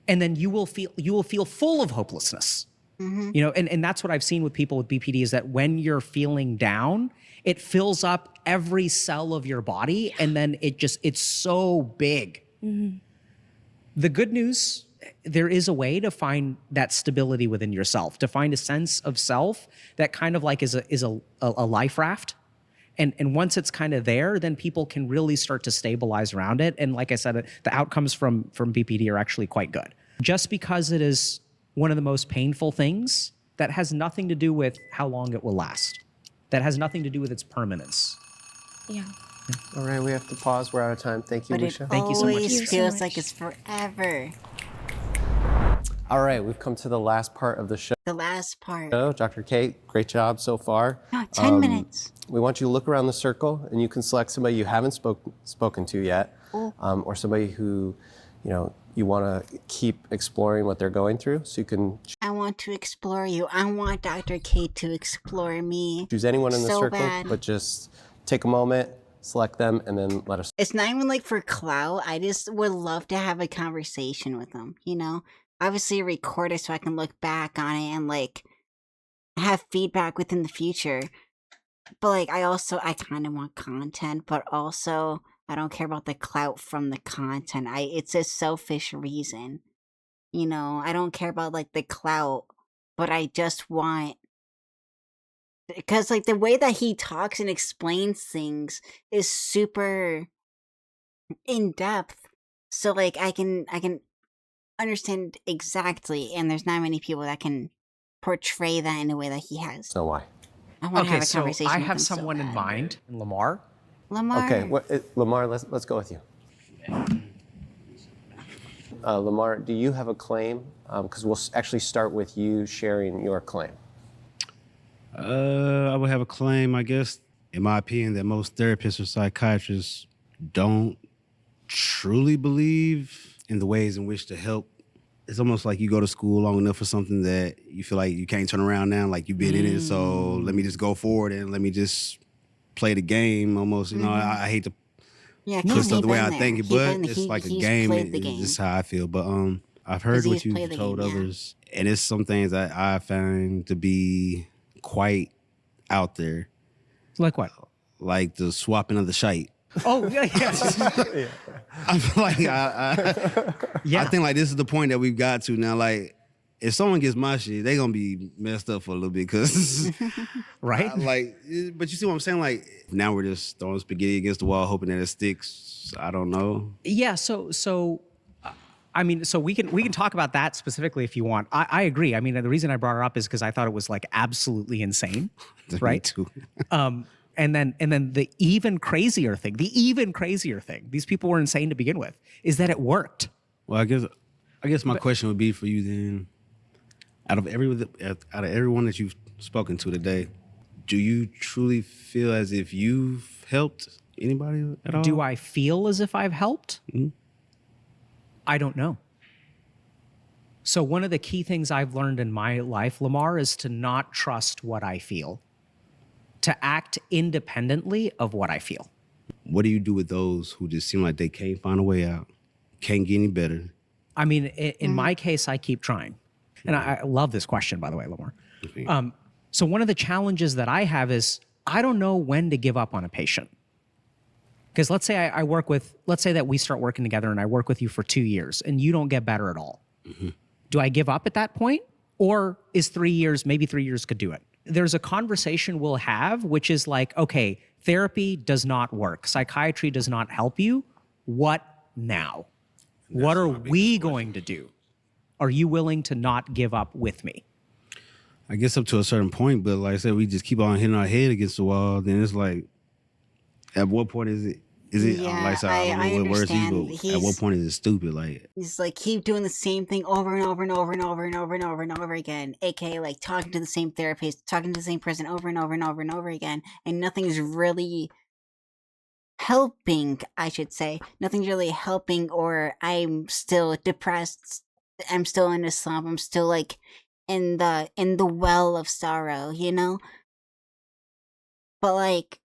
And then you will feel full of hopelessness. You know, and that's what I've seen with people with BPD is that when you're feeling down, it fills up every cell of your body, and then it's so big. The good news, there is a way to find that stability within yourself, to find a sense of self that kind of like is a life raft. And once it's kind of there, then people can really start to stabilize around it. And like I said, the outcomes from BPD are actually quite good. Just because it is one of the most painful things, that has nothing to do with how long it will last. That has nothing to do with its permanence. Yeah. All right, we have to pause. We're out of time. Thank you, But Lucia. it always feels like it's forever. All right, we've come to the last part of the show. The last part. Dr. Kate, great job so far. No, 10 minutes. We want you to look around the circle, and you can select somebody you haven't spoken to yet, or somebody who, you want to keep exploring what they're going through. So you can I want to explore you. I want Dr. Kate to explore me. choose anyone in the So circle, bad. but just take a moment, select them, and then let us. It's not even like for clout. I just would love to have a conversation with them, Obviously record it so I can look back on it and like have feedback within the future. But like I kind of want content, but also I don't care about the clout from the content. It's a selfish reason. I don't care about like the clout, but I just want, because like the way that he talks and explains things is super in depth. So like I can understand exactly, and there's not many people that can portray that in a way that he has. So why? I want to have a so conversation I with have him so someone in bad. mind, Lamar. Okay, Lamar, let's go with you. Lamar, do you have a claim? Because we'll actually start with you sharing your claim. I would have a claim, I guess, in my opinion, that most therapists or psychiatrists don't truly believe in the ways in which to help. It's almost like you go to school long enough for something that you feel like you can't turn around now, like you've been in it, so let me just go forward and let me just play the game almost. I hate to put stuff the way I think it, but it's like a game. It's just how I feel. But I've heard what you've told others, and it's some things that I find to be quite out there. Like what? Like the swapping of the shite. Oh, yeah. I'm like, I think like this is the point that we've got to now. Like, if someone gets my shit, they gonna be messed up for a little bit, cause right. But you see what I'm saying? Like, now we're just throwing spaghetti against the wall, hoping that it sticks. I don't know. Yeah. So I mean, so we can talk about that specifically if you want. I agree. I mean, the reason I brought her up is because I thought it was like absolutely insane, right? Me too. And then the even crazier thing, these people were insane to begin with, is that it worked. Well, I guess my question would be for you then. Out of everyone that you've spoken to today, do you truly feel as if you've helped anybody at all? Do I feel as if I've helped? Mhm. I don't know. So one of the key things I've learned in my life, Lamar, is to not trust what I feel, to act independently of what I feel. What do you do with those who just seem like they can't find a way out, can't get any better? I mean, in my case, I keep trying. And I love this question, by the way, Lamar. So one of the challenges that I have is I don't know when to give up on a patient. Because let's say let's say that we start working together and I work with you for 2 years and you don't get better at all. Mm-hmm. Do I give up at that point? Or is 3 years, maybe 3 years could do it? There's a conversation we'll have, which is like, okay, therapy does not work. Psychiatry does not help you. What now? What are we going to do? Are you willing to not give up with me? I guess up to a certain point, but like I said, we just keep on hitting our head against the wall. Then it's like, at what point is it? Yeah, like I said, I don't know what words understand. use, but at what point is it stupid? Like, He's like, keep doing the same thing over and over and over and over and over and over and over again. AKA like talking to the same therapist, talking to the same person over and over and over and over again. And nothing's really helping, I should say. Nothing's really helping, or I'm still depressed. I'm still in a slump. I'm still like in the well of sorrow, you know? But like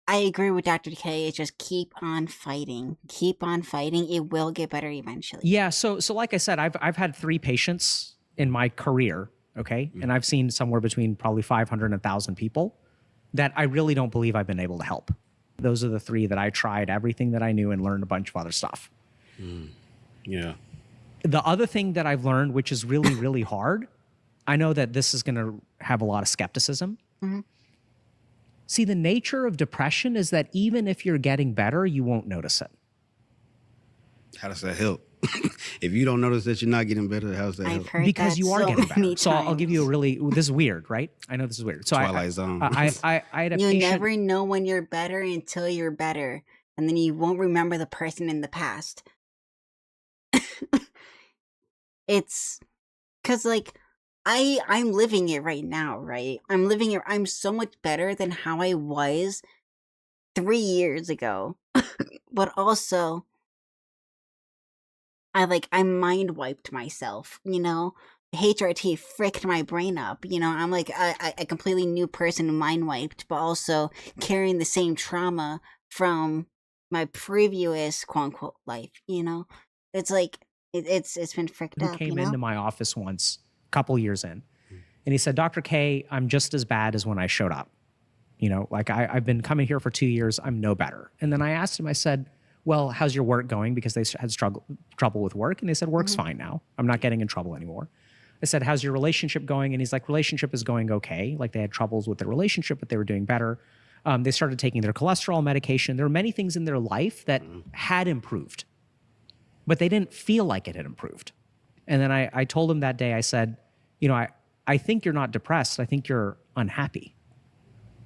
I agree with Dr. K. It's just keep on fighting. Keep on fighting. It will get better eventually. Yeah. So like I said, I've had 3 patients in my career. Okay. And I've seen somewhere between probably 500 and 1,000 people that I really don't believe I've been able to help. Those are the 3 that I tried everything that I knew and learned a bunch of other stuff. yeah. The other thing that I've learned, which is really, really hard, I know that this is going to have a lot of skepticism. Mm-hmm. See, the nature of depression is that even if you're getting better, you won't notice it. How does that help? If you don't notice that you're not getting better, how does that help? Because you are getting better. So I'll give you a really, this is weird, right? I know this is weird. So Twilight Zone. I had a You'll patient. never know when you're better until you're better. And then you won't remember the person in the past. It's because like I'm living it right now, right? I'm living it. I'm so much better than how I was 3 years ago. But also I mind wiped myself, you know? HRT fricked my brain up, you know? I'm like a completely new person, mind wiped, but also carrying the same trauma from my previous quote unquote life, you know? It's like it's been fricked Who up. came you know? into my office once, a couple years in, and he said, Dr. K, I'm just as bad as when I showed up. You know, like I've been coming here for 2 years, I'm no better. And then I asked him, I said, well, how's your work going? Because they had trouble with work. And they said, work's fine now. I'm not getting in trouble anymore. I said, how's your relationship going? And he's like, relationship is going okay. Like they had troubles with their relationship, but they were doing better. They started taking their cholesterol medication. There were many things in their life that had improved, but they didn't feel like it had improved. And then I told him that day, I said, you know, I think you're not depressed. I think you're unhappy.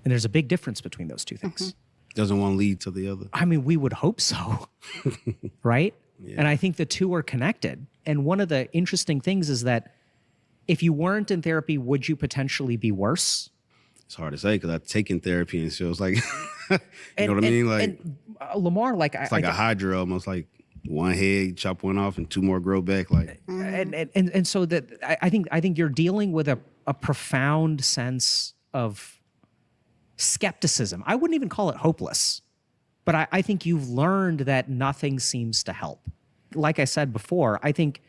And there's a big difference between those two things. Doesn't one lead to the other? I mean, we would hope so, right? Yeah. And I think the two are connected. And one of the interesting things is that if you weren't in therapy, would you potentially be worse? It's hard to say because I've taken therapy and it feels like, you know what I mean? Like Lamar, like it's like a hydra, almost like one head, chop one off, and 2 more grow back. Like, and so that I think you're dealing with a profound sense of skepticism. I wouldn't even call it hopeless, but I think you've learned that nothing seems to help. Like I said before, I think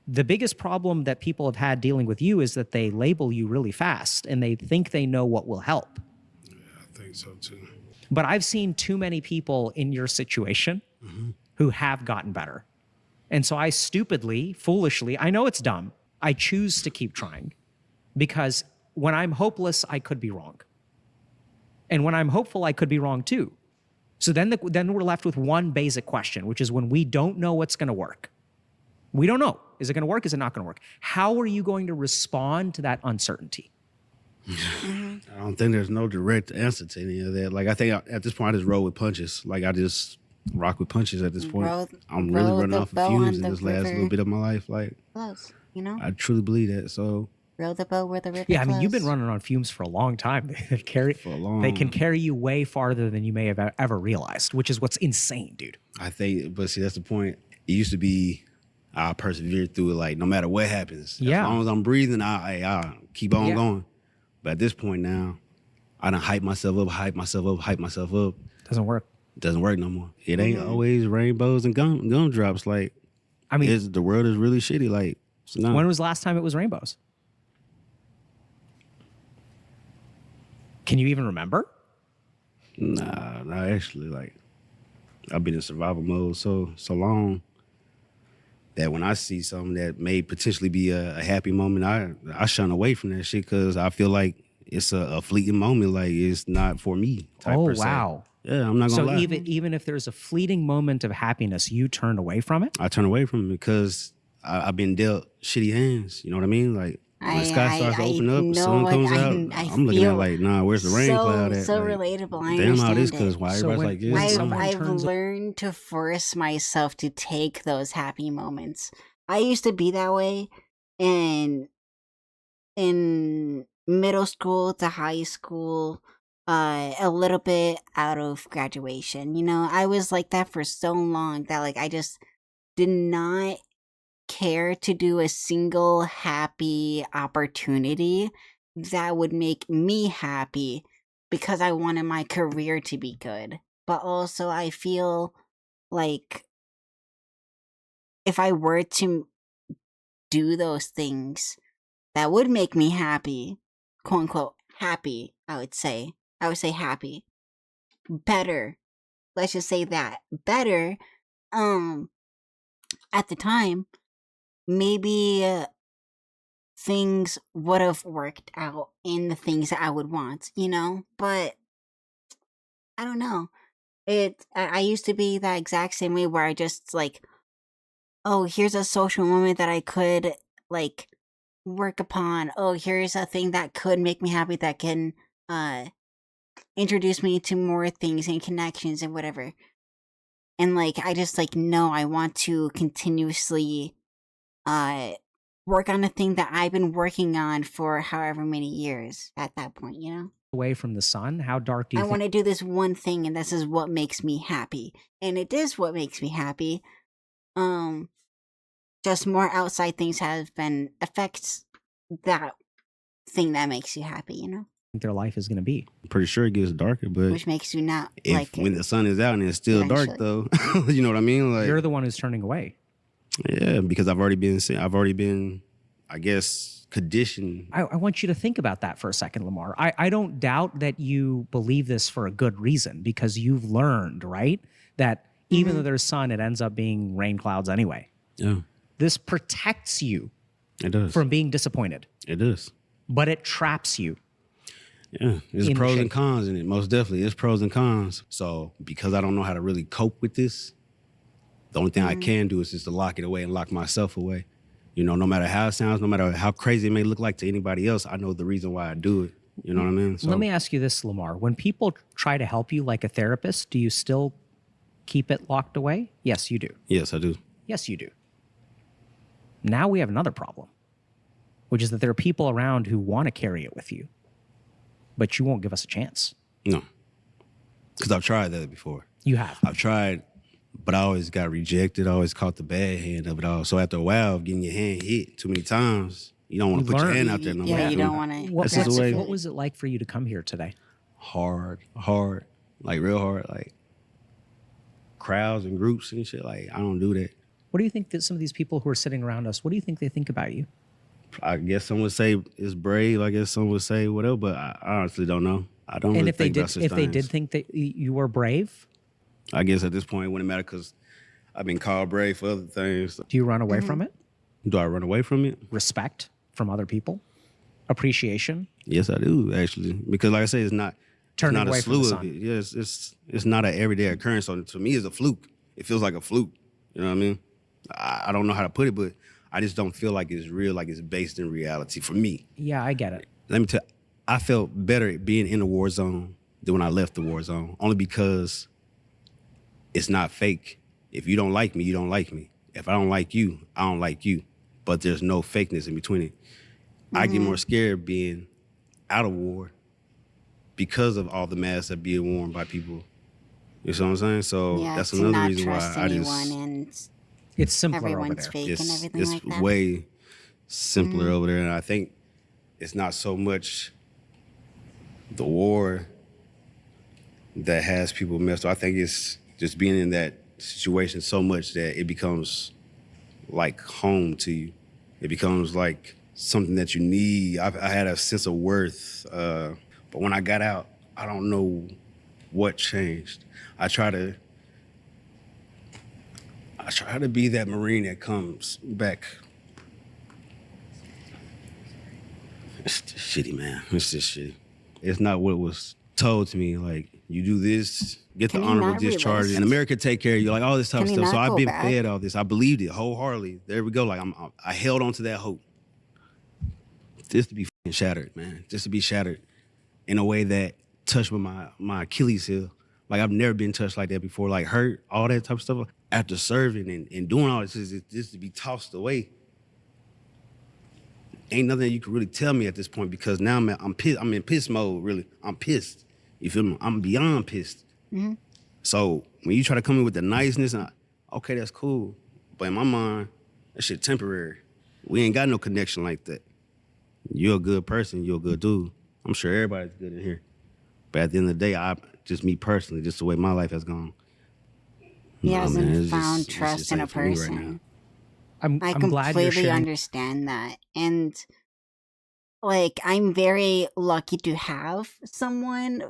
the biggest problem that people have had dealing with you is that they label you really fast and they think they know what will help. Yeah, I think so too. But I've seen too many people in your situation who have gotten better. And so I stupidly, foolishly, I know it's dumb, I choose to keep trying because when I'm hopeless, I could be wrong. And when I'm hopeful, I could be wrong too. So then we're left with one basic question, which is when we don't know what's going to work. We don't know. Is it going to work? Is it not going to work? How are you going to respond to that uncertainty? I don't think there's no direct answer to any of that. Like, I think at this point, I just roll with punches. Like, I just rock with punches at this point. I'm really running off of fumes in this last little bit of my life. Like, Close, you know? I truly believe that. So, Row the boat where the river Yeah, I mean, you've been flows. running on fumes for a long time. They can carry you way farther than you may have ever realized, which is what's insane, dude. I think, but see, that's the point. It used to be, I persevere through it. Like, no matter what happens, as long as I'm breathing, I keep on going. But at this point now, I done hype myself up. Doesn't work. Doesn't work no more. It ain't always rainbows and gumdrops. Like, I mean, the world is really shitty. Like, it's not. When was the last time it was rainbows? Can you even remember? Nah, actually, like, I've been in survival mode so long that when I see something that may potentially be a happy moment, I shun away from that shit because I feel like it's a fleeting moment. Like, it's not for me. Oh, wow. Yeah, I'm not gonna lie. So even if there's a fleeting moment of happiness, you turn away from it? I turn away from it because I've been dealt shitty hands. You know what I mean? Like, when the sky starts to open up, the sun comes out, I'm looking at like, nah, where's the rain cloud at? So like, relatable. I damn, how understand this it. cause why everybody's like this. I've learned to force myself to take those happy moments. I used to be that way in middle school to high school, a little bit out of graduation. You know, I was like that for so long that like I just did not care to do a single happy opportunity that would make me happy because I wanted my career to be good. But also I feel like if I were to do those things that would make me happy, quote unquote happy, I would say happy. Better. Let's just say that. Better. At the time, maybe things would have worked out in the things that I would want, you know? But I don't know. I used to be that exact same way where I just like, oh, here's a social moment that I could like work upon. Oh, here's a thing that could make me happy that can introduce me to more things and connections and whatever. And like I just like no, I want to continuously work on a thing that I've been working on for however many years at that point, you know? Away from the sun? How dark do you I think? want to do this one thing and this is what makes me happy. And it is what makes me happy. Just more outside things have been affects that thing that makes you happy, you know? Their life is going to be. I'm pretty sure it gets darker, but Which makes you not when the sun is out and it's still dark though, you know what I mean? Like, you're the one who's turning away. Yeah, because I've already been, I guess, conditioned. I want you to think about that for a second, Lamar. I don't doubt that you believe this for a good reason because you've learned, right? That even though there's sun, it ends up being rain clouds anyway. Yeah. This protects you does. From being disappointed. It does. But it traps you. Yeah, there's pros and cons in it. Most definitely, there's pros and cons. So because I don't know how to really cope with this, the only thing I can do is just to lock it away and lock myself away. You know, no matter how it sounds, no matter how crazy it may look like to anybody else, I know the reason why I do it. You know what I mean? So, let me ask you this, Lamar. When people try to help you like a therapist, do you still keep it locked away? Yes, you do. Yes, I do. Yes, you do. Now we have another problem, which is that there are people around who want to carry it with you, but you won't give us a chance. No. Because I've tried that before. You have? I've tried, but I always got rejected. I always caught the bad hand of it all. So after a while of getting your hand hit too many times, you don't want to put your hand out there no more. Yeah, you don't want to. What was it like for you to come here today? Hard, like real hard, like crowds and groups and shit. Like, I don't do that. What do you think that some of these people who are sitting around us, what do you think they think about you? I guess some would say it's brave. I guess some would say whatever, but I honestly don't know. I don't. And really if they think did, about such if they things. did think that you were brave, I guess at this point it wouldn't matter because I've been called brave for other things. Do you run away from it? Do I run away from it? Respect from other people, appreciation. Yes, I do actually, because like I say, it's not turning not away a from the slew of sun. it. Yeah, it's not an everyday occurrence. So to me, it's a fluke. It feels like a fluke. You know what I mean? I don't know how to put it, but I just don't feel like it's real, like it's based in reality for me. Yeah, I get it. Let me tell you, I felt better being in the war zone than when I left the war zone, only because it's not fake. If you don't like me, you don't like me. If I don't like you, I don't like you. But there's no fakeness in between it. I get more scared being out of war because of all the masks that being worn by people. You know what I'm saying? So Yeah, that's to another not reason why trust I anyone just... and It's simpler over everyone's there. fake and everything it's like that. way simpler over there. And I think it's not so much the war that has people messed up. I think it's just being in that situation so much that it becomes like home to you. It becomes like something that you need. I had a sense of worth. But when I got out, I don't know what changed. I try to be that Marine that comes back. It's just shitty, man. It's just shitty. It's not what was told to me. Like, you do this, get Can the you honorable not discharge, relist? and America take care of you. Like, all this type of Can you stuff. So not I've go been back? fed all this. I believed it wholeheartedly. There we go. Like, I held on to that hope. Just to be fucking shattered, man. Just to be shattered in a way that touched with my Achilles heel. Like, I've never been touched like that before. Like, hurt, all that type of stuff. After serving and doing all this, just to be tossed away. Ain't nothing you can really tell me at this point, because now I'm pissed. I'm in piss mode, really. I'm pissed. You feel me? I'm beyond pissed. Mm-hmm. So when you try to come in with the niceness, okay, that's cool. But in my mind, that shit temporary. We ain't got no connection like that. You're a good person. You're a good dude. I'm sure everybody's good in here. But at the end of the day, just me personally, just the way my life has gone. He Nah, hasn't man, it's found just trust in a ain't for me right person. now. I'm I glad you're completely sharing. understand that. And like, I'm very lucky to have someone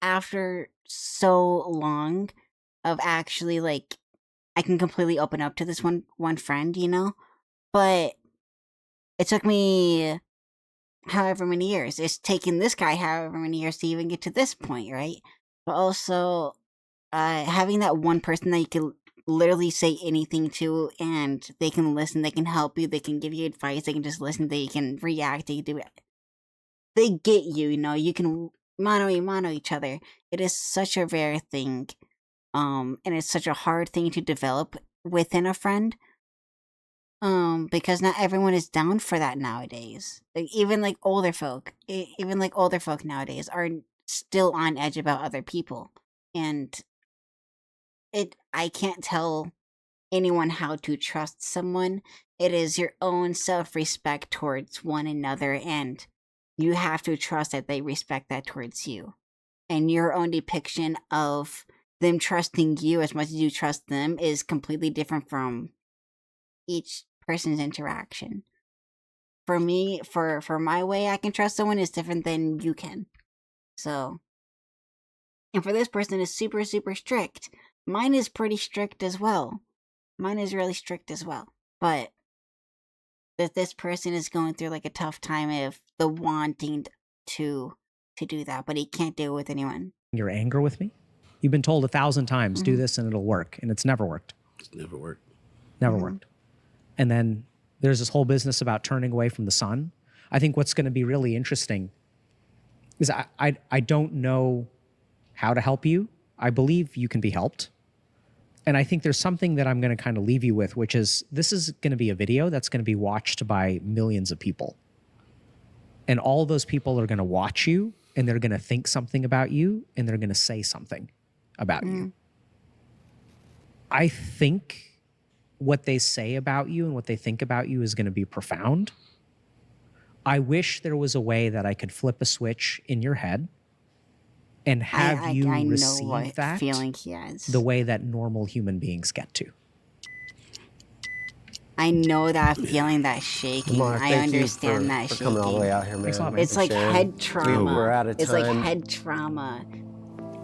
after so long of actually, like, I can completely open up to this one friend, you know? But it took me however many years. It's taken this guy however many years to even get to this point, right? But also, having that one person that you can literally say anything to and they can listen, they can help you, they can give you advice, they can just listen, they can react, they can do it. They get you, you know, you can mano a mano each other. It is such a rare thing. And it's such a hard thing to develop within a friend. Because not everyone is down for that nowadays. Like, even like older folk, even like older folk nowadays are still on edge about other people. And I can't tell anyone how to trust someone. It is your own self-respect towards one another, and you have to trust that they respect that towards you. And your own depiction of them trusting you as much as you trust them is completely different from each person's interaction. For me, for my way I can trust someone is different than you can. So, and for this person is super, super strict. Mine is pretty strict as well. Mine is really strict as well. But that this person is going through like a tough time of the wanting to do that, but he can't do it with anyone. Your anger with me? You've been told 1,000 times, do Mhm. this and it'll work. And it's never worked. It's never worked. Never Mhm. worked. And then there's this whole business about turning away from the sun. I think what's going to be really interesting is I don't know how to help you. I believe you can be helped. And I think there's something that I'm going to kind of leave you with, which is this is going to be a video that's going to be watched by millions of people. And all those people are going to watch you and they're going to think something about you and they're going to say something about you. I think what they say about you and what they think about you is going to be profound. I wish there was a way that I could flip a switch in your head and have you I know receive what that feeling he has. the way that normal human beings get to. I know that feeling, that shaking. Lamar, I thank you understand that for shaking. coming all the way out here, man. Thanks a lot, man. It's like Sharing. head trauma. We're out of It's like time. head trauma.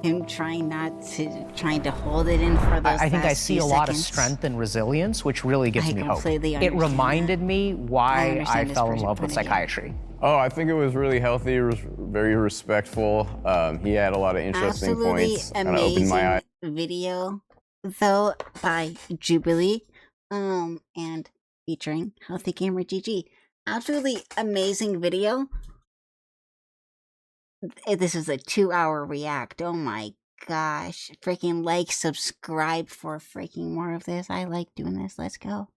him trying to hold it in for those I think I last see few a lot of seconds. strength and resilience, which really gives I me hope. completely It understand reminded me why I understand his fell in love with point of view. psychiatry. Oh, I think it was really healthy. It was very respectful. He had a lot of interesting Absolutely points. Kind of opened my eyes. amazing video, though, by Jubilee, and featuring Healthy Gamer GG. Absolutely amazing video. This is a 2-hour react. Oh my gosh. Freaking like, subscribe for freaking more of this. I like doing this. Let's go.